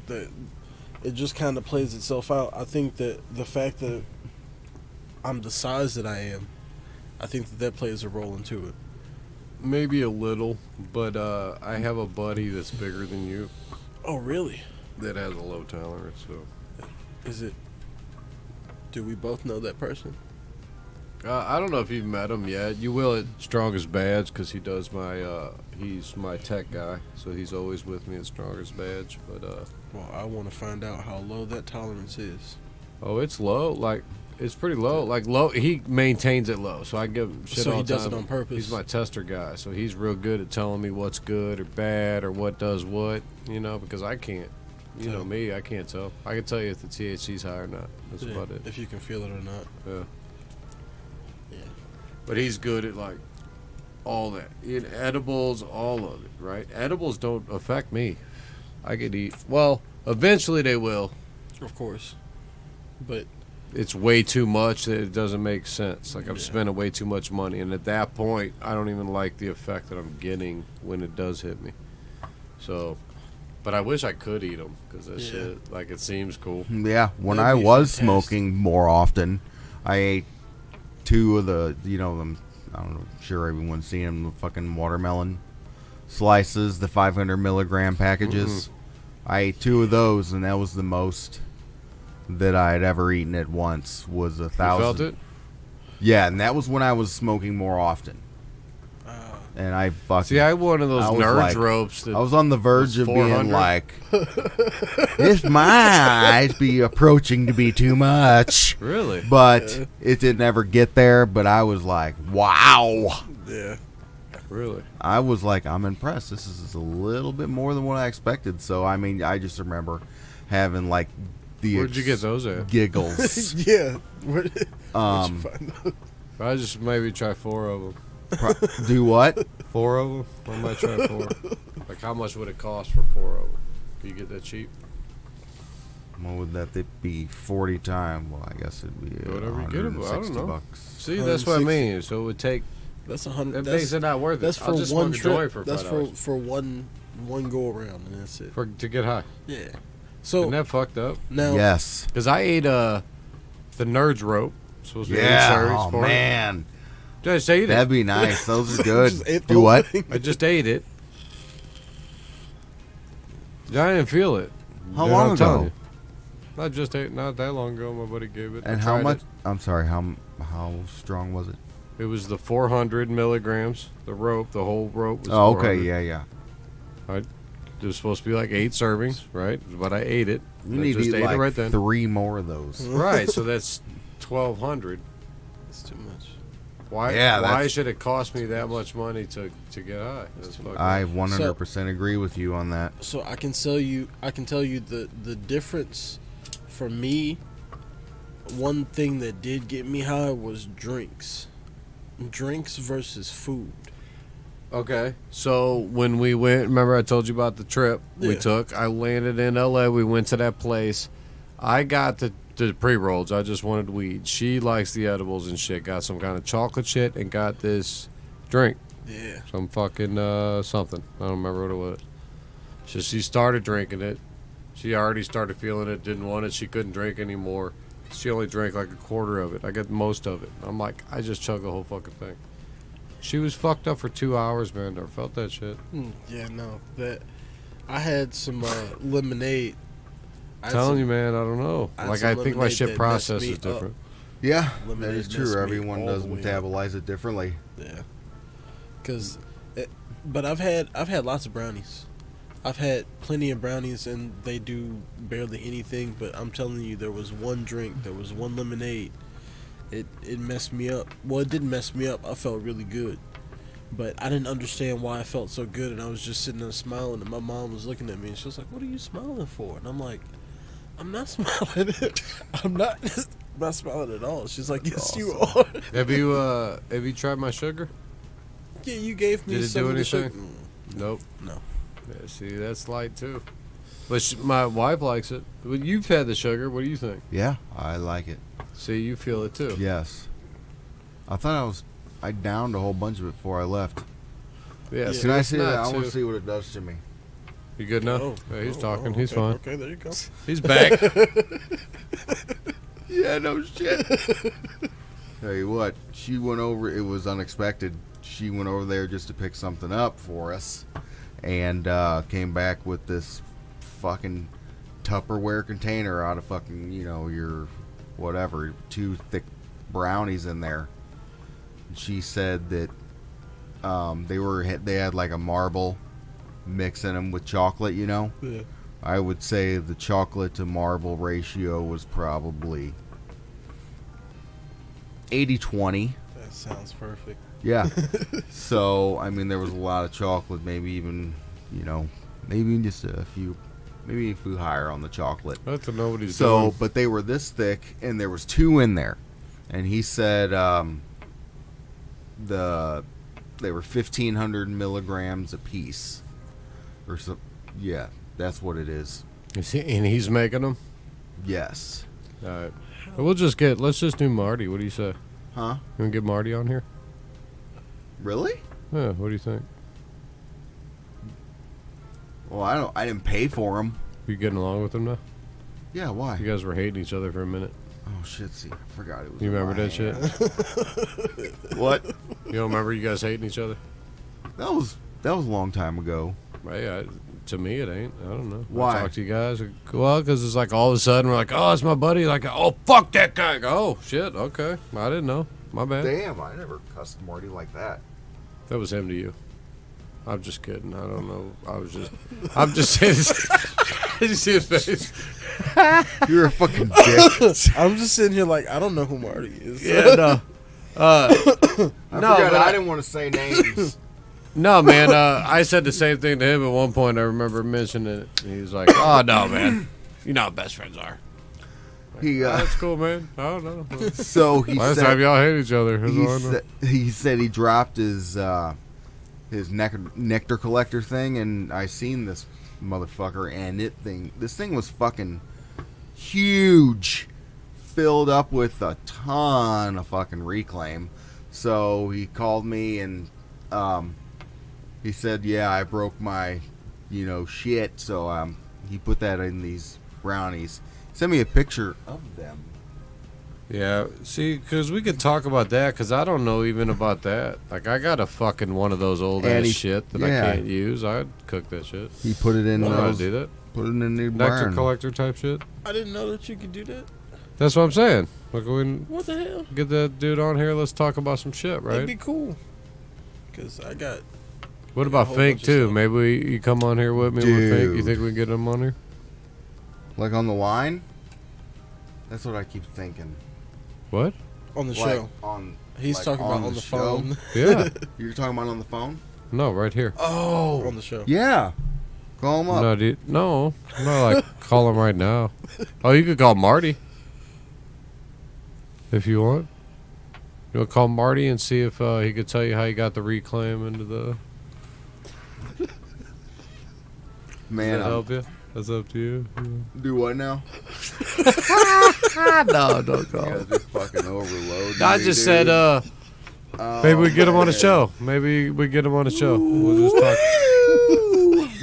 it just kind of plays itself out. I think that the fact that I'm the size that I am, I think that plays a role into it. Maybe a little, but I have a buddy that's bigger than you. Oh, really? That has a low tolerance. So, is it? Do we both know that person? I don't know if you've met him yet. You will at Strongest Badge because he does he's my tech guy, so he's always with me at Strongest Badge. But well, I want to find out how low that tolerance is. Oh, it's low. Like it's pretty low. Like low. He maintains it low, so I give him shit all the time. So he does it on purpose. He's my tester guy, so he's real good at telling me what's good or bad or what does what. Because I can't. You know me, I can't tell. I can tell you if the THC's high or not. That's about it. If you can feel it or not. Yeah. Yeah. But he's good at like all that. In edibles, all of it, right? Edibles don't affect me. I could eat. Well, eventually they will. Of course. But it's way too much that it doesn't make sense. Like I'm spending way too much money, and at that point, I don't even like the effect that I'm getting when it does hit me. So, but I wish I could eat them because that shit, like, it seems cool. Yeah, when I was smoking more often, I ate 2 of the, them. I don't know, sure everyone's seen them, the fucking watermelon slices, the 500 milligram packages. I ate 2 of those, and that was the most that I had ever eaten at once. Was 1,000. You felt it? Yeah, and that was when I was smoking more often. And I fucking... See, I had one of those nerds ropes. I was on the verge of being like, this might be approaching to be too much. Really? But it didn't ever get there, but I was like, wow. Yeah. Really? I was like, I'm impressed. This is a little bit more than what I expected. So, I mean, I just remember having like the... Where'd you get those at? Giggles. Yeah. Where'd you find those? I just maybe try 4 of them. Do what? 4 of them? I might try 4. Like, how much would it cost for 4 of them? Can you get that cheap? What would that be? 40 times? Well, I guess it'd be whatever you get them. I don't know. Bucks. See, that's what I mean. So it would take. That's 100. That makes it not worth it. That's for I'll just one trip. For that's $5. for one go around, and that's it. To get high. Yeah. So isn't that fucked up? Now, yes. Because I ate the Nerds rope. Supposed to be oh man. Just ate it. That'd be nice. Those are good. Do what? I just ate it. I didn't feel it. How long ago? I just ate not that long ago. My buddy gave it. And how much? I'm sorry. How strong was it? It was the 400 milligrams. The rope. The whole rope was. Oh, okay. Yeah. It was supposed to be like 8 servings, right? But I ate it. You need to eat like right then. 3 more of those. Right. So that's 1,200. That's too much. Why should it cost me that much money to get high? I 100% agree with you on that. So I can tell you the difference for me. One thing that did get me high was drinks versus food. Okay, so when we went, remember I told you about the trip we took? I landed in LA. We went to that place. I got the pre-rolls. I just wanted weed. She likes the edibles and shit. Got some kind of chocolate shit and got this drink. Yeah. Some fucking something. I don't remember what it was. So she started drinking it. She already started feeling it. Didn't want it. She couldn't drink anymore. She only drank like a quarter of it. I got most of it. I'm like, I just chugged the whole fucking thing. She was fucked up for 2 hours, man. Never felt that shit. Yeah, no. I had some lemonade. Telling you, man, I don't know. I think my shit process is different. Yeah, that is true. Everyone does metabolize it differently. Yeah, but I've had lots of brownies. I've had plenty of brownies, and they do barely anything. But I'm telling you, there was one drink, there was one lemonade. It messed me up. Well, it didn't mess me up. I felt really good, but I didn't understand why I felt so good. And I was just sitting there smiling, and my mom was looking at me, and she was like, "What are you smiling for?" And I'm like, I'm not smiling. I'm not smiling at all. She's like, yes, you are. Have you tried my sugar? Yeah, you gave me some. Did it do anything? Nope. No. Yeah, see, that's light too. But my wife likes it. Well, you've had the sugar. What do you think? Yeah, I like it. See, you feel it too. Yes. I thought I was I downed a whole bunch of it before I left. Yeah. Can I see that? I want to see what it does to me. You good now? Oh, Yeah, he's talking. Okay, He's fine. Okay, there you go. He's back. Yeah, no shit. Tell you what, she went over. It was unexpected. She went over there just to pick something up for us, and came back with this fucking Tupperware container out of fucking, you know, your whatever, 2 thick brownies in there. She said that they had like a marble mixing them with chocolate, you know. Yeah. I would say the chocolate to marble ratio was probably 80-20. That sounds perfect. Yeah. So, I mean, there was a lot of chocolate, maybe even, you know, maybe just a few higher on the chocolate. That's what nobody's So, doing. but they were this thick, and there was 2 in there. And he said they were 1,500 milligrams a piece. Or so, yeah, that's what it is. And he's making them? Yes. All right. Well, let's just do Marty. What do you say? Huh? You want to get Marty on here? Really? Yeah, what do you think? Well, I didn't pay for them. You getting along with him now? Yeah, why? You guys were hating each other for a minute. Oh shit! See, I forgot it was. You remember that shit? What? You don't remember you guys hating each other? That was a long time ago. Hey, to me, it ain't. I don't know. Why? I talk to you guys. Well, because it's like all of a sudden we're like, oh, it's my buddy. Like, oh, fuck that guy. Oh, shit. Okay. I didn't know. My bad. Damn, I never cussed Marty like that. That was him to you. I'm just kidding. I don't know. I'm just saying. Did you see his face? You're a fucking dick. I'm just sitting here like, I don't know who Marty is. Yeah, no. I No, forgot, but I didn't want to say names. No, man. I said the same thing to him at one point. I remember mentioning it. And he was like, oh, no, man. You know how best friends are. He Oh, that's cool, man. I don't know. so he Last said time y'all hate each other. That's all I know. he said he dropped his nectar collector thing, and I seen this motherfucker, and this thing was fucking huge, filled up with a ton of fucking reclaim. So he called me and he said, yeah, I broke my shit, so he put that in these brownies. Send me a picture of them. Yeah, see, because we could talk about that, because I don't know even about that. Like, I got a fucking one of those old-ass shit that I can't use. I'd cook that shit. He put it in I don't know how to do that. Put it in a new Nectar barn. collector type shit. I didn't know that you could do that. That's what I'm saying. Like, What the hell? get that dude on here. Let's talk about some shit, right? That'd be cool. Because I got... What about whole Fink, bunch of too? stuff. Maybe you come on here with me with Fink. You Dude. think we can get him on here? Like on the line? That's what I keep thinking. What? On the Like show. He's like talking about on the show? phone. Yeah. You're talking about on the phone? No, right here. Oh. On the show. Yeah. Call him up. No, dude. No. I'm not like, call him right now. Oh, you could call Marty. If you want. You want to call Marty and see if he could tell you how you got the reclaim into the... Man, Does that help you? That's up to you. do what now? No, don't You guys just fucking overload. I me, just dude. said, Oh, maybe we get him on a man. show. Maybe we get him on a show. We'll just talk.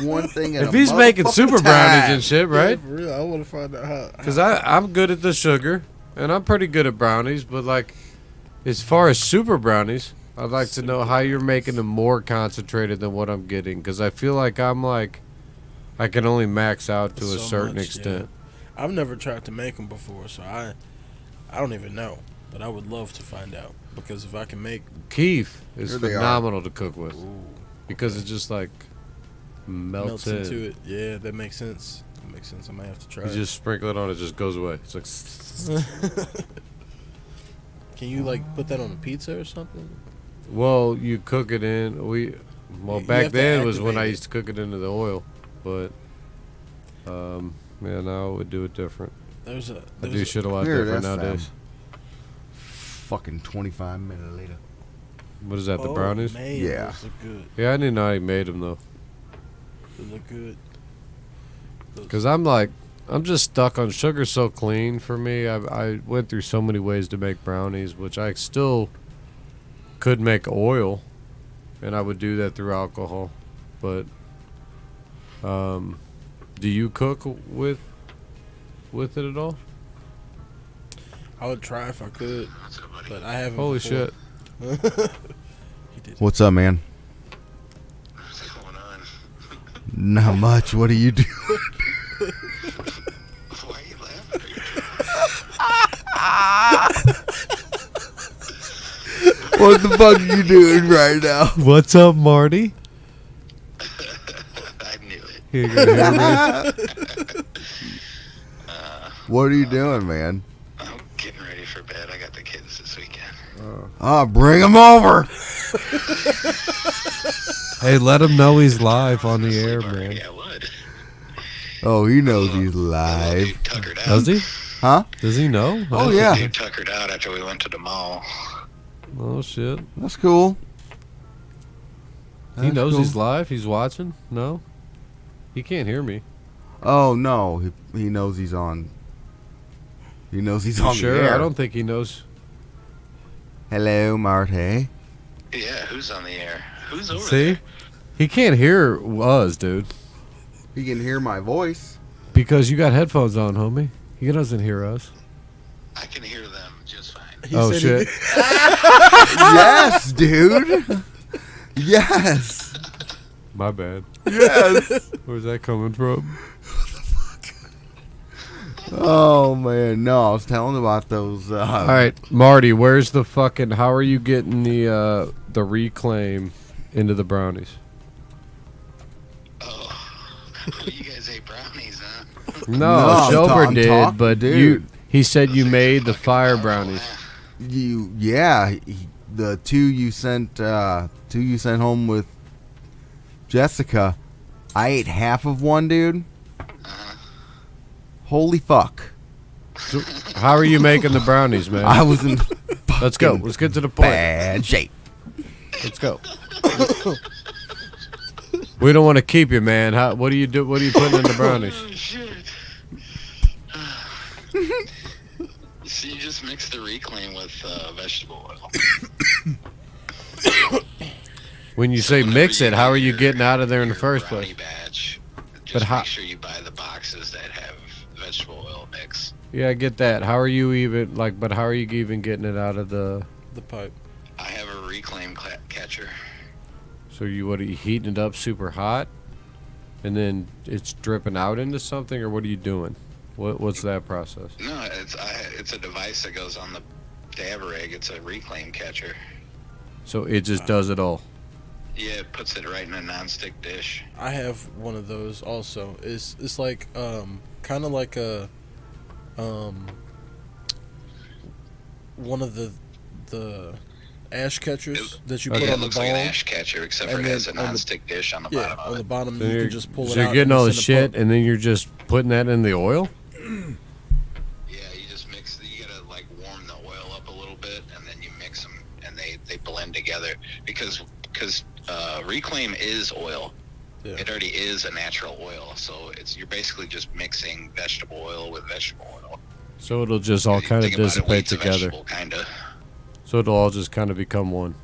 One thing at If a he's making motherfucking super time. brownies and shit, right? Yeah, for real. I want to find out how... Because I'm good at the sugar, and I'm pretty good at brownies, but, like, as far as super brownies, I'd like to know how you're making them more concentrated than what I'm getting, because I feel like I can only max out to a So certain much, extent. yeah. I've never tried to make them before, so I don't even know. But I would love to find out. Because if I can make... Keef is Here they are. phenomenal to cook with, Ooh, because it just, like, melts in. into it. Yeah, that makes sense. That makes sense. I might have to try You it. just sprinkle it on, it just goes away. It's like... Can you, like, put that on a pizza or something? Well, you cook it in. You Back have to then was when I activate used to cook it into the oil, but yeah, now I would do it different. I Do shit a lot Here, different that's nowadays. Fucking 25 minutes later. What is that? The brownies? Man, Yeah. those look good. Yeah, I didn't know how he made them though. They look good. Cause I'm just stuck on sugar so clean for me. I went through so many ways to make brownies, which I still could make oil, and I would do that through alcohol. But do you cook with it at all? I would try if I could, but I haven't. Holy before. shit! What's up, man? What's going on? Not much. What are you doing? Why are you laughing? What the fuck are you doing right now? What's up, Marty? I knew it. You can hear me? What are you doing, man? I'm getting ready for bed. I got the kids this weekend. Oh, bring him over. Hey, let him know he's live on the air, Already, man. I would. Oh, he knows he's Little live. dude tuckered out. Does he? Huh? Does he know? Oh, yeah. Dude tuckered out after we went to the mall. Oh shit! That's cool. He That's knows cool. he's live. He's watching. No, he can't hear me. Oh, no. He knows he's on. He knows he's on Sure, the air. I don't think he knows. Hello, Marty. Yeah, who's on the air? Who's over See, there? he can't hear us, dude, He can hear my voice. because you got headphones on, homie. He doesn't hear us. I can hear them just fine. He Oh said shit! Yes, dude. Yes. My bad. Yes. Where's that coming from? Oh, man. No, I was telling about those. All right, Marty, where's the fucking? How are you getting the reclaim into the brownies? Oh, you guys ate brownies, huh? No, I'm Shelburne did, talking, but dude. he said you Those things made are the fucking fire viral, brownies. man. The two you sent home with Jessica. I ate half of one, dude. Holy fuck! So, how are you making the brownies, man? I was in Let's go. Let's get to the point. bad shape. Let's go. We don't want to keep you, man. What do you do? What are you putting in the brownies? Oh, shit. So you just mix the reclaim with vegetable oil. When you say mix it, how are you getting out of there in the first place? Batch, just But how- make sure you buy the boxes that have vegetable oil mix. Yeah, I get that. How are you even But how are you even getting it out of the? the pipe. I have a reclaim catcher. So what are you heating it up super hot, and then it's dripping out into something, or what are you doing? What's that process? No, it's a device that goes on the dab rig. It's a reclaim catcher. So it just does it all. Yeah, it puts it right in a nonstick dish. I have one of those also. It's like kind of like a one of the ash catchers that you put Yeah, it on the looks ball. like an ash catcher, except for And it has a then on the- nonstick dish on the Yeah, bottom on of the it. bottom So you you're, can just pull it so out. you're getting and all the it's in a shit, pump. and then you're just putting that in the oil. Yeah, you just mix. You gotta like warm the oil up a little bit, and then you mix them, and they blend together because reclaim is oil. Yeah. It already is a natural oil, so you're basically just mixing vegetable oil with vegetable oil. So it'll just all You kind of think about it, dissipate wheat's a together. vegetable, kinda. So it'll all just kind of become one.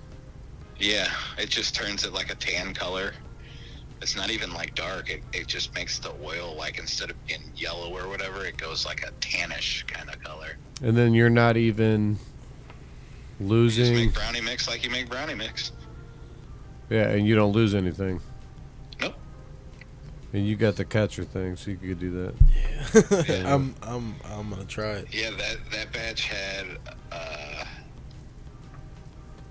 Yeah, it just turns it like a tan color. It's not even like dark. It just makes the oil, like, instead of being yellow or whatever, it goes like a tannish kind of color. And then you're not even You just losing. make brownie mix like you make brownie mix. Yeah, and you don't lose anything. Nope. And you got the catcher thing, so you could do that. Yeah. I'm gonna try it. Yeah, that batch had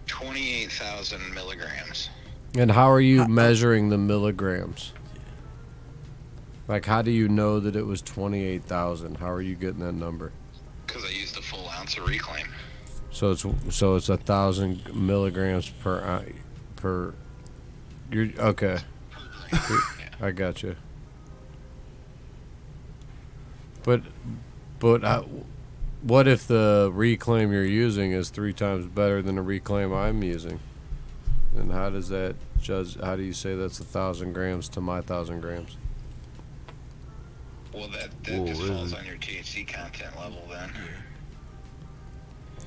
28,000 milligrams. And how are you measuring the milligrams? Like, how do you know that it was 28,000? How are you getting that number? Because I used a full ounce of reclaim. So it's 1,000 milligrams per. You're okay. I got you. But what if the reclaim you're using is 3 times better than the reclaim I'm using? And how does that judge? How do you say that's 1,000 grams to my 1,000 grams? Well, that Whoa, just really? falls on your THC content level then.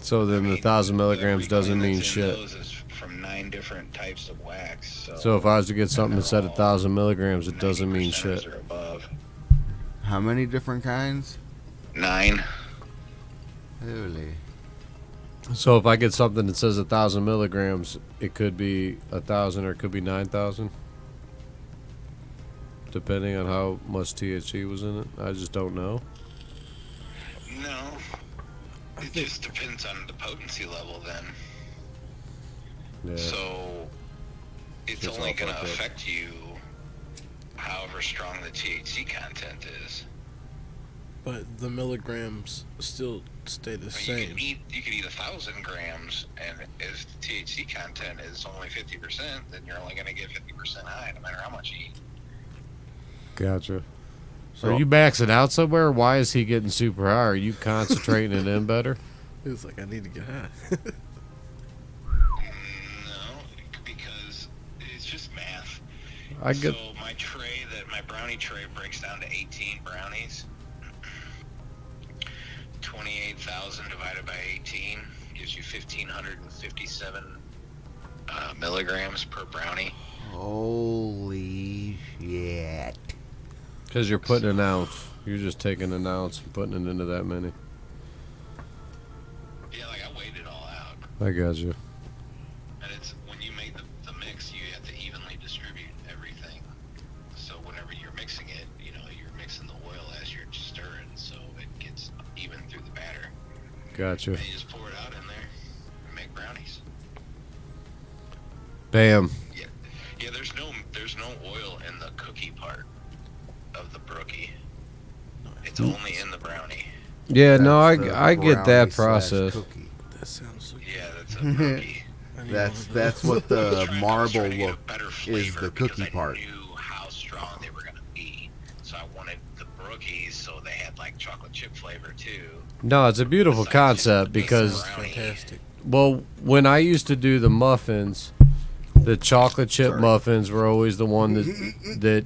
So then the 1,000 milligrams doesn't mean Everything that's in shit. those is from 9 different types of wax. So if I was to get something that said 1,000 milligrams, it doesn't mean 90% shit. or above. How many different kinds? 9. Holy. So if I get something that says 1,000 milligrams, it could be 1,000 or it could be 9,000, depending on how much THC was in it. I just don't know. No. It just depends on the potency level then. Yeah. So it's It's only all going to fucked up. affect you however strong the THC content is. But the milligrams still stay the I mean, same. you could eat 1,000 grams, and if the THC content is only 50%, then you're only going to get 50% high, no matter how much you eat. Gotcha. So- Are you maxing out somewhere? Why is he getting super high? Are you concentrating it in better? It was like, I need to get high. No, because it's just math. I get. So my brownie tray breaks down to 18 brownies. 28,000 divided by 18 gives you 1,557 milligrams per brownie. Holy shit. Because you're putting an ounce. You're just taking an ounce and putting it into that many. Yeah, like I weighed it all out. I got you. And it's when you make the mix, you have to evenly distribute everything. So whenever you're mixing it, you're mixing the oil as you're stirring, so it gets even through the batter. Gotcha. And you just pour it out in there and make brownies. Bam. Yeah, there's no oil in the cookie part of the brookie. It's only in the brownie. Yeah, no, That's the I get that brownie slash process. cookie. That sounds so good. Yeah, that's a brookie. I need That's one of that's those. what the I was marble trying to get a look better is flavor the because cookie part. I knew how strong they were going to be. So I wanted the brookies so they had like chocolate chip flavor too. No, it's a beautiful Besides concept just the because, brownie. Fantastic. well, when I used to do the muffins, the chocolate chip muffins were always the one that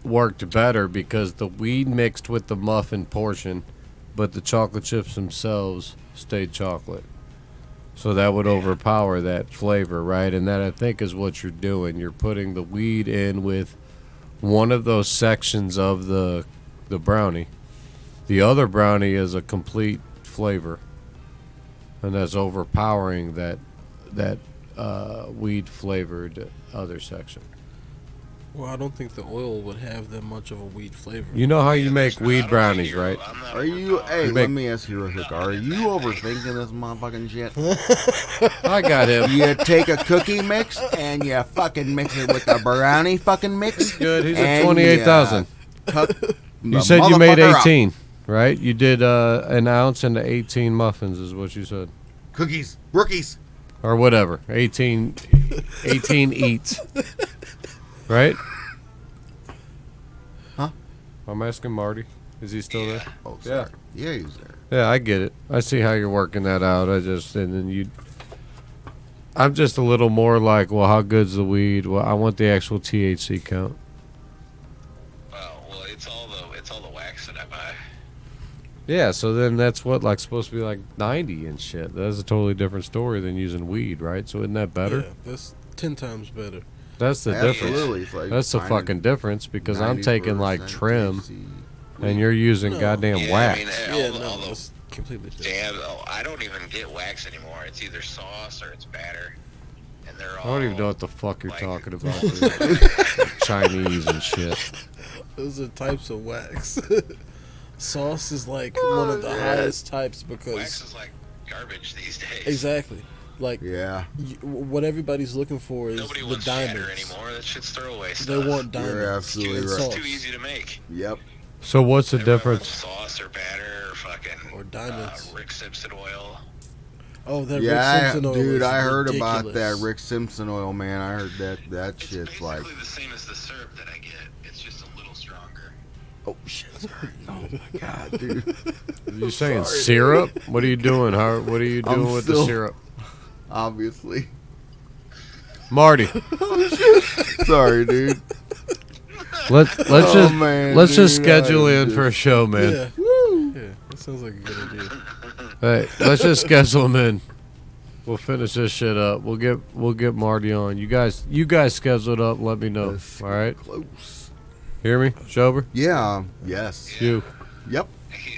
worked better because the weed mixed with the muffin portion, but the chocolate chips themselves stayed chocolate. So that would overpower that flavor, right? And that, I think, is what you're doing. You're putting the weed in with one of those sections of the brownie. The other brownie is a complete flavor, and that's overpowering that weed flavored other section. Well, I don't think the oil would have that much of a weed flavor. You know how you Yeah, make I weed don't brownies, think right? I'm not Are you? Hey, You let make- me ask you real quick. Are you overthinking this motherfucking shit? I got him. You take a cookie mix and you fucking mix it with a brownie fucking mix. Good. He's at and 28,000. You said you made 18, right? You did an ounce into 18 muffins, is what you said, Cookies, rookies. or whatever. 18 eats, right? Huh? I'm asking Marty. Is he still there? Oh, sorry. Yeah, he's there. Yeah, I get it. I see how you're working that out. I'm just a little more like, well, how good's the weed? Well, I want the actual THC count. Well, it's all the wax that I buy. Yeah, so then that's what, like, supposed to be like 90 and shit. That's a totally different story than using weed, right? So isn't that better? Yeah, that's 10 times better. That's the difference. Absolutely. It's like That's the finding fucking difference because I'm taking like 90% trim THC. and you're using No. goddamn Yeah, wax. I mean, Yeah, all no, the that's completely different. I don't even get wax anymore. It's either sauce or it's batter, and they're I all. don't even know what the fuck you're like- talking about. Dude. Chinese and shit. Those are types of wax. Sauce is like one of the highest types because Wax is like garbage these days. exactly, like Yeah, what everybody's looking for is Nobody the wants diamonds. shatter anymore. That shit's throwaway They stuff. want diamonds. You're absolutely and right. It's sauce. too easy to make. yep. So what's the Everyone difference? wants sauce or batter or fucking Or diamonds. Rick Simpson oil. Oh, that Yeah, Rick Simpson oil dude, is I heard about ridiculous. that Rick Simpson oil, man. I heard that It's shit's basically like, the same as the syrup that I get. It's just a little stronger. oh shit, sorry. Oh my god, dude. You saying syrup? What are you doing? What are you doing I'm with still- the syrup? Obviously. Marty, Sorry, dude. let's Oh, just man, let's just dude, schedule I in for a show, man. Yeah. Yeah, that sounds like a good idea. Hey, let's just schedule them in. We'll finish this shit up. We'll get Marty on. You guys schedule it up. Let me know. All right. Close. Hear me, Shober? Yeah. Yes. You. Yep.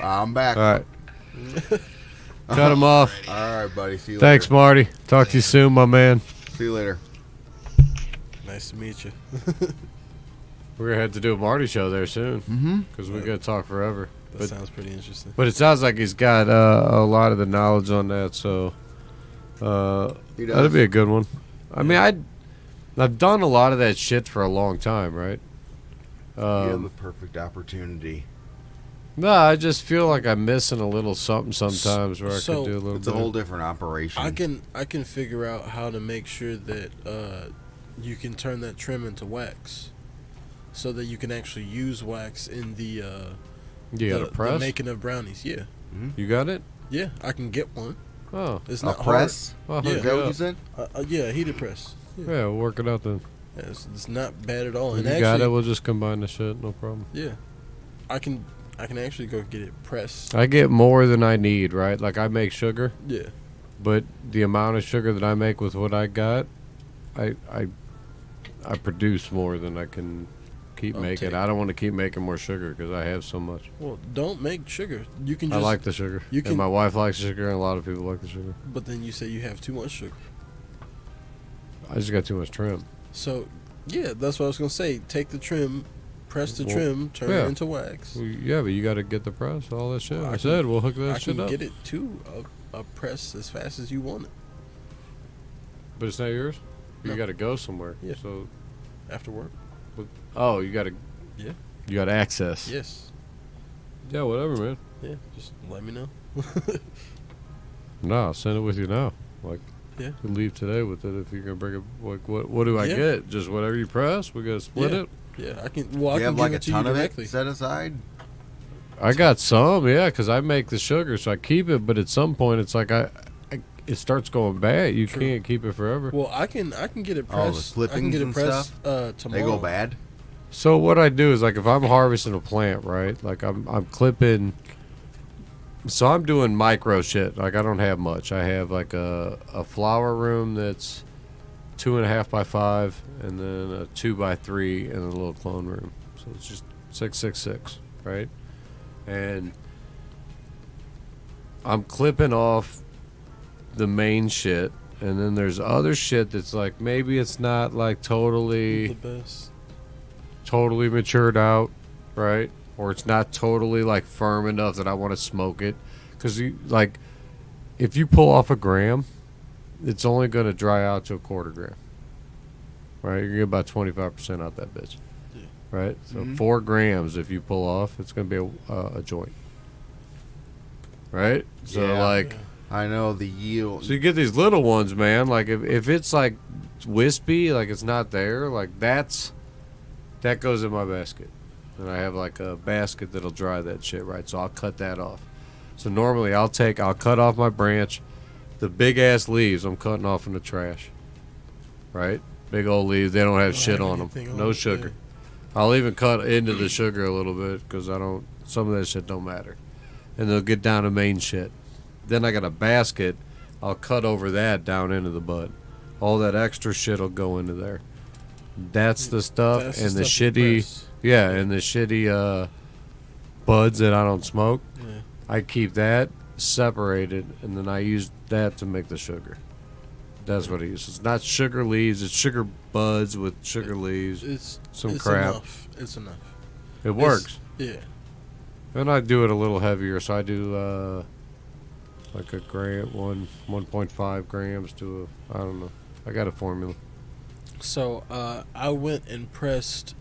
I'm back. All right. Cut him off. All right, buddy. See you Thanks, later. Marty. Talk to you soon, my man. See you later. Nice to meet you. We're gonna have to do a Marty show there soon Mm-hmm. because we gotta talk forever. That sounds pretty interesting. But it sounds like he's got a lot of the knowledge on that, so He does. that'd be a good one. I mean, I've done a lot of that shit for a long time, right? You have the perfect opportunity. No, I just feel like I'm missing a little something sometimes where I So, could do a little It's bit. a whole different operation. I can figure out how to make sure that you can turn that trim into wax, so that you can actually use wax in the You got a the press? making of brownies. Yeah, You got it? yeah, I can get one. Oh. It's A not press? Well, Yeah. Is hook that it what you up. said? Yeah, a heated press. Yeah, Yeah, we'll work it out then. yeah, it's not bad at all. If And you actually, got it, we'll just combine the shit, no problem. yeah, I can actually go get it pressed. I get more than I need, right? Like I make sugar, Yeah, but the amount of sugar that I make with what I got, I produce more than I can keep making. Okay. I don't want to keep making more sugar because I have so much. well, don't make sugar. You can I just like the sugar. you And can- my wife likes sugar, and a lot of people like the sugar. but then you say you have too much sugar. I just got too much trim. So, yeah, that's what I was gonna say. Take the trim, press the Well, trim, turn yeah. it into wax. Well, yeah, but you got to get the press, all that shit. Well, I I said we'll hook that I shit can up. get it to a press as fast as you want it But it's not yours? You No. got to go somewhere. Yeah. So, after work. oh, you got to. Yeah. You got access. Yes. Yeah, whatever, man. Yeah. Just let me know. No, I'll send it with you now. Like, Yeah. you can leave today with it if you're gonna bring it. Like, what do I Yeah. get? Just whatever you press. We gotta split Yeah. it. Yeah, I can. Well, I You can have like give a it to you ton of directly. it set aside? I got some, yeah, because I make the sugar, so I keep it. But at some point, it's like it starts going bad. You True. can't keep it forever. Well, I can get it Oh, the pressed. I can slippings get it and pressed They tomorrow. go bad? So what I do is like if I'm harvesting a plant, right? Like I'm clipping. So I'm doing micro shit. Like I don't have much. I have like a flower room that's 2.5 by 5, and then a 2 by 3, and a little clone room. So it's just 666, right? And I'm clipping off the main shit, and then there's other shit that's like maybe it's not like The totally best. matured out, right? Or it's not totally like firm enough that I want to smoke it. Because you like, if you pull off a gram, it's only going to dry out to a 1/4 gram, right? You're gonna get about 25% out that bitch, Yeah. right? So Mhm. 4 grams if you pull off, it's going to be a joint, right? So Yeah. like, I know the yield. so you get these little ones, man. Like if it's like wispy, like it's not there, like that goes in my basket. And I have like a basket that'll dry that shit, right? So I'll cut that off. So normally I'll cut off my branch. The big ass leaves I'm cutting off in the trash, right? Big old leaves, they don't have Don't shit have on them. anything on No it, sugar. I'll even cut into the sugar a little bit because some of that shit don't matter. And they'll get down to main shit. Then I got a basket. I'll cut over that down into the bud. All that extra shit will go into there. That's the stuff. That's And the stuff you shitty, press. yeah, and the shitty buds that I don't smoke. Yeah. I keep that separated, and then I use that to make the sugar. That's what I use. It's not sugar leaves. It's sugar buds with sugar leaves. It's Some it's crap. Enough. It's enough. It works. Yeah. And I do it a little heavier, so I do like a gram, 1.5 grams to I don't know. I got a formula. So I went and pressed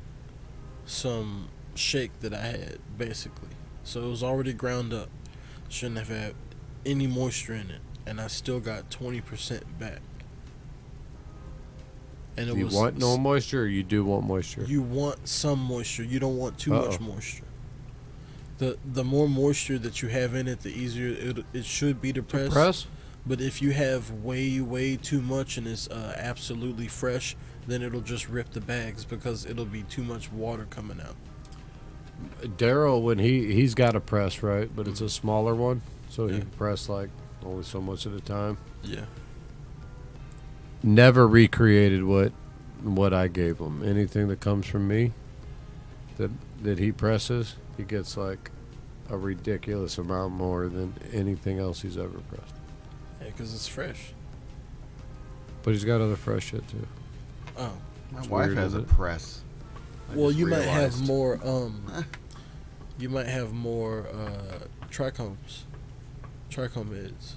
some shake that I had, basically. So it was already ground up. Shouldn't have had any moisture in it, and I still got 20% back. And it You was want no moisture, or you do want moisture? You want some moisture. You don't want too much Uh-oh. moisture. The more moisture that you have in it, the easier it should be to press. Press? But if you have way too much and it's absolutely fresh, then it'll just rip the bags because it'll be too much water coming out. Daryl, when he's got a press, right? But it's a smaller one. so he can press like only so much at a time. Yeah. Never recreated what I gave him. Anything that comes from me that he presses, he gets like a ridiculous amount more than anything else he's ever pressed. Yeah, because it's fresh. But he's got other fresh shit too. Oh. My It's wife weird, has a isn't it? press. I Well, just you might have realized. more. You might have more trichomes. Trichomids.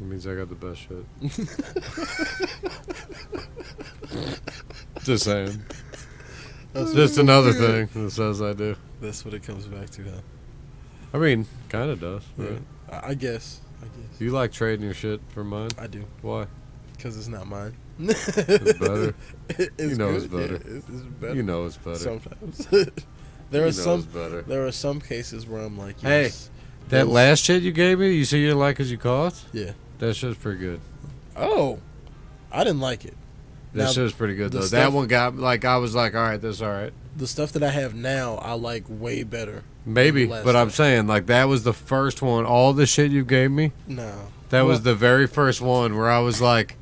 It means I got the best shit. Just saying. That's Just another thing that says I do. That's what it comes back to, huh? I mean, kind of does, right? Yeah. I guess. You like trading your shit for mine? I do. Why? Because it's not mine. It's better. It's You know it's good. better. Yeah, it's better. You know it's better. Sometimes. You there know are some. it's better. There are some cases where I'm like, Hey, yes, That those- last shit you gave me, you say you didn't like because you coughed? Yeah. That shit's pretty good. Oh, I didn't like it. That Now, shit's pretty good, the though. stuff- That one got, like, I was like, all right, that's all right. The stuff that I have now, I like way better. Maybe, than the last but I'm stuff. saying, like, that was the first one. All the shit you gave me, No. that was Well- the very first one where I was like,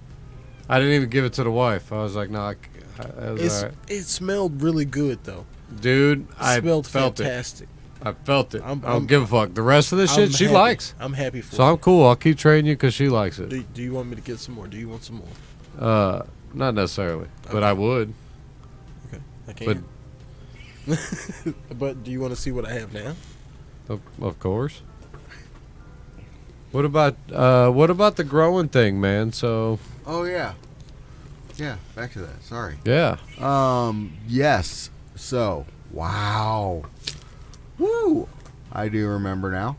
I didn't even give it to the wife. I was like, no, that was all right. It smelled really good though. Dude, I smelled felt fantastic. it. I felt it. I'm- I don't I'm- give a fuck. The rest of this I'm shit, she happy. likes. I'm happy for So it. I'm cool. I'll keep trading you because she likes it. Do you want me to get some more? Do you want some more? Not necessarily, but Okay. I would. Okay, I can. But do you want to see what I have now? Of course. What about the growing thing, man? So Oh yeah. Yeah, back to that. Sorry. yeah, Yes. So, wow. Woo. I do remember now.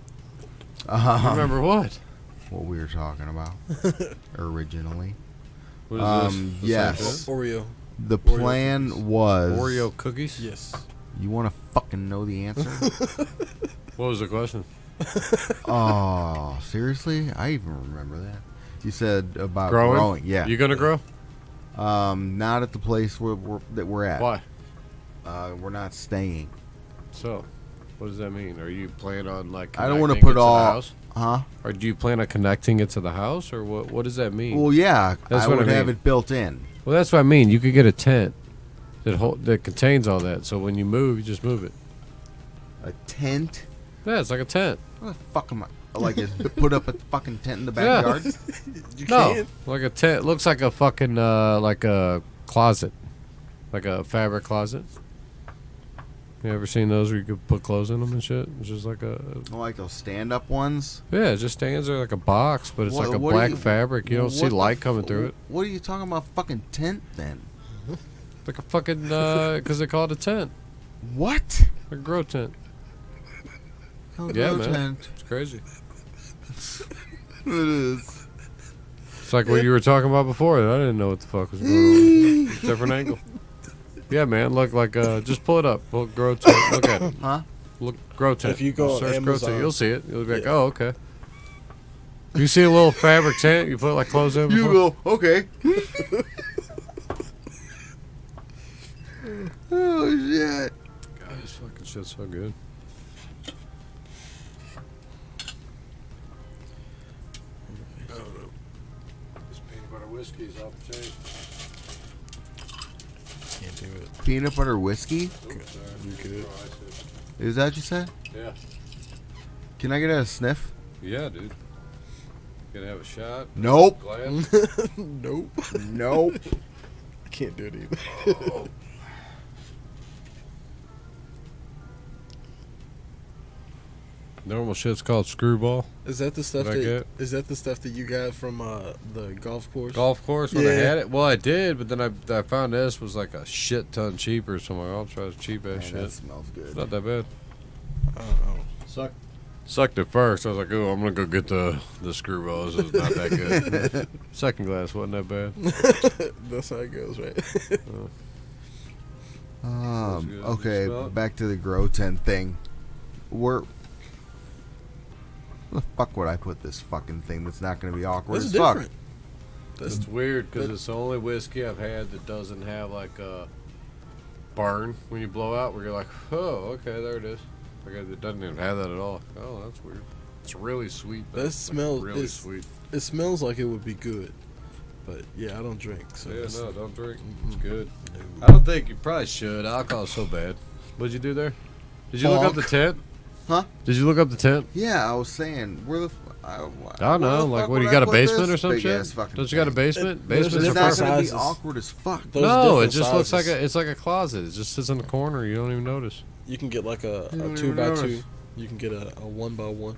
remember what? What we were talking about originally. What is this? The yes. same shit? Oreo. The Oreo plan cookies. was. Oreo cookies. Yes. You want to fucking know the answer? What was the question? Oh, seriously? I even remember that. You said about Growing? growing. Yeah. You gonna grow? Not at the place that we're at. Why? We're not staying. So, what does that mean? Are you planning on like? I don't want to connecting put it to the all. house? Huh? Or do you plan on connecting it to the house, or what? What does that mean? Well, yeah. That's I what I would have mean. it built in. Well, that's what I mean. You could get a tent that contains all that. So when you move, you just move it. A tent? Yeah, it's like a tent. What the fuck am I? Like, put up a fucking tent in the Yeah. backyard? You No, can. like a tent. Looks like a fucking like a closet, like a fabric closet. You ever seen those where you could put clothes in them and shit? It's just like a I like those stand-up ones. yeah, it just stands there like a box, but it's What- like a what do black you- fabric. You don't see what the light coming through it. What are you talking about? Fucking tent then? Like a fucking because they call it a tent, What? like a grow tent. A Yeah, grow man. tent. It's crazy. It is. It's like what you were talking about before. I didn't know what the fuck was going on. Different angle. Yeah, man. Look like just pull it up. Pull grow tent. Look at it. Huh? Look grow tent. If you go on search grow tent, Amazon- you'll see it. You'll be like, Yeah. oh, okay. You see a little fabric tent? You put like clothes in. You before? go, okay. Oh, shit. God, this fucking shit's so good. This peanut butter whiskey is off the chain. Can't do it. Peanut butter whiskey? You good? Is that what you said? Yeah. Can I get a sniff? Yeah, dude. Gonna have a shot. Nope. Glass. Nope. Nope. I can't do it either. Normal shit's called screwball. Is that the stuff Did I that is that the stuff that you got from the golf course? Golf course when I Yeah. had it. Well, I did, but then I found this was like a shit ton cheaper. So I'm like, I'll try this cheap ass Man, shit. that smells It's good. not that bad. Oh. Sucked at first. I was like, oh, I'm gonna go get the screwballs. It's not that good. Second glass wasn't that bad. That's how it goes, right? good. You Okay, smell it? back to the grow tent thing. Where the fuck would I put this fucking thing that's not going to be awkward That's as different. fuck? It's weird because it's the only whiskey I've had that doesn't have like a burn when you blow out. Where you're like, oh, okay, there it is. Like it doesn't even have that at all. Oh, that's weird. It's really sweet. That smells really sweet. It smells like it would be good, but yeah, I don't drink. So Yeah, no, don't drink. It's good. No. I don't think you probably should. Alcohol's so bad. What'd you do there? Did you look up the tent? Huh? Did you look up the tent? Yeah, I was saying, where the I don't know. Like, what, you got a basement or some shit? Don't you got a basement? Basement's It's for not fucking- gonna be awkward as fuck. Those No, it different just looks like sizes. it's like a closet. It just sits in the corner. You don't even notice. You can get like a You don't 2 even by 2. notice. You can get a 1 by 1.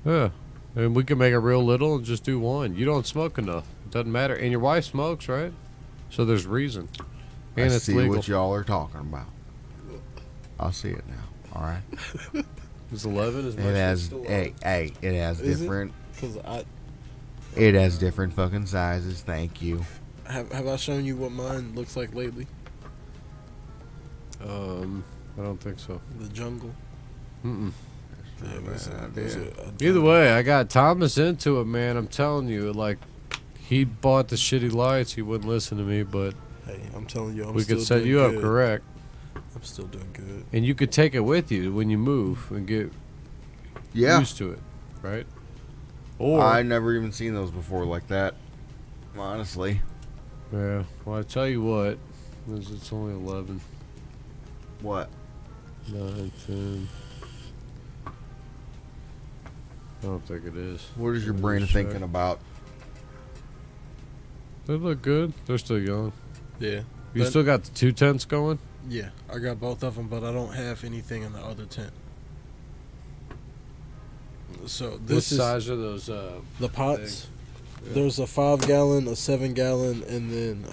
Yeah. And we can make it real little and just do one. You don't smoke enough. It doesn't matter. And your wife smokes, right? So there's reason. And I it's see legal. what y'all are talking about. I'll see it now. All right. It's 11. Is It has it has Is it? different. Because It has different fucking sizes. Thank you. have I shown you what mine looks like lately? I don't think so. The jungle. Mm-mm. Yeah, Either way, I got Thomas into it, man. I'm telling you, like, he bought the shitty lights. He wouldn't listen to me, but Hey, I'm telling you, we could set you up correct. I'm still doing good. And you could take it with you when you move and get Yeah. used to it, right? Or I never even seen those before like that. Honestly. yeah. Well, I tell you what, it's only 11, What? 9, 10. I don't think it is. What is your Let me brain just check. thinking about? They look good. They're still young. Yeah. You But- still got the 2 tents going? Yeah, I got both of them, but I don't have anything in the other tent. So What this is size are those? the pots. Yeah. There's a 5 gallon, a 7 gallon, and then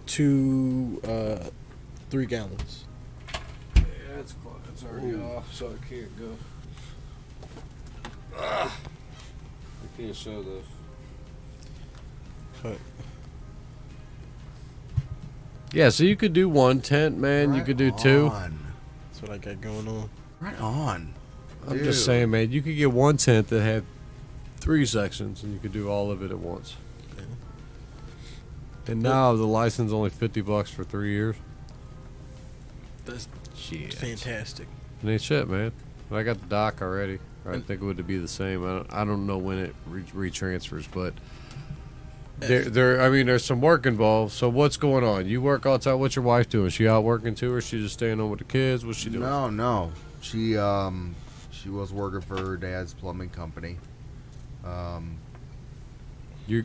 2 3 gallons. Yeah, it's already off, so I can't go. I can't show those. But Yeah, so you could do 1 tent, man. You Right could do 2. on. that's what I got going on. Right on. I'm Dude. just saying, man. You could get 1 tent that had 3 sections, and you could do all of it at once. And now the license only $50 for 3 years. That's Shit. fantastic. It ain't shit, man. But I got the dock already. I think it would be the same. I don't know when it retransfers, but I mean, there's some work involved. So what's going on? You work all the time. What's your wife doing? She out working too, or she just staying home with the kids? What's she doing? No. She was working for her dad's plumbing company. You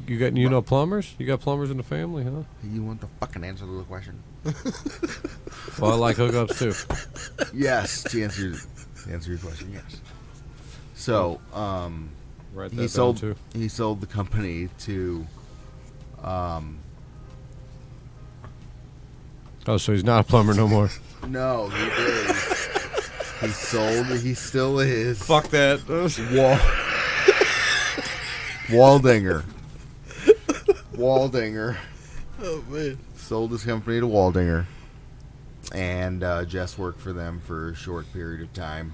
know plumbers? You got plumbers in the family, huh? You want the fucking answer to the question? Well, I like hookups too. Yes. To answer your question, yes. So, Write that he down sold too. the company to Oh, so he's not a plumber no more. no, he did. He still is. Fuck that. Waldinger. Waldinger Oh man. sold his company to Waldinger, and Jess worked for them for a short period of time,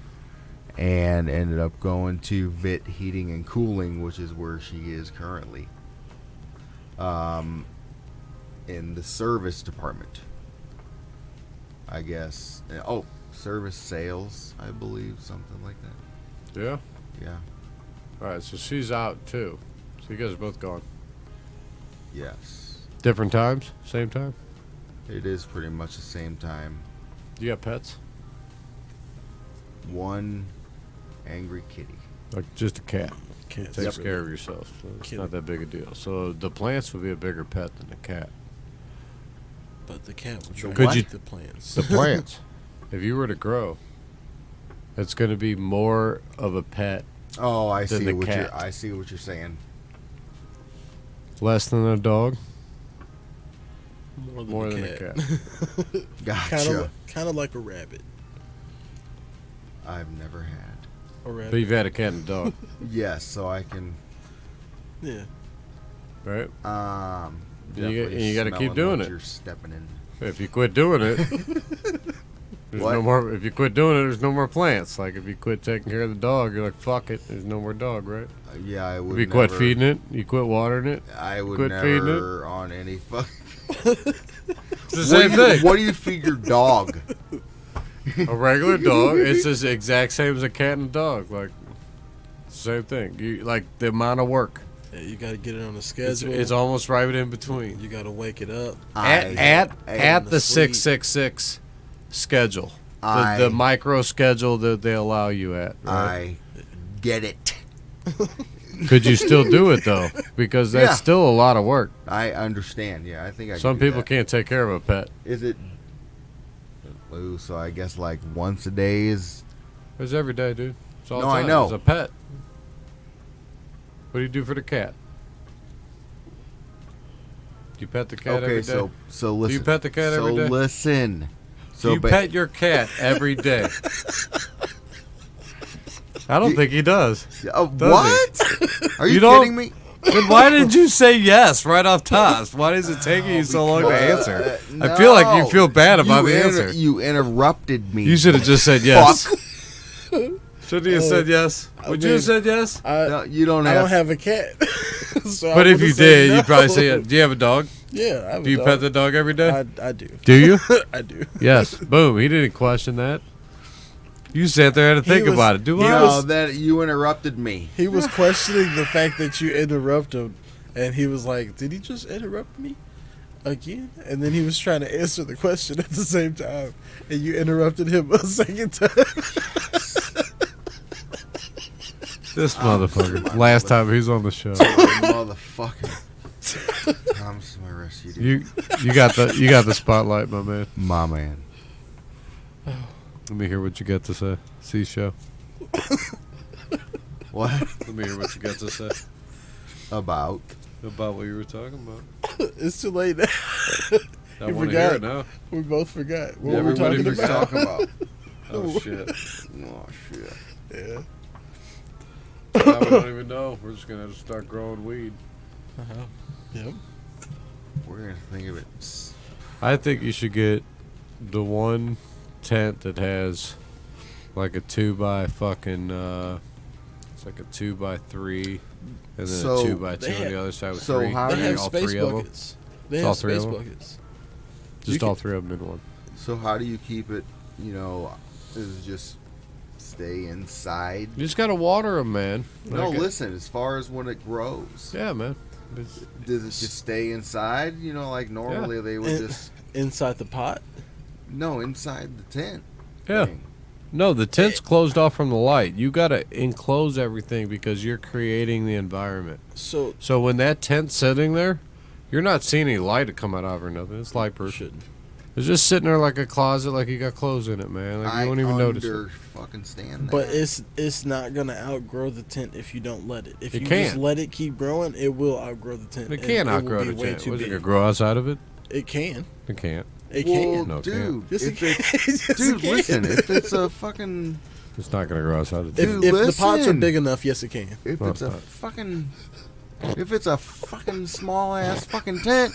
and ended up going to VIT Heating and Cooling, which is where she is currently, in the service department, I guess. Service sales, I believe, something like that. Yeah. Yeah. All right. So she's out too. So you guys are both gone. Yes. Different times. Same time. It is pretty much the same time. You got pets? One angry kitty. Like just a cat. Can't Takes care of yourself. So it's Kill not that big a deal. So the plants would be a bigger pet than the cat. But the cat would try Could to you- eat the plants. The plants, if you were to grow, it's going to be more of a pet, Oh, I Than see the what cat. I see what you're saying. less than a dog, More more than than a a cat. cat. Gotcha. Kind of like a rabbit. I've never had. A rabbit. But you've had a cat and a dog, Yes, so I can. Yeah. right? Um. And you definitely gotta keep smelling doing what it. You're stepping in. If you quit doing it, there's What? no more. If you quit doing it, there's no more plants. Like if you quit taking care of the dog, you're like, fuck it. There's no more dog, right? Yeah, I would. If you quit never- feeding it, you quit watering it. I would quit feeding never on any fuck. It's the same thing. What do you feed your dog? A regular dog, it's the exact same as a cat and a dog. Like, same thing. You like the amount of work. Yeah, you got to get it on the schedule. It's almost right in between. You got to wake it up. At the 666 schedule, the micro schedule that they allow you at. Right? I get it. Could you still do it though? Because that's still a lot of work. I understand. Yeah, I think I. Some can do people that. can't take care of a pet. Is it? Ooh, so I guess like once a day is. It's every day, dude. It's all No, the time. I know. It's a pet. What do you do for the cat? Do you pet the cat every day? Okay, so listen. Do you pet the cat every day? So listen. Do you pet your cat every day? I don't think he does. What? Are you don't- kidding me? Then why did you say yes right off top? Why is it taking you so long to answer? I feel like you feel bad about the answer. You interrupted me. You should have just said yes. Shouldn't you have said yes? Would you have said yes? No, you don't I have. don't have a cat. So But I if you would've said did, no. you'd probably say yes. Do you have a dog? Yeah, I have Do you a pet dog. the dog every day? I do. Do you? I do. Yes. Boom. He didn't question that. You sat there and had to think about it. Do I? No, that you interrupted me. He was questioning the fact that you interrupted, and he was like, "Did he just interrupt me again?" And then he was trying to answer the question at the same time, and you interrupted him a second time. This motherfucker. Last time he was on the show. Motherfucker. Promise my rest you do. You got the spotlight, my man. My man. Let me hear what you got to say. See show. What? Let me hear what you got to say About what you were talking about. It's too late now. I You want to hear it forgot. now. We both forgot what Everybody we were talking forgot. about. talking about. Oh shit. Oh shit. Yeah. Now we don't even know. We're just gonna have to start growing weed. Yep. We're gonna think of it. I think you should get the one tent that has like a 2x it's like a 2x3 and then So, a 2x2 they on the have- other side with so three. how They do have you- all space three of them. buckets. They It's have all three of space them? buckets. Just You all can- three of them in one. So how do you keep it? You know, is it just stay inside? You just gotta water them, man. No, Like, listen. As far as when it grows, Yeah, man. It's- does it just stay inside? You know, like normally they would And- just Inside the pot. no inside the tent. Yeah. thing. No, the tent's closed off from the light. You gotta enclose everything because you're creating the environment. So So when that tent's sitting there, you're not seeing any light to come out of it or nothing. It's light proof. shouldn't. It's just sitting there like a closet, like you got clothes in it, man. Like you won't even notice it. fucking stand that. But it's not gonna outgrow the tent if you don't let it. If It you can. just let it keep growing, it will outgrow the tent. It and can't will outgrow be the way tent. too Was it big. gonna grow outside of it? It can. It can't. It well, can. No, it dude, Yes, it if can. it's, Yes, dude, it can. listen. If it's a fucking, It's not gonna grow outside of the If, tent. if the pots are listen. big enough, yes, it can. if Well, it's a it's not. fucking, if it's a fucking small ass fucking tent,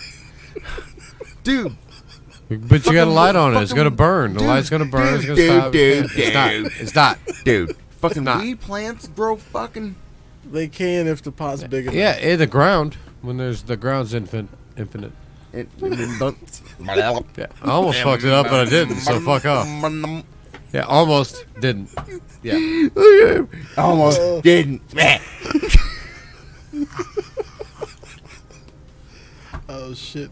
dude. But you got a fucking- light on it. It's fucking- gonna burn. The dude, light's gonna burn. It's dude, gonna stop. dude, It's not. dude. It's not. Dude, fucking not. weed plants grow fucking. They can if the pot's big enough. Yeah, in the ground. When the ground's infinite. It, Yeah, I almost fucked it up, but I didn't. So fuck off. Yeah, almost didn't. Yeah. Almost didn't. Oh shit.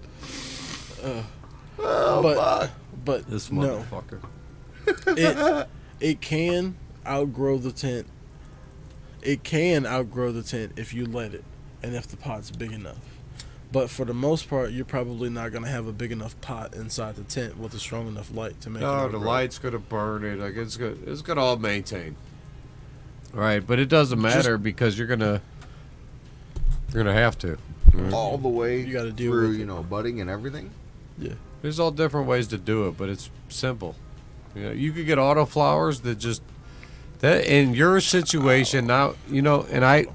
Oh, But This no, motherfucker. it can outgrow the tent. It can outgrow the tent if you let it, and if the pot's big enough. But for the most part, you're probably not gonna have a big enough pot inside the tent with a strong enough light to make it. No, the outgrow. light's gonna burn it. Like it's good. It's gonna all maintain. Right, but it doesn't matter because you're gonna have to. all the way You gotta deal through, with it. you know, budding and everything. Yeah. There's all different ways to do it, but it's simple. You know, you could get auto flowers that just that in your situation now. You know, and I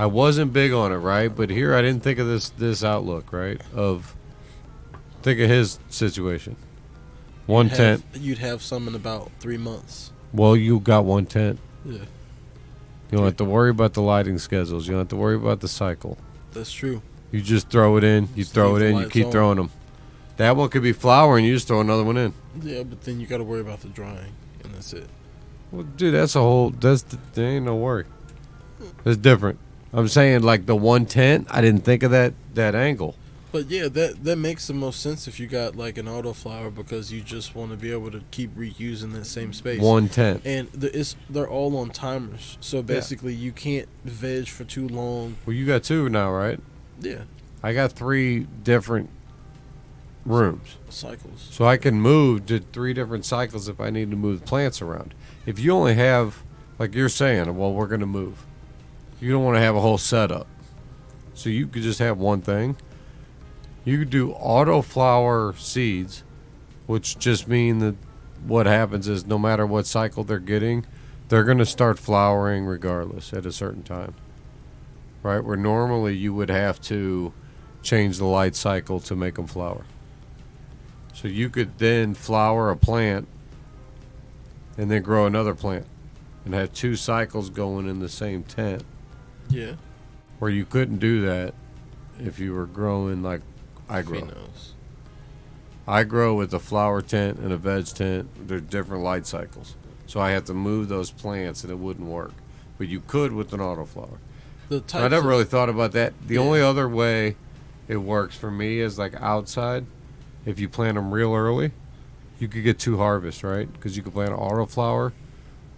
wasn't big on it, right? But here I didn't think of this outlook, right? Think of his situation. One tent. You'd have some in about 3 months. Well, you got one tent. Yeah, You don't have to worry about the lighting schedules. You don't have to worry about the cycle. that's true. You just throw it in. You Just throw leave it the in. You lights keep on. throwing them. That one could be flowering. You just throw another one in. Yeah, but then you got to worry about the drying, and that's it. Well, dude, there ain't no worry. It's different. I'm saying like the 110. I didn't think of that angle. But yeah, that makes the most sense if you got like an auto flower, because you just want to be able to keep reusing that same space. 110. And they're all on timers, so basically you can't veg for too long. Well, you got 2 now, right? Yeah, I got 3 different rooms, cycles. so I can move to 3 different cycles if I need to move plants around. If you only have, like you're saying, well, we're going to move. You don't want to have a whole setup, so you could just have one thing. You could do auto flower seeds, which just mean that what happens is no matter what cycle they're getting, they're going to start flowering regardless at a certain time. Right? Where normally you would have to change the light cycle to make them flower. So you could then flower a plant and then grow another plant and have 2 cycles going in the same tent. Yeah. Where you couldn't do that if you were growing like I grow. Phenos. I grow with a flower tent and a veg tent. They're different light cycles. So I have to move those plants and it wouldn't work. But you could with an autoflower. I never really thought about that. The only other way it works for me is like outside. If you plant them real early, you could get 2 harvests, right? Because you could plant an autoflower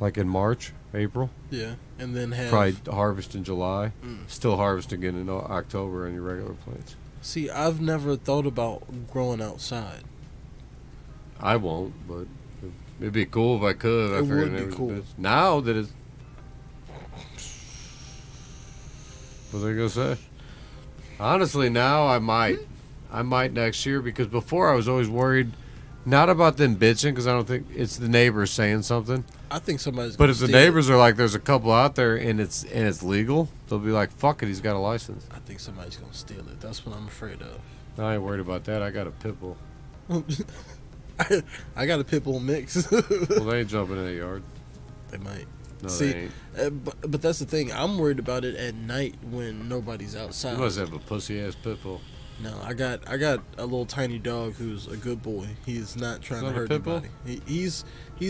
like in March, April. Yeah, and then have... Probably harvest in July. Still harvest again in October on your regular plants. See, I've never thought about growing outside. I won't, but it'd be cool if I could. It would be cool. Now that it's... What was I going to say? Honestly, now I might. I might next year, because before I was always worried, not about them bitching, because I don't think it's the neighbors saying something. I think somebody's But gonna if the steal neighbors are like, there's a couple out there and it's legal, they'll be like, fuck it, he's got a license. I think somebody's going to steal it. That's what I'm afraid of. I ain't worried about that. I got a pit bull. I got a pit bull mix. Well, they ain't jumping in the yard. They might. No, See, they ain't. but that's the thing. I'm worried about it at night when nobody's outside. You must have a pussy ass pit bull. No, I got a little tiny dog who's a good boy. He's not trying to hurt anybody. He's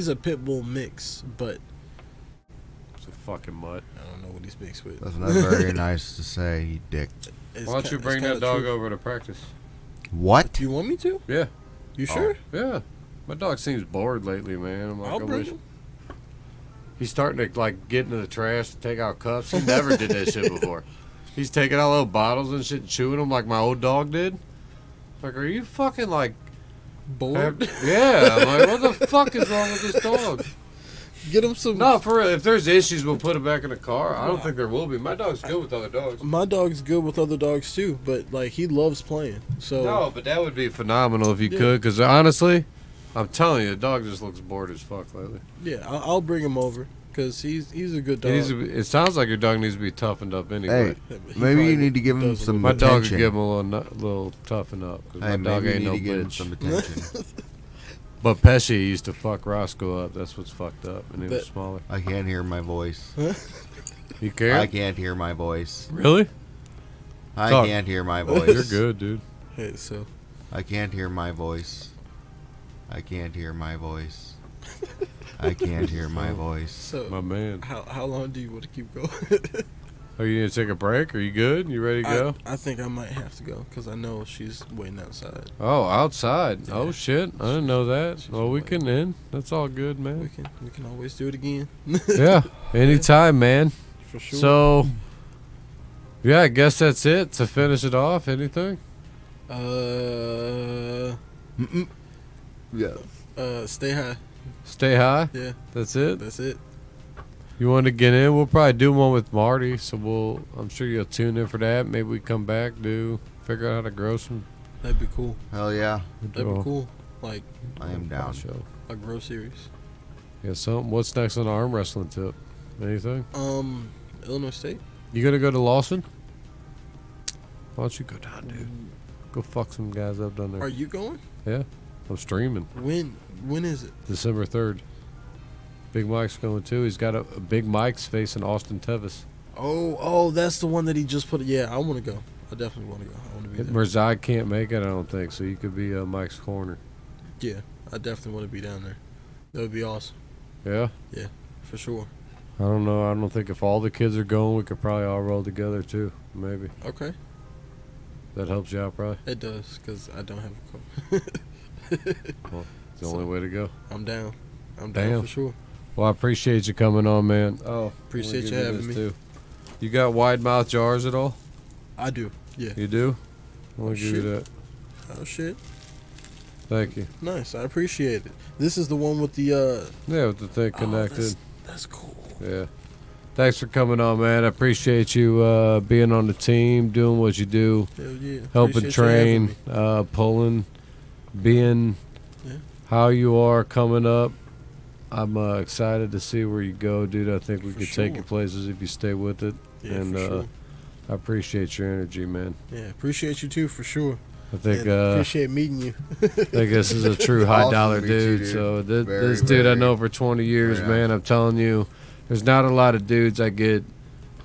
a pit bull mix, but it's a fucking mutt. I don't know what he's mixed with. That's not very nice to say, you dick. Why don't you bring that dog over to practice? What? Do you want me to? Yeah. You sure? Yeah. My dog seems bored lately, man. I'm like, I'll bring him. He's starting to like get into the trash and take out cups. He never did that shit before. He's taking out little bottles and shit and chewing them like my old dog did. Like, are you fucking like Bored? Yeah. I'm like, what the fuck is wrong with this dog? Get him some. No, for real. If there's issues, we'll put him back in the car. I don't think there will be. My dog's good with other dogs. My dog's good with other dogs too, but like he loves playing. So No, but that would be phenomenal if you could. Because honestly, I'm telling you, the dog just looks bored as fuck lately. yeah, I'll bring him over because he's a good dog. It sounds like your dog needs to be toughened up anyway. Hey, maybe you need to give him some My attention. dog could give him a little toughen up. Cause Hey, my dog maybe ain't you no need to give him bitch. some attention. But Pesci used to fuck Roscoe up. That's what's fucked up. And he was smaller. I can't hear my voice. You care? I can't hear my voice. Really? I Talk. can't hear my voice. You're good, dude. Hey, so I can't hear my voice. I can't hear my voice. I can't hear my voice. My man. how long do you want to keep going? Oh, you need to take a break? Are you good? You ready to go? I think I might have to go because I know she's waiting outside. Oh, outside. Yeah. Oh, shit. I didn't know that. She's Well, we waiting. can end. That's all good, We man. can always do it again. Yeah. Anytime, man. For sure. So, yeah, I guess that's it. To finish it off, anything? Yeah. Stay high. Stay high? Yeah, That's it? that's it. You want to get in? We'll probably do one with Marty, so I'm sure you'll tune in for that. Maybe we come back, figure out how to grow some. That'd be cool. Hell yeah. That'd be cool. Like I am down. Show. a grow series. Yeah, something. What's next on the arm wrestling tip? Anything? Illinois State. You gonna go to Lawson? Why don't you go down, dude? Go fuck some guys up down there. Are you going? Yeah, I'm streaming. When is it? December 3rd. Big Mike's going too. He's got a Big Mike's facing Austin Tevis. Oh, that's the one that he just put. Yeah, I want to go. I definitely want to go. I want to be be there. Merzai can't make it, I don't think, so you could be Mike's corner. Yeah, I definitely want to be down there. That would be awesome. Yeah? Yeah, for sure. I don't know. I don't think if all the kids are going, we could probably all roll together too. Maybe. Okay. That helps you out, probably. It does, because I don't have a car. Well, it's the only way to go. I'm down. I'm down for sure. Well, I appreciate you coming on, man. Oh, appreciate you having me. Too. You got wide mouth jars at all? I do. Yeah. You do? I want to give you that. Oh shit. Thank you. Nice. I appreciate it. This is the one with the yeah, with the thing connected. That's cool. Yeah. Thanks for coming on, man. I appreciate you being on the team, doing what you do. Hell yeah. Helping train, pulling, being how you are coming up. I'm excited to see where you go, dude. I think we could take you places if you stay with it. Yeah, and for sure. I appreciate your energy, man. Yeah, appreciate you too, for sure. I think appreciate meeting you. I think this is a true high dollar dude. So this dude I know for 20 years, man. I'm telling you, there's not a lot of dudes I get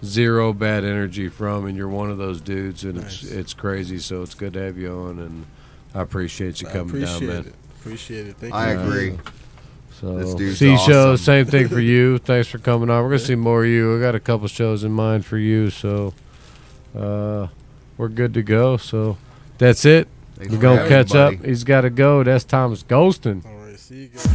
zero bad energy from, and you're one of those dudes, and it's crazy. So it's good to have you on, and I appreciate you coming down, man. Appreciate it. Thank you. I agree. So see shows, same thing for you. Thanks for coming on. We're gonna see more of you. I got a couple shows in mind for you, so we're good to go. So that's it. We're gonna catch up. He's got to go. That's Thomas Gholston. All right, see you guys.